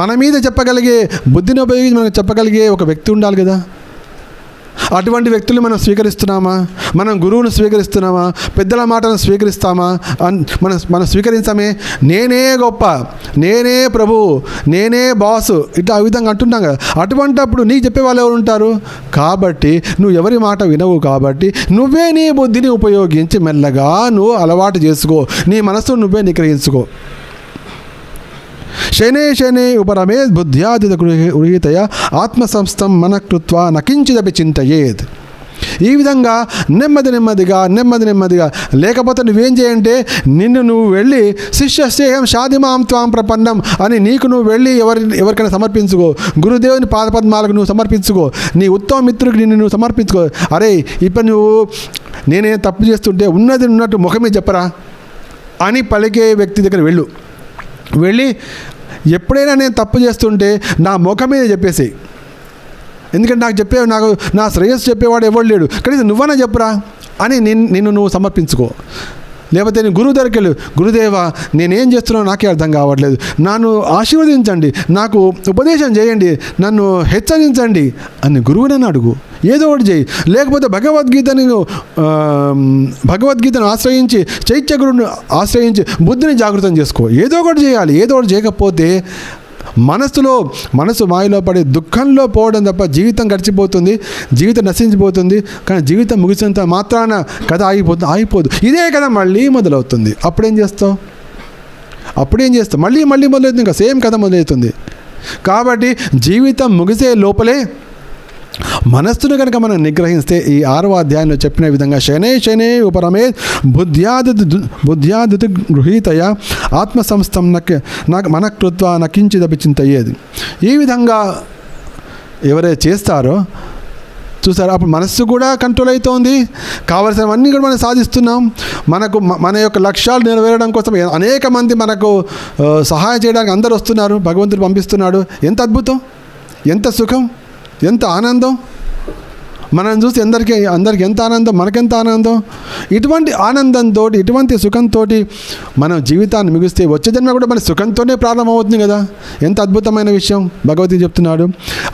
మన మీద చెప్పగలిగే, బుద్ధిని ఉపయోగించి మనం చెప్పగలిగే ఒక వ్యక్తి ఉండాలి కదా. అటువంటి వ్యక్తులు మనం స్వీకరిస్తున్నామా? మనం గురువును స్వీకరిస్తున్నామా? పెద్దల మాటను స్వీకరిస్తామా? మనం స్వీకరించమే. నేనే గొప్ప, నేనే ప్రభు, నేనే బాసు, ఇట్లా ఆ విధంగా అంటున్నాం కదా. అటువంటప్పుడు నీకు చెప్పే వాళ్ళు ఎవరు ఉంటారు? కాబట్టి నువ్వు ఎవరి మాట వినవు. కాబట్టి నువ్వే నీ బుద్ధిని ఉపయోగించి మెల్లగా నువ్వు అలవాటు చేసుకో, నీ మనస్సును నువ్వే నిగ్రహించుకో. శనే ఉపరమే బుద్ధ్యాదిత గృహీతయ ఆత్మసంస్థం మనకృత్వా నకించిదపి చింతయేత్. ఈ విధంగా నెమ్మదిగా లేకపోతే నువ్వేం చేయంటే నువ్వు వెళ్ళి శిష్యస్యేహం షాదిమాం త్వాం ప్రపన్నం అని నీకు నువ్వు వెళ్ళి ఎవరికైనా సమర్పించుకో. గురుదేవుని పాదపద్మాలకు నువ్వు సమర్పించుకో. నీ ఉత్తమ మిత్రుడికి నువ్వు సమర్పించుకో. అరే ఇప్పుడు నువ్వు నేనే తప్పు చేస్తుంటే ఉన్నట్టు ముఖమే చెప్పరా అని పలికే వ్యక్తి దగ్గర వెళ్ళి ఎప్పుడైనా నేను తప్పు చేస్తుంటే నా ముఖం మీద చెప్పేసి, ఎందుకంటే నాకు నా శ్రేయస్సు చెప్పేవాడు ఎవడు లేడు, కనీసం నువ్వన్నా చెప్పురా అని నిన్ను నువ్వు సమర్పించుకో. లేకపోతే నేను గురువు దగ్గరికి వెళ్ళు, గురుదేవా నేనేం చేస్తున్నానో నాకే అర్థం కావట్లేదు, నన్ను ఆశీర్వదించండి, నాకు ఉపదేశం చేయండి, నన్ను హెచ్చరించండి అని గురువునని అడుగు. ఏదో ఒకటి చేయి. లేకపోతే భగవద్గీతను ఆశ్రయించి, చైత్య గురువుని ఆశ్రయించి బుద్ధిని జాగృతం చేసుకో. ఏదో ఒకటి చేయాలి. ఏదో ఒకటి చేయకపోతే మనసు మాయలో పడి దుఃఖంలో పోవడం తప్ప జీవితం గడిచిపోతుంది, జీవితం నశించిపోతుంది. కానీ జీవితం ముగిసినంత మాత్రాన కథ ఆగిపోదు. ఇదే కదా మళ్ళీ మొదలవుతుంది. అప్పుడేం చేస్తావు? మళ్ళీ మొదలవుతుంది, ఇంకా సేమ్ కథ మొదలవుతుంది. కాబట్టి జీవితం ముగిసే లోపలే మనస్సును కనుక మనం నిగ్రహిస్తే ఈ 6వ అధ్యాయంలో చెప్పిన విధంగా శనే ఉపరమే బుద్ధ్యాదిత గృహీతయ ఆత్మసంస్థం మనకృత్వా నకించిదపి చింతయేత్. ఈ విధంగా ఎవరైతే చేస్తారో చూసారు, అప్పుడు మనస్సు కూడా కంట్రోల్ అవుతోంది. కావలసినవన్నీ కూడా మనం సాధిస్తున్నాం. మన యొక్క లక్ష్యాలు నెరవేరడం కోసం అనేక మంది మనకు సహాయం చేయడానికి అందరూ వస్తున్నారు. భగవంతుడు పంపిస్తున్నాడు. ఎంత అద్భుతం, ఎంత సుఖం, ఎంత ఆనందం. మనం చూసి అందరికీ ఎంత ఆనందం, మనకెంత ఆనందం. ఇటువంటి ఆనందంతో, ఇటువంటి సుఖంతో మనం జీవితాన్ని ముగిస్తే వచ్చే జన్మ కూడా మన సుఖంతోనే ప్రారంభమవుతుంది కదా. ఎంత అద్భుతమైన విషయం భగవద్గీత చెప్తున్నాడు.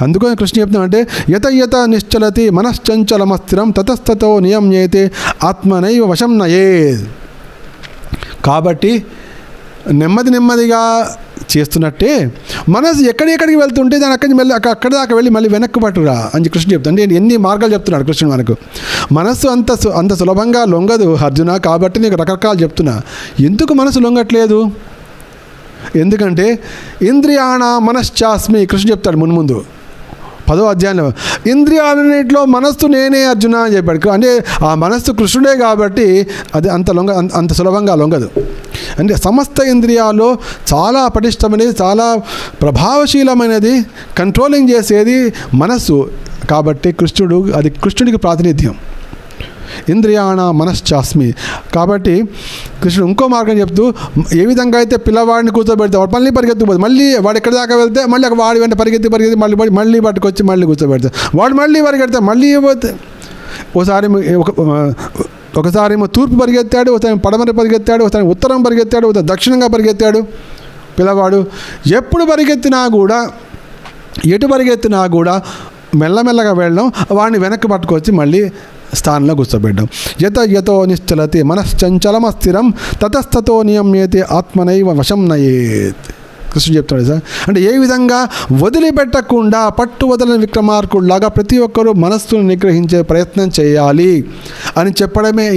అందుకని కృష్ణ చెప్తున్నాడు అంటే యత నిశ్చలతి మనశ్చంచలమస్థిరం తతస్తతో నియమ్యేతే ఆత్మనైవ వశం నయేత్. కాబట్టి నెమ్మదిగా చేస్తున్నట్టే మనసు ఎక్కడికి వెళ్తుంటే దాని అక్కడి దాకా వెళ్ళి మళ్ళీ వెనక్కి పట్టురా అని కృష్ణ చెప్తాడు. అంటే ఎన్ని మార్గాలు చెప్తున్నాడు కృష్ణుడు మనకు. మనస్సు అంత సులభంగా లొంగదు అర్జున. కాబట్టి నీకు రకరకాలు చెప్తున్నా. ఎందుకు మనసు లొంగట్లేదు? ఎందుకంటే ఇంద్రియాణ మనశ్చాస్మి కృష్ణ చెప్తాడు ముందు 10వ అధ్యాయంలో. ఇంద్రియాలన్నింటిలో మనస్సు నేనే అర్జున అని చెప్పాడు. అంటే ఆ మనస్సు కృష్ణుడే కాబట్టి అది అంత సులభంగా లొంగదు. అంటే సమస్త ఇంద్రియాల్లో చాలా పటిష్టమైనది, చాలా ప్రభావశీలమైనది, కంట్రోలింగ్ చేసేది మనస్సు. కాబట్టి కృష్ణుడికి ప్రాతినిధ్యం. ఇంద్రియాణ మనశ్చాస్మి. కాబట్టి కృష్ణుడు ఇంకో మార్గం చెప్తూ ఏ విధంగా అయితే పిల్లవాడిని కూర్చోబెడితే వాడు మళ్ళీ పరిగెత్తుకుపోతుంది, మళ్ళీ వాడు ఎక్కడి దాకా వెళ్తే మళ్ళీ వాడి వెంట పరిగెత్తి మళ్ళీ పట్టుకొచ్చి మళ్ళీ కూర్చోబెడతాడు. వాడు మళ్ళీ పరిగెడతాడు, మళ్ళీ పోతే ఒకసారి తూర్పు పరిగెత్తాడు, ఒకసారి పడమర పరిగెత్తాడు, ఒకసారి ఉత్తరం పరిగెత్తాడు, ఒకసారి దక్షిణంగా పరిగెత్తాడు. పిల్లవాడు ఎప్పుడు పరిగెత్తినా కూడా మెల్లమెల్లగా వెళ్ళడం, వాడిని వెనక్కి పట్టుకొచ్చి మళ్ళీ స్థానంలో కూర్చోబెట్టడం. యతో నిశ్చలతి మనశ్చంచలమస్థిరం తతస్తతో నియమ్యేతే ఆత్మనైవ వశం నయేత్. కృష్ణుడు చెప్తాడు సార్. అంటే ఏ విధంగా వదిలిపెట్టకుండా పట్టు వదలని విక్రమార్కుడిలాగా ప్రతి ఒక్కరూ మనస్సును నిగ్రహించే ప్రయత్నం చేయాలి అని చెప్పడమే.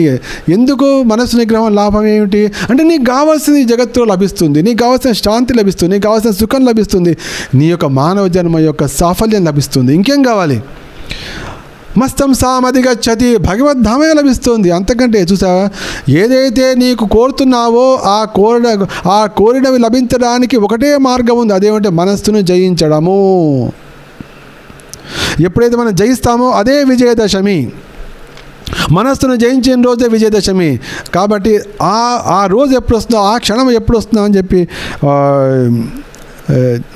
ఎందుకు మనస్సు నిగ్రహం లాభం ఏమిటి అంటే నీకు కావాల్సింది జగత్తులో లభిస్తుంది, నీకు కావాల్సిన శాంతి లభిస్తుంది, నీకు కావాల్సిన సుఖం లభిస్తుంది, నీ యొక్క మానవ జన్మ యొక్క సాఫల్యం లభిస్తుంది. ఇంకేం కావాలి? మస్తం సామధిగచ్చతి, భగవద్ధామే లభిస్తుంది. అంతకంటే చూసావా, ఏదైతే నీకు కోరుతున్నావో ఆ కోరినవి లభించడానికి ఒకటే మార్గం ఉంది, అదేమంటే మనస్సును జయించడము. ఎప్పుడైతే మనం జయిస్తామో అదే విజయదశమి. మనస్సును జయించిన రోజే విజయదశమి. కాబట్టి ఆ రోజు ఎప్పుడు వస్తుందో, ఆ క్షణం ఎప్పుడు వస్తుందో అని చెప్పి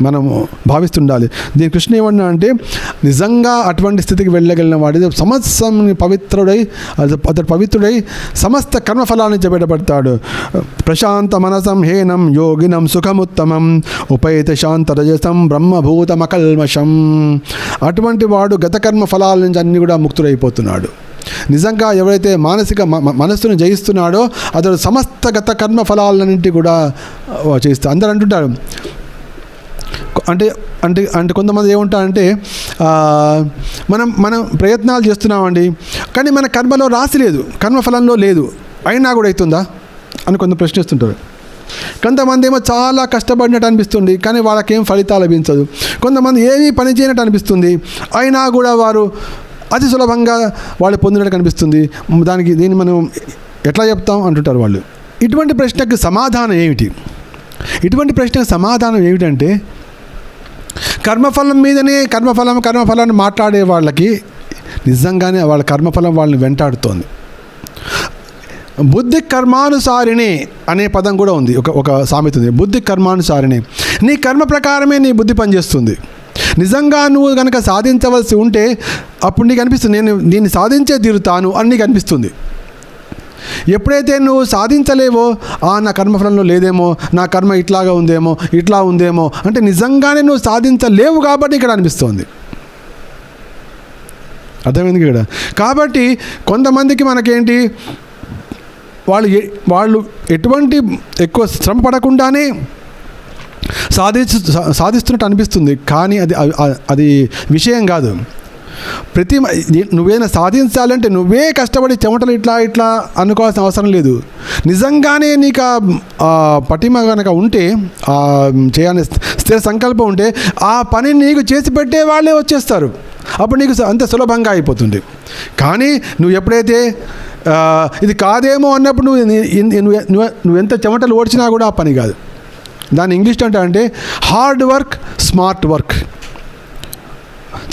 మనము భావిస్తుండాలి. దీని కృష్ణ ఏమన్నా అంటే నిజంగా అటువంటి స్థితికి వెళ్ళగలిగిన వాడి సమస్తం అతడు పవిత్రుడై సమస్త కర్మఫలాన్ని బయటపడతాడు. ప్రశాంత మనసం హేనం యోగినం సుఖముత్తమం ఉపైత శాంత రజసం బ్రహ్మభూతమకల్మషం. అటువంటి వాడు గత కర్మ ఫలాల నుంచి అన్ని కూడా ముక్తుడైపోతున్నాడు. నిజంగా ఎవరైతే మనస్సును జయిస్తున్నాడో అతడు సమస్త గత కర్మ ఫలాలన్నింటి కూడా చేస్తాడు. అందరూ అంటుంటారు అంటే అంటే అంటే కొంతమంది ఏముంటారంటే మనం ప్రయత్నాలు చేస్తున్నామండి, కానీ మన కర్మలో రాసి లేదు, కర్మఫలంలో లేదు, అయినా కూడా అవుతుందా అని కొంత ప్రశ్నిస్తుంటారు. కొంతమంది ఏమో చాలా కష్టపడినట్టు అనిపిస్తుంది, కానీ వాళ్ళకేం ఫలితాలు లభించదు. కొంతమంది ఏమీ పని చేయనట్టు అనిపిస్తుంది, అయినా కూడా వారు అతి సులభంగా వాళ్ళు పొందినట్టు కనిపిస్తుంది. దీన్ని మనం ఎట్లా చెప్తాం అంటుంటారు వాళ్ళు. ఇటువంటి ప్రశ్నకు సమాధానం ఏమిటి? ఇటువంటి ప్రశ్నకు సమాధానం ఏమిటంటే కర్మఫలం మీదనే కర్మఫలాన్ని మాట్లాడే వాళ్ళకి నిజంగానే వాళ్ళ కర్మఫలం వాళ్ళని వెంటాడుతోంది. బుద్ధి కర్మానుసారిణి అనే పదం కూడా ఉంది, ఒక సామెత ఉంది. బుద్ధి కర్మానుసారిణి, నీ కర్మ ప్రకారమే నీ బుద్ధి పనిచేస్తుంది. నిజంగా నువ్వు కనుక సాధించవలసి ఉంటే అప్పుడు నీకు అనిపిస్తుంది నేను దీన్ని సాధించే తీరుతాను అని నీకు అనిపిస్తుంది. ఎప్పుడైతే నువ్వు సాధించలేవో నా కర్మఫలంలో లేదేమో, నా కర్మ ఇట్లా ఉందేమో అంటే నిజంగానే నువ్వు సాధించలేవు కాబట్టి ఇక్కడ అనిపిస్తుంది. అర్థమైంది ఇక్కడ. కాబట్టి కొంతమందికి మనకేంటి వాళ్ళు ఎటువంటి ఎక్కువ శ్రమ పడకుండానే సాధిస్తున్నట్టు అనిపిస్తుంది, కానీ అది విషయం కాదు. నువ్వేనా సాధించాలంటే నువ్వే కష్టపడి చెమటలు ఇట్లా అనుకోవాల్సిన అవసరం లేదు. నిజంగానే నీకు పటిమ కనుక ఉంటే, చేయాలని స్థిర సంకల్పం ఉంటే ఆ పని నీకు చేసి పెట్టే వాళ్ళే వచ్చేస్తారు. అప్పుడు నీకు అంత సులభంగా అయిపోతుంది. కానీ నువ్వు ఎప్పుడైతే ఇది కాదేమో అన్నప్పుడు నువ్వు ఎంత చెమటలు ఓడ్చినా కూడా ఆ పని కాదు. దాన్ని ఇంగ్లీష్లో అంటే హార్డ్ వర్క్ స్మార్ట్ వర్క్.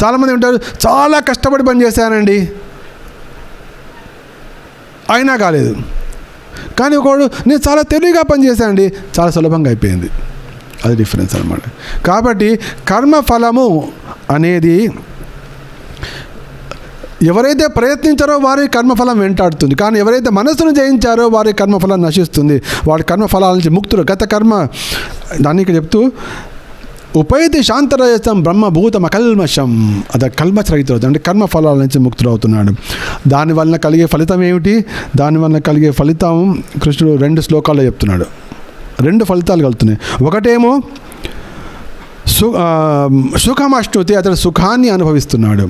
చాలామంది ఉంటారు, చాలా కష్టపడి పని చేశానండి అయినా కాలేదు, కానీ ఒకడు నేను చాలా తెలివిగా పని చేశానండి చాలా సులభంగా అయిపోయింది. అది డిఫరెన్స్ అన్నమాట. కాబట్టి కర్మఫలము అనేది ఎవరైతే ప్రయత్నించారో వారి కర్మఫలం వెంటాడుతుంది, కానీ ఎవరైతే మనస్సును జయించారో వారి కర్మఫలం నశిస్తుంది. వారి కర్మఫలాల నుంచి ముక్తులు. గత కర్మ దాన్ని ఇక్కడ చెప్తూ ఉపైతి శాంతరజసం బ్రహ్మభూతమకల్మషం, అది కల్మషరహితుడు అంటే కర్మఫలాల నుంచి ముక్తుడు అవుతున్నాడు. దానివల్ల కలిగే ఫలితం ఏమిటి? దానివల్ల కలిగే ఫలితం కృష్ణుడు 2 శ్లోకాల్లో చెప్తున్నాడు. 2 ఫలితాలు కలుగుతున్నాయి. ఒకటేమో సుఖమశ్నుతి, అతడు సుఖాన్ని అనుభవిస్తున్నాడు.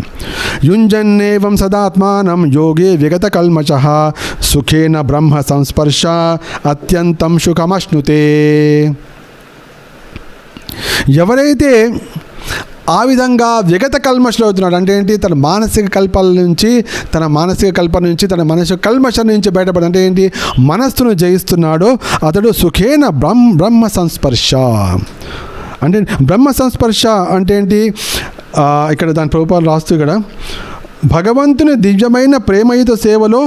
యుంజన్నేవం సదాత్మానం యోగే విగత కల్మషః సుఖేన బ్రహ్మ సంస్పర్శ అత్యంతం సుఖమశ్నుతే. ఎవరైతే ఆ విధంగా విగత కల్మషలో అవుతున్నాడు అంటే ఏంటి? తన మానసిక కల్పన నుంచి తన మానసిక కల్మషం నుంచి బయటపడి అంటే ఏంటి? మనస్సును జయిస్తున్నాడో అతడు సుఖేన బ్రహ్మ సంస్పర్శ అంటే బ్రహ్మ సంస్పర్శ అంటే ఏంటి? ఇక్కడ దాని ప్రభుపాలు రాస్తూ ఇక్కడ భగవంతుని దివ్యమైన ప్రేమయుత సేవలో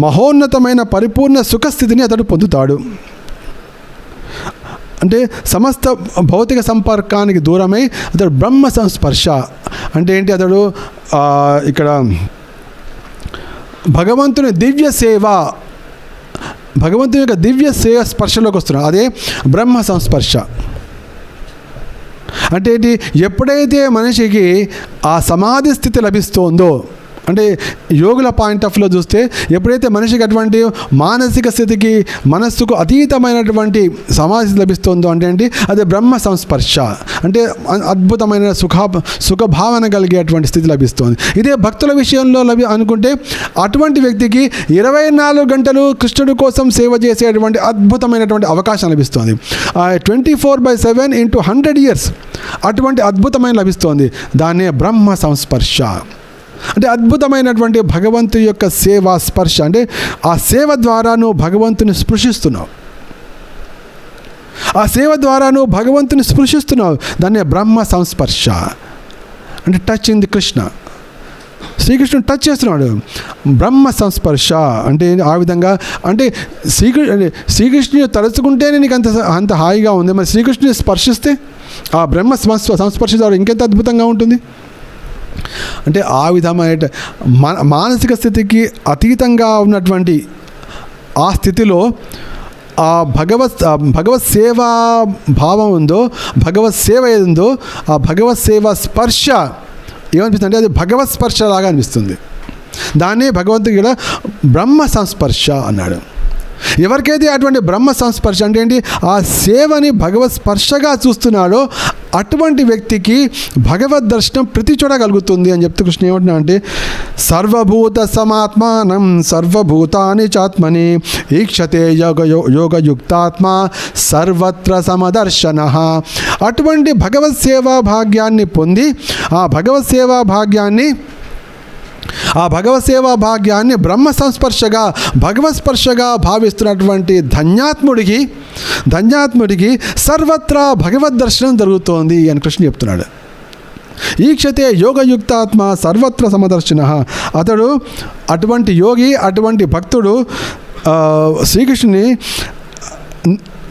మహోన్నతమైన పరిపూర్ణ సుఖస్థితిని అతడు పొందుతాడు. అంటే సమస్త భౌతిక సంపర్కానికి దూరమై అతడు బ్రహ్మ సంస్పర్శ అంటే ఏంటి? అతడు ఇక్కడ భగవంతుని దివ్య సేవ, భగవంతుని యొక్క దివ్య సేవ స్పర్శలోకి వస్తున్నాడు. అదే బ్రహ్మ సంస్పర్శ అంటే ఏంటి? ఎప్పుడైతే మనిషికి ఆ సమాధి స్థితి లభిస్తోందో అంటే యోగుల పాయింట్ ఆఫ్ వ్యూలో చూస్తే ఎప్పుడైతే మనిషికి అటువంటి మానసిక స్థితికి మనస్సుకు అతీతమైనటువంటి సమాధి లభిస్తుందో అంటే ఏంటి, అది బ్రహ్మ సంస్పర్శ, అంటే అద్భుతమైన సుఖభావన కలిగేటువంటి స్థితి లభిస్తుంది. ఇదే భక్తుల విషయంలో అనుకుంటే అటువంటి వ్యక్తికి 24 గంటలు కృష్ణుడి కోసం సేవ చేసేటువంటి అద్భుతమైనటువంటి అవకాశం లభిస్తుంది. 24/7 × 100 years అటువంటి అద్భుతమైన లభిస్తుంది. దాన్నే బ్రహ్మ సంస్పర్శ అంటే అద్భుతమైనటువంటి భగవంతుని యొక్క సేవా స్పర్శ. అంటే ఆ సేవ ద్వారా నువ్వు భగవంతుని స్పృశిస్తున్నావు, ఆ సేవ ద్వారా నువ్వు భగవంతుని స్పృశిస్తున్నావు. దాన్నే బ్రహ్మ సంస్పర్శ అంటే టచ్ ఇన్ ది కృష్ణ. శ్రీకృష్ణుడు టచ్ చేస్తున్నాడు. బ్రహ్మ సంస్పర్శ అంటే ఆ విధంగా అంటే శ్రీకృష్ణుని తలుచుకుంటేనే నీకు అంత హాయిగా ఉంది. మరి శ్రీకృష్ణుని స్పర్శిస్తే ఆ బ్రహ్మ సంస్పర్శ ద్వారా ఇంకెంత అద్భుతంగా ఉంటుంది. అంటే ఆ విధమైన మానసిక స్థితికి అతీతంగా ఉన్నటువంటి ఆ స్థితిలో ఆ భగవత్ సేవా భావం ఉందో, భగవత్ సేవ ఏది ఉందో, ఆ భగవత్ సేవ స్పర్శ ఏమనిపిస్తుంది అంటే అది భగవత్ స్పర్శ లాగా అనిపిస్తుంది. దాన్నే భగవంతుడు కూడా బ్రహ్మ సంస్పర్శ అన్నాడు. ఎవరికైతే అటువంటి బ్రహ్మ సంస్పర్శ అంటే ఏంటి, ఆ సేవని భగవత్ స్పర్శగా చూస్తున్నాడో అటువంటి వ్యక్తికి భగవద్ దర్శనం ప్రతి చోట కలుగుతుంది అని చెప్తూ కృష్ణ ఏమంటున్నా అంటే సర్వభూత సమాత్మానం సర్వభూతాని చాత్మని ఈక్షతే యోగయుక్తాత్మ సర్వత్ర సమదర్శన. అటువంటి భగవత్ సేవా భాగ్యాన్ని పొంది ఆ భగవత్ సేవా భాగ్యాన్ని బ్రహ్మ సంస్పర్శగా భగవత్ స్పర్శగా భావిస్తున్నటువంటి ధన్యాత్ముడికి సర్వత్రా భగవద్ దర్శనం జరుగుతోంది అని కృష్ణ చెప్తున్నాడు. ఈక్షతే యోగయుక్తాత్మ సర్వత్ర సమదర్శన. అతడు అటువంటి యోగి, అటువంటి భక్తుడు శ్రీకృష్ణుని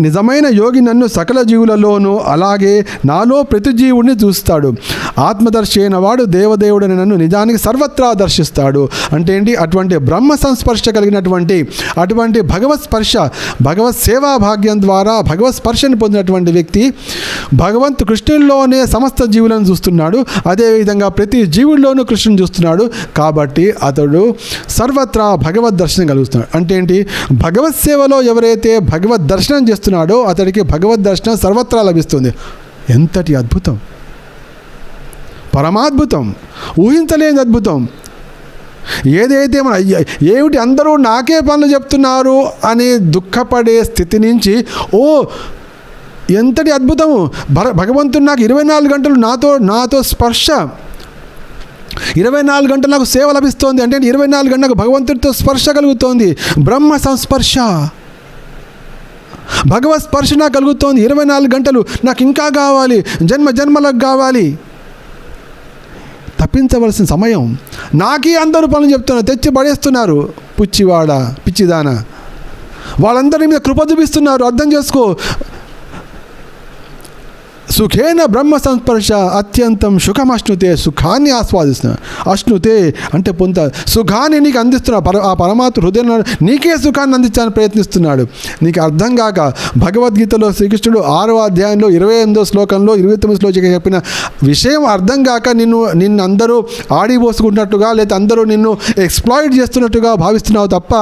నిజమైన యోగి నన్ను సకల జీవులలోనూ అలాగే నాలో ప్రతి జీవుడిని చూస్తాడు. ఆత్మదర్శి అయిన వాడు దేవదేవుడని నన్ను నిజానికి సర్వత్రా దర్శిస్తాడు. అంటే ఏంటి, అటువంటి బ్రహ్మ సంస్పర్శ కలిగినటువంటి అటువంటి భగవత్ సేవా భాగ్యం ద్వారా భగవత్ స్పర్శను పొందినటువంటి వ్యక్తి కృష్ణుల్లోనే సమస్త జీవులను చూస్తున్నాడు. అదేవిధంగా ప్రతి జీవుల్లోనూ కృష్ణుని చూస్తున్నాడు. కాబట్టి అతడు సర్వత్రా భగవద్ దర్శనం కలుగుతున్నాడు. అంటే ఏంటి, భగవత్ సేవలో ఎవరైతే భగవద్ దర్శనం చేస్తున్నాడో అతడికి భగవద్ దర్శనం సర్వత్రా లభిస్తుంది. ఎంతటి అద్భుతం, పరమాద్భుతం, ఊహించలేని అద్భుతం. ఏదైతే మన ఏమిటి అందరూ నాకే పనులు చెప్తున్నారు అని దుఃఖపడే స్థితి నుంచి ఎంతటి అద్భుతము, భగవంతుడు నాకు 24 గంటలు నాతో స్పర్శ, 24 గంటలు నాకు సేవ లభిస్తోంది. అంటే 24 గంటలకు భగవంతుడితో స్పర్శ కలుగుతోంది. బ్రహ్మ సంస్పర్శ, భగవత్ స్పర్శ నాకు కలుగుతోంది. 24 గంటలు నాకు ఇంకా కావాలి, జన్మలకు కావాలి. తప్పించవలసిన సమయం. నాకే అందరూ పనులు చెప్తున్నారు, తెచ్చి పడేస్తున్నారు. పుచ్చివాడ, పిచ్చిదాన, వాళ్ళందరి మీద కృప చూపిస్తున్నారు. అర్థం చేసుకో. సుఖేన బ్రహ్మ సంస్పర్శ అత్యంతం సుఖమశ్నుతే. సుఖాన్ని ఆస్వాదిస్తున్నారు. అశ్నుతే అంటే పొంత సుఖాన్ని నీకు అందిస్తున్నాడు. ఆ పరమాత్మ హృదయంలో నీకే సుఖాన్ని అందించాలని ప్రయత్నిస్తున్నాడు. నీకు అర్థం కాక భగవద్గీతలో శ్రీకృష్ణుడు 6వ అధ్యాయంలో 28వ శ్లోకంలో 29వ శ్లోకంలో చెప్పిన విషయం అర్థం కాక నిన్ను అందరూ ఆడిపోసుకుంటున్నట్టుగా లేదా అందరూ నిన్ను ఎక్స్ప్లాయిట్ చేస్తున్నట్టుగా భావిస్తున్నావు తప్ప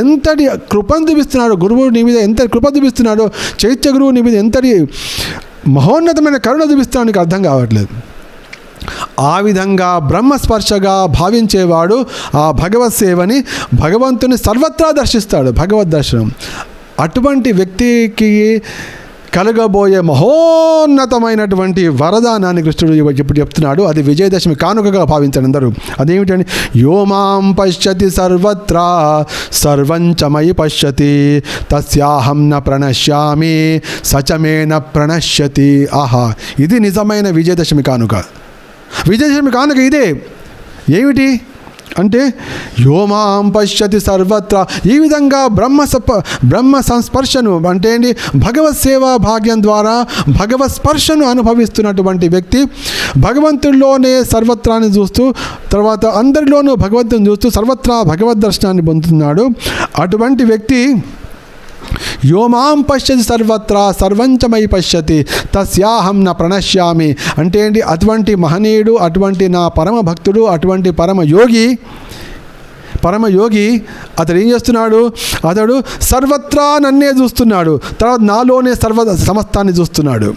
ఎంతటి కృపను చూపిస్తున్నాడు గురువు నీ మీద, ఎంత కృప చూపిస్తున్నాడో, చైత్య గురువు నీ మీద ఎంతటి మహోన్నతమైన కరుణ చూపిస్తాను నీకు అర్థం కావట్లేదు. ఆ విధంగా బ్రహ్మస్పర్శగా భావించేవాడు ఆ భగవత్ సేవని, భగవంతుని సర్వత్రా దర్శిస్తాడు. భగవద్ దర్శనం అటువంటి వ్యక్తికి కలగబోయే మహోన్నతమైనటువంటి వరదానాన్ని కృష్ణుడు ఇప్పుడు చెప్తున్నాడు. అది విజయదశమి కానుకగా భావించండి అందరూ. అదేమిటని, యోమాం పశ్యతి సర్వత్రా సర్వంచ మయి పశ్యతి తస్యాహం న ప్రణశ్యామి సచమే న ప్రణశ్యతి. ఆహా, ఇది నిజమైన విజయదశమి కానుక. విజయదశమి కానుక ఇదే. ఏమిటి అంటే యోమాం పశ్యతి సర్వత్రా. ఈ విధంగా బ్రహ్మ సంస్పర్శను అంటే ఏంటి, భగవత్ సేవా భాగ్యం ద్వారా భగవత్ స్పర్శను అనుభవిస్తున్నటువంటి వ్యక్తి భగవంతుడిలోనే సర్వత్రాన్ని చూస్తూ, తర్వాత అందరిలోనూ భగవంతుని చూస్తూ సర్వత్రా భగవద్ దర్శనాన్ని పొందుతున్నాడు. అటువంటి వ్యక్తి యో మాం పశ్యతి సర్వత్రా సర్వంచమై పశ్యతి తస్యాహం న ప్రణశ్యామి. అంటే ఏంటి? అటువంటి మహనీయుడు, అటువంటి నా పరమ భక్తుడు, అటువంటి పరమయోగి అతడు ఏం చేస్తున్నాడు? అతడు సర్వత్రా నన్నే చూస్తున్నాడు, తర్వాత నాలోనే సమస్తాన్ని చూస్తున్నాడు.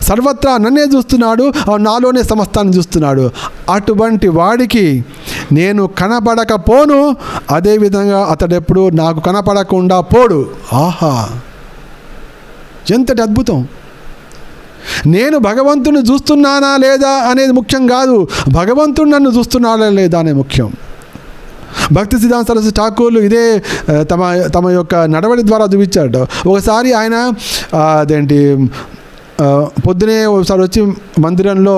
సర్వత్రా నన్నే చూస్తున్నాడు, నాలోనే సమస్తాన్ని చూస్తున్నాడు. అటువంటి వాడికి నేను కనపడకపోను, అదేవిధంగా అతడెప్పుడు నాకు కనపడకుండా పోడు. ఆహా, ఎంతటి అద్భుతం! నేను భగవంతుని చూస్తున్నానా లేదా అనేది ముఖ్యం కాదు, భగవంతుడు నన్ను చూస్తున్నాడా లేదా అనేది ముఖ్యం. భక్తి సిద్ధాంత సరస్వతి ఠాకూర్లు ఇదే తమ యొక్క నడవడి ద్వారా చూపించాడు. ఒకసారి ఆయన పొద్దునే ఒకసారి వచ్చి మందిరంలో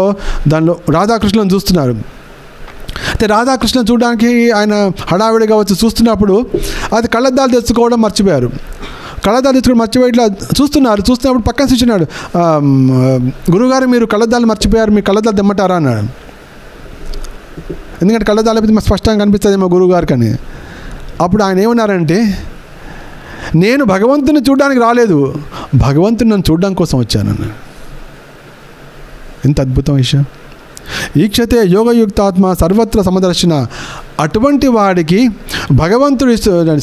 దానిలో రాధాకృష్ణను చూస్తున్నారు. అయితే రాధాకృష్ణ చూడడానికి ఆయన హడావిడిగా వచ్చి చూస్తున్నప్పుడు అది కళ్ళద్దాలు తెచ్చుకోవడం మర్చిపోయారు. కళ్ళద్దాలు తెచ్చుకోవడం మర్చిపోయి ఇట్లా చూస్తున్నప్పుడు పక్కన చూస్తున్నాడు, గురువుగారు మీరు కళ్ళద్దాలు మర్చిపోయారు, మీ కళ్ళద్దాలు తెమ్మంటారా అన్నాడు. ఎందుకంటే కళ్ళద్దాలు అయితే స్పష్టంగా కనిపిస్తుందేమో గురువుగారికి అని. అప్పుడు ఆయన ఏమన్నారంటే, నేను భగవంతుని చూడడానికి రాలేదు, భగవంతుని నన్ను చూడడం కోసం వచ్చానన్న. ఎంత అద్భుతం విషయం! ఈక్షతే యోగయుక్తాత్మ సర్వత్ర సమదర్శన. అటువంటి వాడికి భగవంతుడు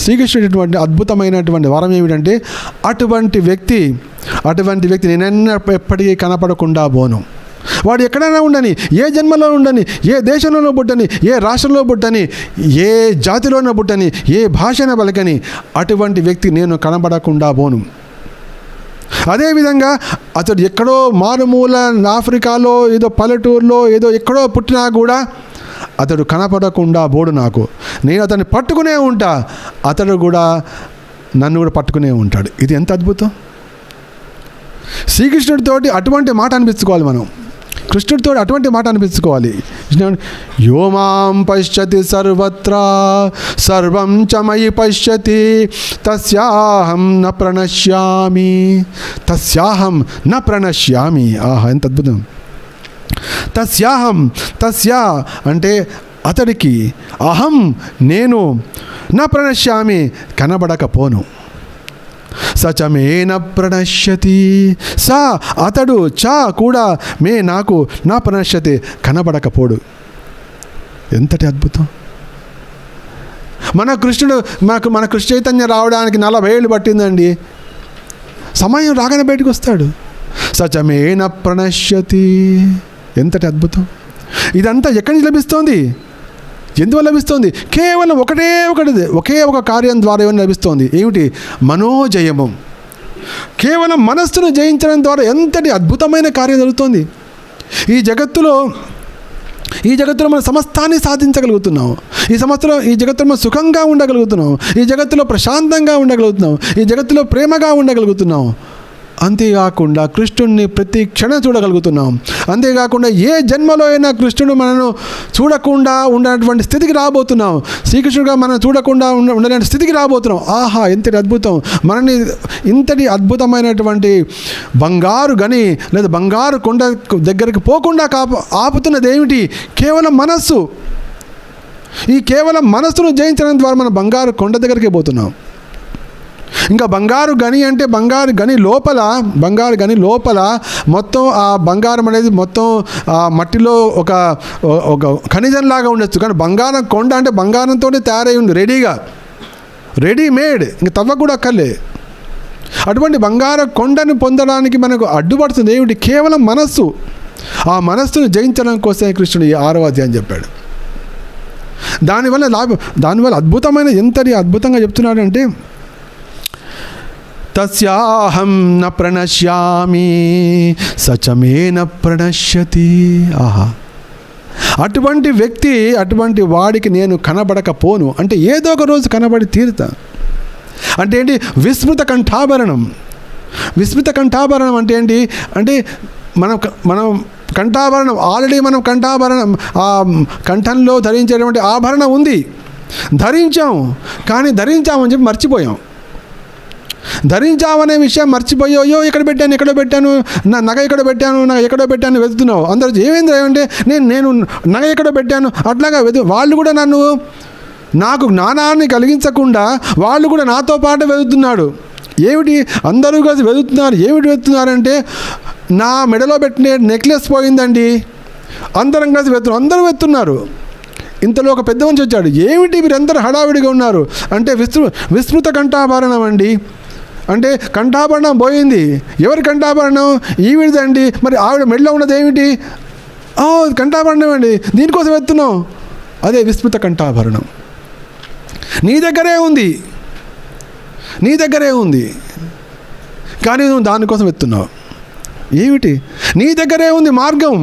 శ్రీకృష్ణుడు అద్భుతమైనటువంటి వరం ఏమిటంటే, అటువంటి వ్యక్తి నేను ఎప్పటికీ కనపడకుండా పోను. వాడు ఎక్కడైనా ఉండని, ఏ జన్మలో ఉండని, ఏ దేశంలోనో పుట్టని, ఏ రాష్ట్రంలో పుట్టని, ఏ జాతిలోనో పుట్టని, ఏ భాషన పలకని, అటువంటి వ్యక్తి నేను కనబడకుండా పోను. అదేవిధంగా అతడు ఎక్కడో మారుమూల ఆఫ్రికాలో ఏదో పల్లెటూరులో ఏదో ఎక్కడో పుట్టినా కూడా అతడు కనపడకుండా పోడు నాకు. నేను అతన్ని పట్టుకునే ఉంటా, అతడు కూడా నన్ను కూడా పట్టుకునే ఉంటాడు. ఇది ఎంత అద్భుతం! శ్రీకృష్ణుడితోటి అటువంటి మాట అనిపించుకోవాలి మనం, కృష్ణుడితో అటువంటి మాట అనిపించుకోవాలి. యో మాం పశ్యతి సర్వత్రా సర్వం చ మయి పశ్యతి తస్యాహం న ప్రణశ్యామి. ఆహా, ఎంత అద్భుతం! తస్యా అంటే అతడికి, అహం నేను, న ప్రణశ్యామి కనబడకపోను. సచమేన ప్రణశ్యతి, సా అతడు, చ కూడా, మే నాకు, నా ప్రణశ్యతి కనబడకపోడు. ఎంతటి అద్భుతం! మన కృష్ణ చైతన్యం రావడానికి 40 ఏళ్ళు పట్టిందండి. సమయం రాగానే బయటకు వస్తాడు. సచమేన ప్రణశ్యతి. ఎంతటి అద్భుతం! ఇదంతా ఎక్కడి నుంచి లభిస్తోంది? ఎందువల్ల లభిస్తోంది? కేవలం ఒకే ఒక కార్యం ద్వారా ఏమైనా లభిస్తోంది. ఏమిటి? మనోజయము. కేవలం మనస్సును జయించడం ద్వారా ఎంతటి అద్భుతమైన కార్యం జరుగుతోంది. ఈ జగత్తులో మనం సమస్తాన్ని సాధించగలుగుతున్నాం. ఈ జగత్తులో మనం సుఖంగా ఉండగలుగుతున్నాం. ఈ జగత్తులో ప్రశాంతంగా ఉండగలుగుతున్నాం. ఈ జగత్తులో ప్రేమగా ఉండగలుగుతున్నాం. అంతేకాకుండా కృష్ణుడిని ప్రతి క్షణం చూడగలుగుతున్నాం. అంతేకాకుండా ఏ జన్మలో అయినా కృష్ణుడు మనను చూడకుండా ఉండనటువంటి స్థితికి రాబోతున్నాం. శ్రీకృష్ణుడుగా మనం చూడకుండా ఉండలేని స్థితికి రాబోతున్నాం. ఆహా, ఎంతటి అద్భుతం! మనని ఇంతటి అద్భుతమైనటువంటి బంగారు గని లేదా బంగారు కొండ దగ్గరికి పోకుండా ఆపుతున్నది ఏమిటి? కేవలం మనస్సు. ఈ కేవలం మనస్సును జయించడం ద్వారా మనం బంగారు కొండ దగ్గరికి పోతున్నాం. ఇంకా బంగారు గని అంటే బంగారు గని లోపల మొత్తం ఆ బంగారం అనేది మొత్తం ఆ మట్టిలో ఒక ఖనిజంలాగా ఉండొచ్చు. కానీ బంగారం కొండ అంటే బంగారంతో తయారై ఉంది, రెడీమేడ్, ఇంక తవ్వ కూడా అక్కర్లే. అటువంటి బంగారు కొండను పొందడానికి మనకు అడ్డుపడుతుంది ఏమిటి? కేవలం మనస్సు. ఆ మనస్సును జయించడం కోసమే కృష్ణుడు ఈ 6వ అధ్యాయం చెప్పాడు. దానివల్ల అద్భుతమైన ఎంతటి అద్భుతంగా చెప్తున్నాడంటే, తస్యాహం న ప్రణశ్యామి సచమేన ప్రణశ్యతి. ఆహా, అటువంటి వ్యక్తి, అటువంటి వాడికి నేను కనబడకపోను. అంటే ఏదో ఒక రోజు కనబడి తీరుతా. అంటే ఏంటి? విస్మృత కంఠాభరణం అంటే ఏంటి? అంటే మనం కంఠాభరణం ఆల్రెడీ మనం కంఠాభరణం ఆ కంఠంలో ధరించేటువంటి ఆభరణం ఉంది, కానీ ధరించామని చెప్పి మర్చిపోయాం. ధరించామనే విషయం మర్చిపోయో ఎక్కడ పెట్టాను, నా నగ ఎక్కడో పెట్టాను వెతుకుతున్నావు. అందరూ ఏమంటే నేను నగ ఎక్కడో పెట్టాను అట్లాగా వాళ్ళు కూడా నాకు జ్ఞానాన్ని కలిగించకుండా వాళ్ళు కూడా నాతో పాటు వెతుకుతున్నాడు. ఏమిటి అందరూ కలిసి వెతుకుతున్నారు, ఏమిటి వెతుకుతున్నారంటే నా మెడలో పెట్టిన నెక్లెస్ పోయిందండి, అందరం కలిసి అందరూ వెతున్నారు. ఇంతలో ఒక పెద్ద మనిషి వచ్చాడు, ఏమిటి మీరందరూ హడావిడిగా ఉన్నారు అంటే విస్మృత కంఠాభరణం అండి, అంటే కంఠాభరణం పోయింది. ఎవరి కంఠాభరణం? ఈవిడిదండి. మరి ఆవిడ మెడలో ఉన్నది ఏమిటి? కంఠాభరణం అండి, దీనికోసం వెతున్నాం. అదే విస్మృత కంఠాభరణం. నీ దగ్గరే ఉంది, నీ దగ్గరే ఉంది, కానీ నువ్వు దానికోసం వెతున్నావు. ఏమిటి? నీ దగ్గరే ఉంది మార్గం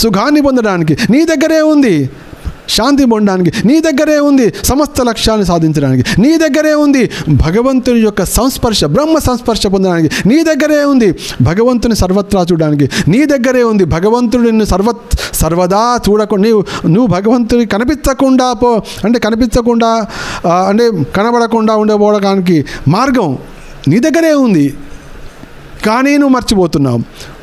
సుఖాన్ని పొందడానికి, నీ దగ్గరే ఉంది శాంతి పొందడానికి, నీ దగ్గరే ఉంది సమస్త లక్ష్యాన్ని సాధించడానికి, నీ దగ్గరే ఉంది భగవంతుని యొక్క సంస్పర్శ, బ్రహ్మ సంస్పర్శ పొందడానికి, నీ దగ్గరే ఉంది భగవంతుని సర్వత్రా చూడడానికి, నీ దగ్గరే ఉంది భగవంతుడిని సర్వదా చూడకుండా నువ్వు భగవంతుని కనిపించకుండా అంటే కనబడకుండా ఉండబోవడానికి మార్గం నీ దగ్గరే ఉంది. కానీ నువ్వు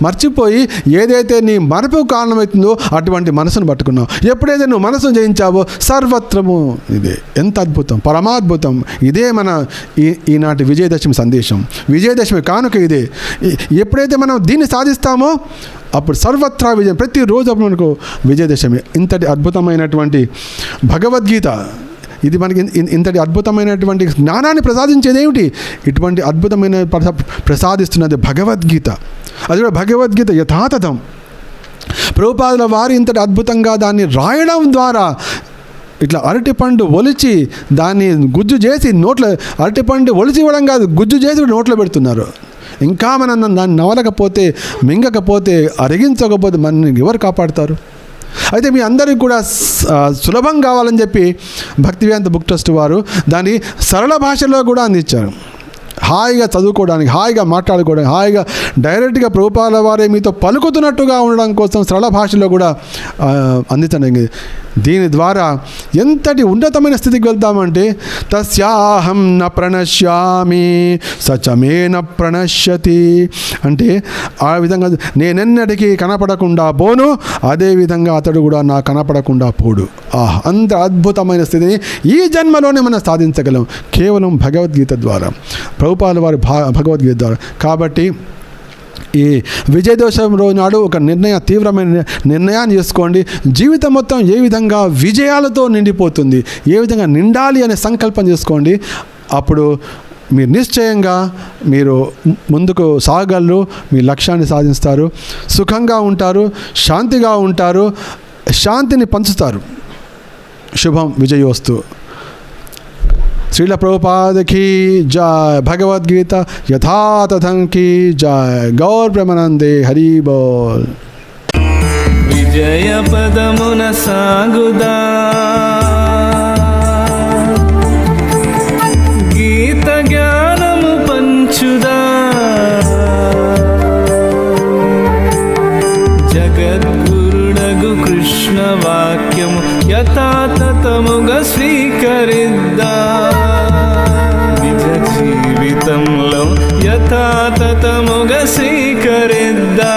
మర్చిపోయి ఏదైతే నీ మరపు కారణమవుతుందో అటువంటి మనసును పట్టుకున్నావు. ఎప్పుడైతే నువ్వు మనసును జయించావో సర్వత్రము ఇదే. ఎంత అద్భుతం, పరమాద్భుతం. ఇదే మన ఈనాటి విజయదశమి సందేశం, విజయదశమి కానుక ఇదే. ఎప్పుడైతే మనం దీన్ని సాధిస్తామో అప్పుడు సర్వత్రా విజయం. ప్రతిరోజు అప్పుడు మనకు విజయదశమి. ఇంతటి అద్భుతమైనటువంటి భగవద్గీత, ఇది మనకి ఇంతటి అద్భుతమైనటువంటి జ్ఞానాన్ని ప్రసాదించేది ఏమిటి? ఇటువంటి అద్భుతమైన ప్రసాదిస్తున్నది భగవద్గీత. అది కూడా భగవద్గీత యథాతథం. ప్రభుపాదుల వారు ఇంతటి అద్భుతంగా దాన్ని రాయడం ద్వారా ఇట్లా అరటిపండు ఒలిచి దాన్ని గుజ్జు చేసి అరటిపండు ఒలిచి ఇవ్వడం కాదు, గుజ్జు చేసి నోట్లో పెడుతున్నారు. ఇంకా మనం దాన్ని నవలకపోతే, మింగకపోతే, అరిగించకపోతే మనల్ని ఎవరు కాపాడుతారు? అయితే మీ అందరికీ కూడా సులభం కావాలని చెప్పి భక్తివేదాంత బుక్ ట్రస్ట్ వారు దాన్ని సరళ భాషలో కూడా అందించారు. హాయిగా చదువుకోవడానికి, హాయిగా మాట్లాడుకోవడానికి, హాయిగా డైరెక్ట్గా ప్రభుపాదుల వారే మీతో పలుకుతున్నట్టుగా ఉండడం కోసం సరళ భాషలో కూడా అందించండి. దీని ద్వారా ఎంతటి ఉన్నతమైన స్థితికి వెళ్తామంటే తస్యాహం న ప్రణశ్యామి సచమే న ప్రణశ్యతి అంటే ఆ విధంగా నేనెన్నటికీ కనపడకుండా పోను, అదేవిధంగా అతడు కూడా నా కనపడకుండా పోడు. అంత అద్భుతమైన స్థితిని ఈ జన్మలోనే మనం సాధించగలం కేవలం భగవద్గీత ద్వారా, ప్రభుపాదుల వారి భగవద్గీత ద్వారా. కాబట్టి ఈ విజయదశమి రోజు నాడు ఒక తీవ్రమైన నిర్ణయాన్ని చేసుకోండి. జీవితం మొత్తం ఏ విధంగా విజయాలతో నిండిపోతుంది, ఏ విధంగా నిండాలి అనే సంకల్పం చేసుకోండి. అప్పుడు మీరు నిశ్చయంగా మీరు ముందుకు సాగలరు, మీ లక్ష్యాన్ని సాధిస్తారు, సుఖంగా ఉంటారు, శాంతిగా ఉంటారు, శాంతిని పంచుతారు. శుభం విజయోస్తు. శ్రీల ప్రభుపాద की जय, भगवद्गीता यथातथं की जय, गौर ब्रह्मानंदे हरि बोल. విజయ పదమున సాగుదా గీత జ్ఞానము పంచుదా జగద్గురుడగు కృష్ణ వాక్యము యథాతథముగా స్వీకరిద్దా. నిజ జీవితంలో యథాతథముగా స్వీకరిద్దా.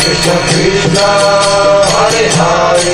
Krishna Krishna Hare Hare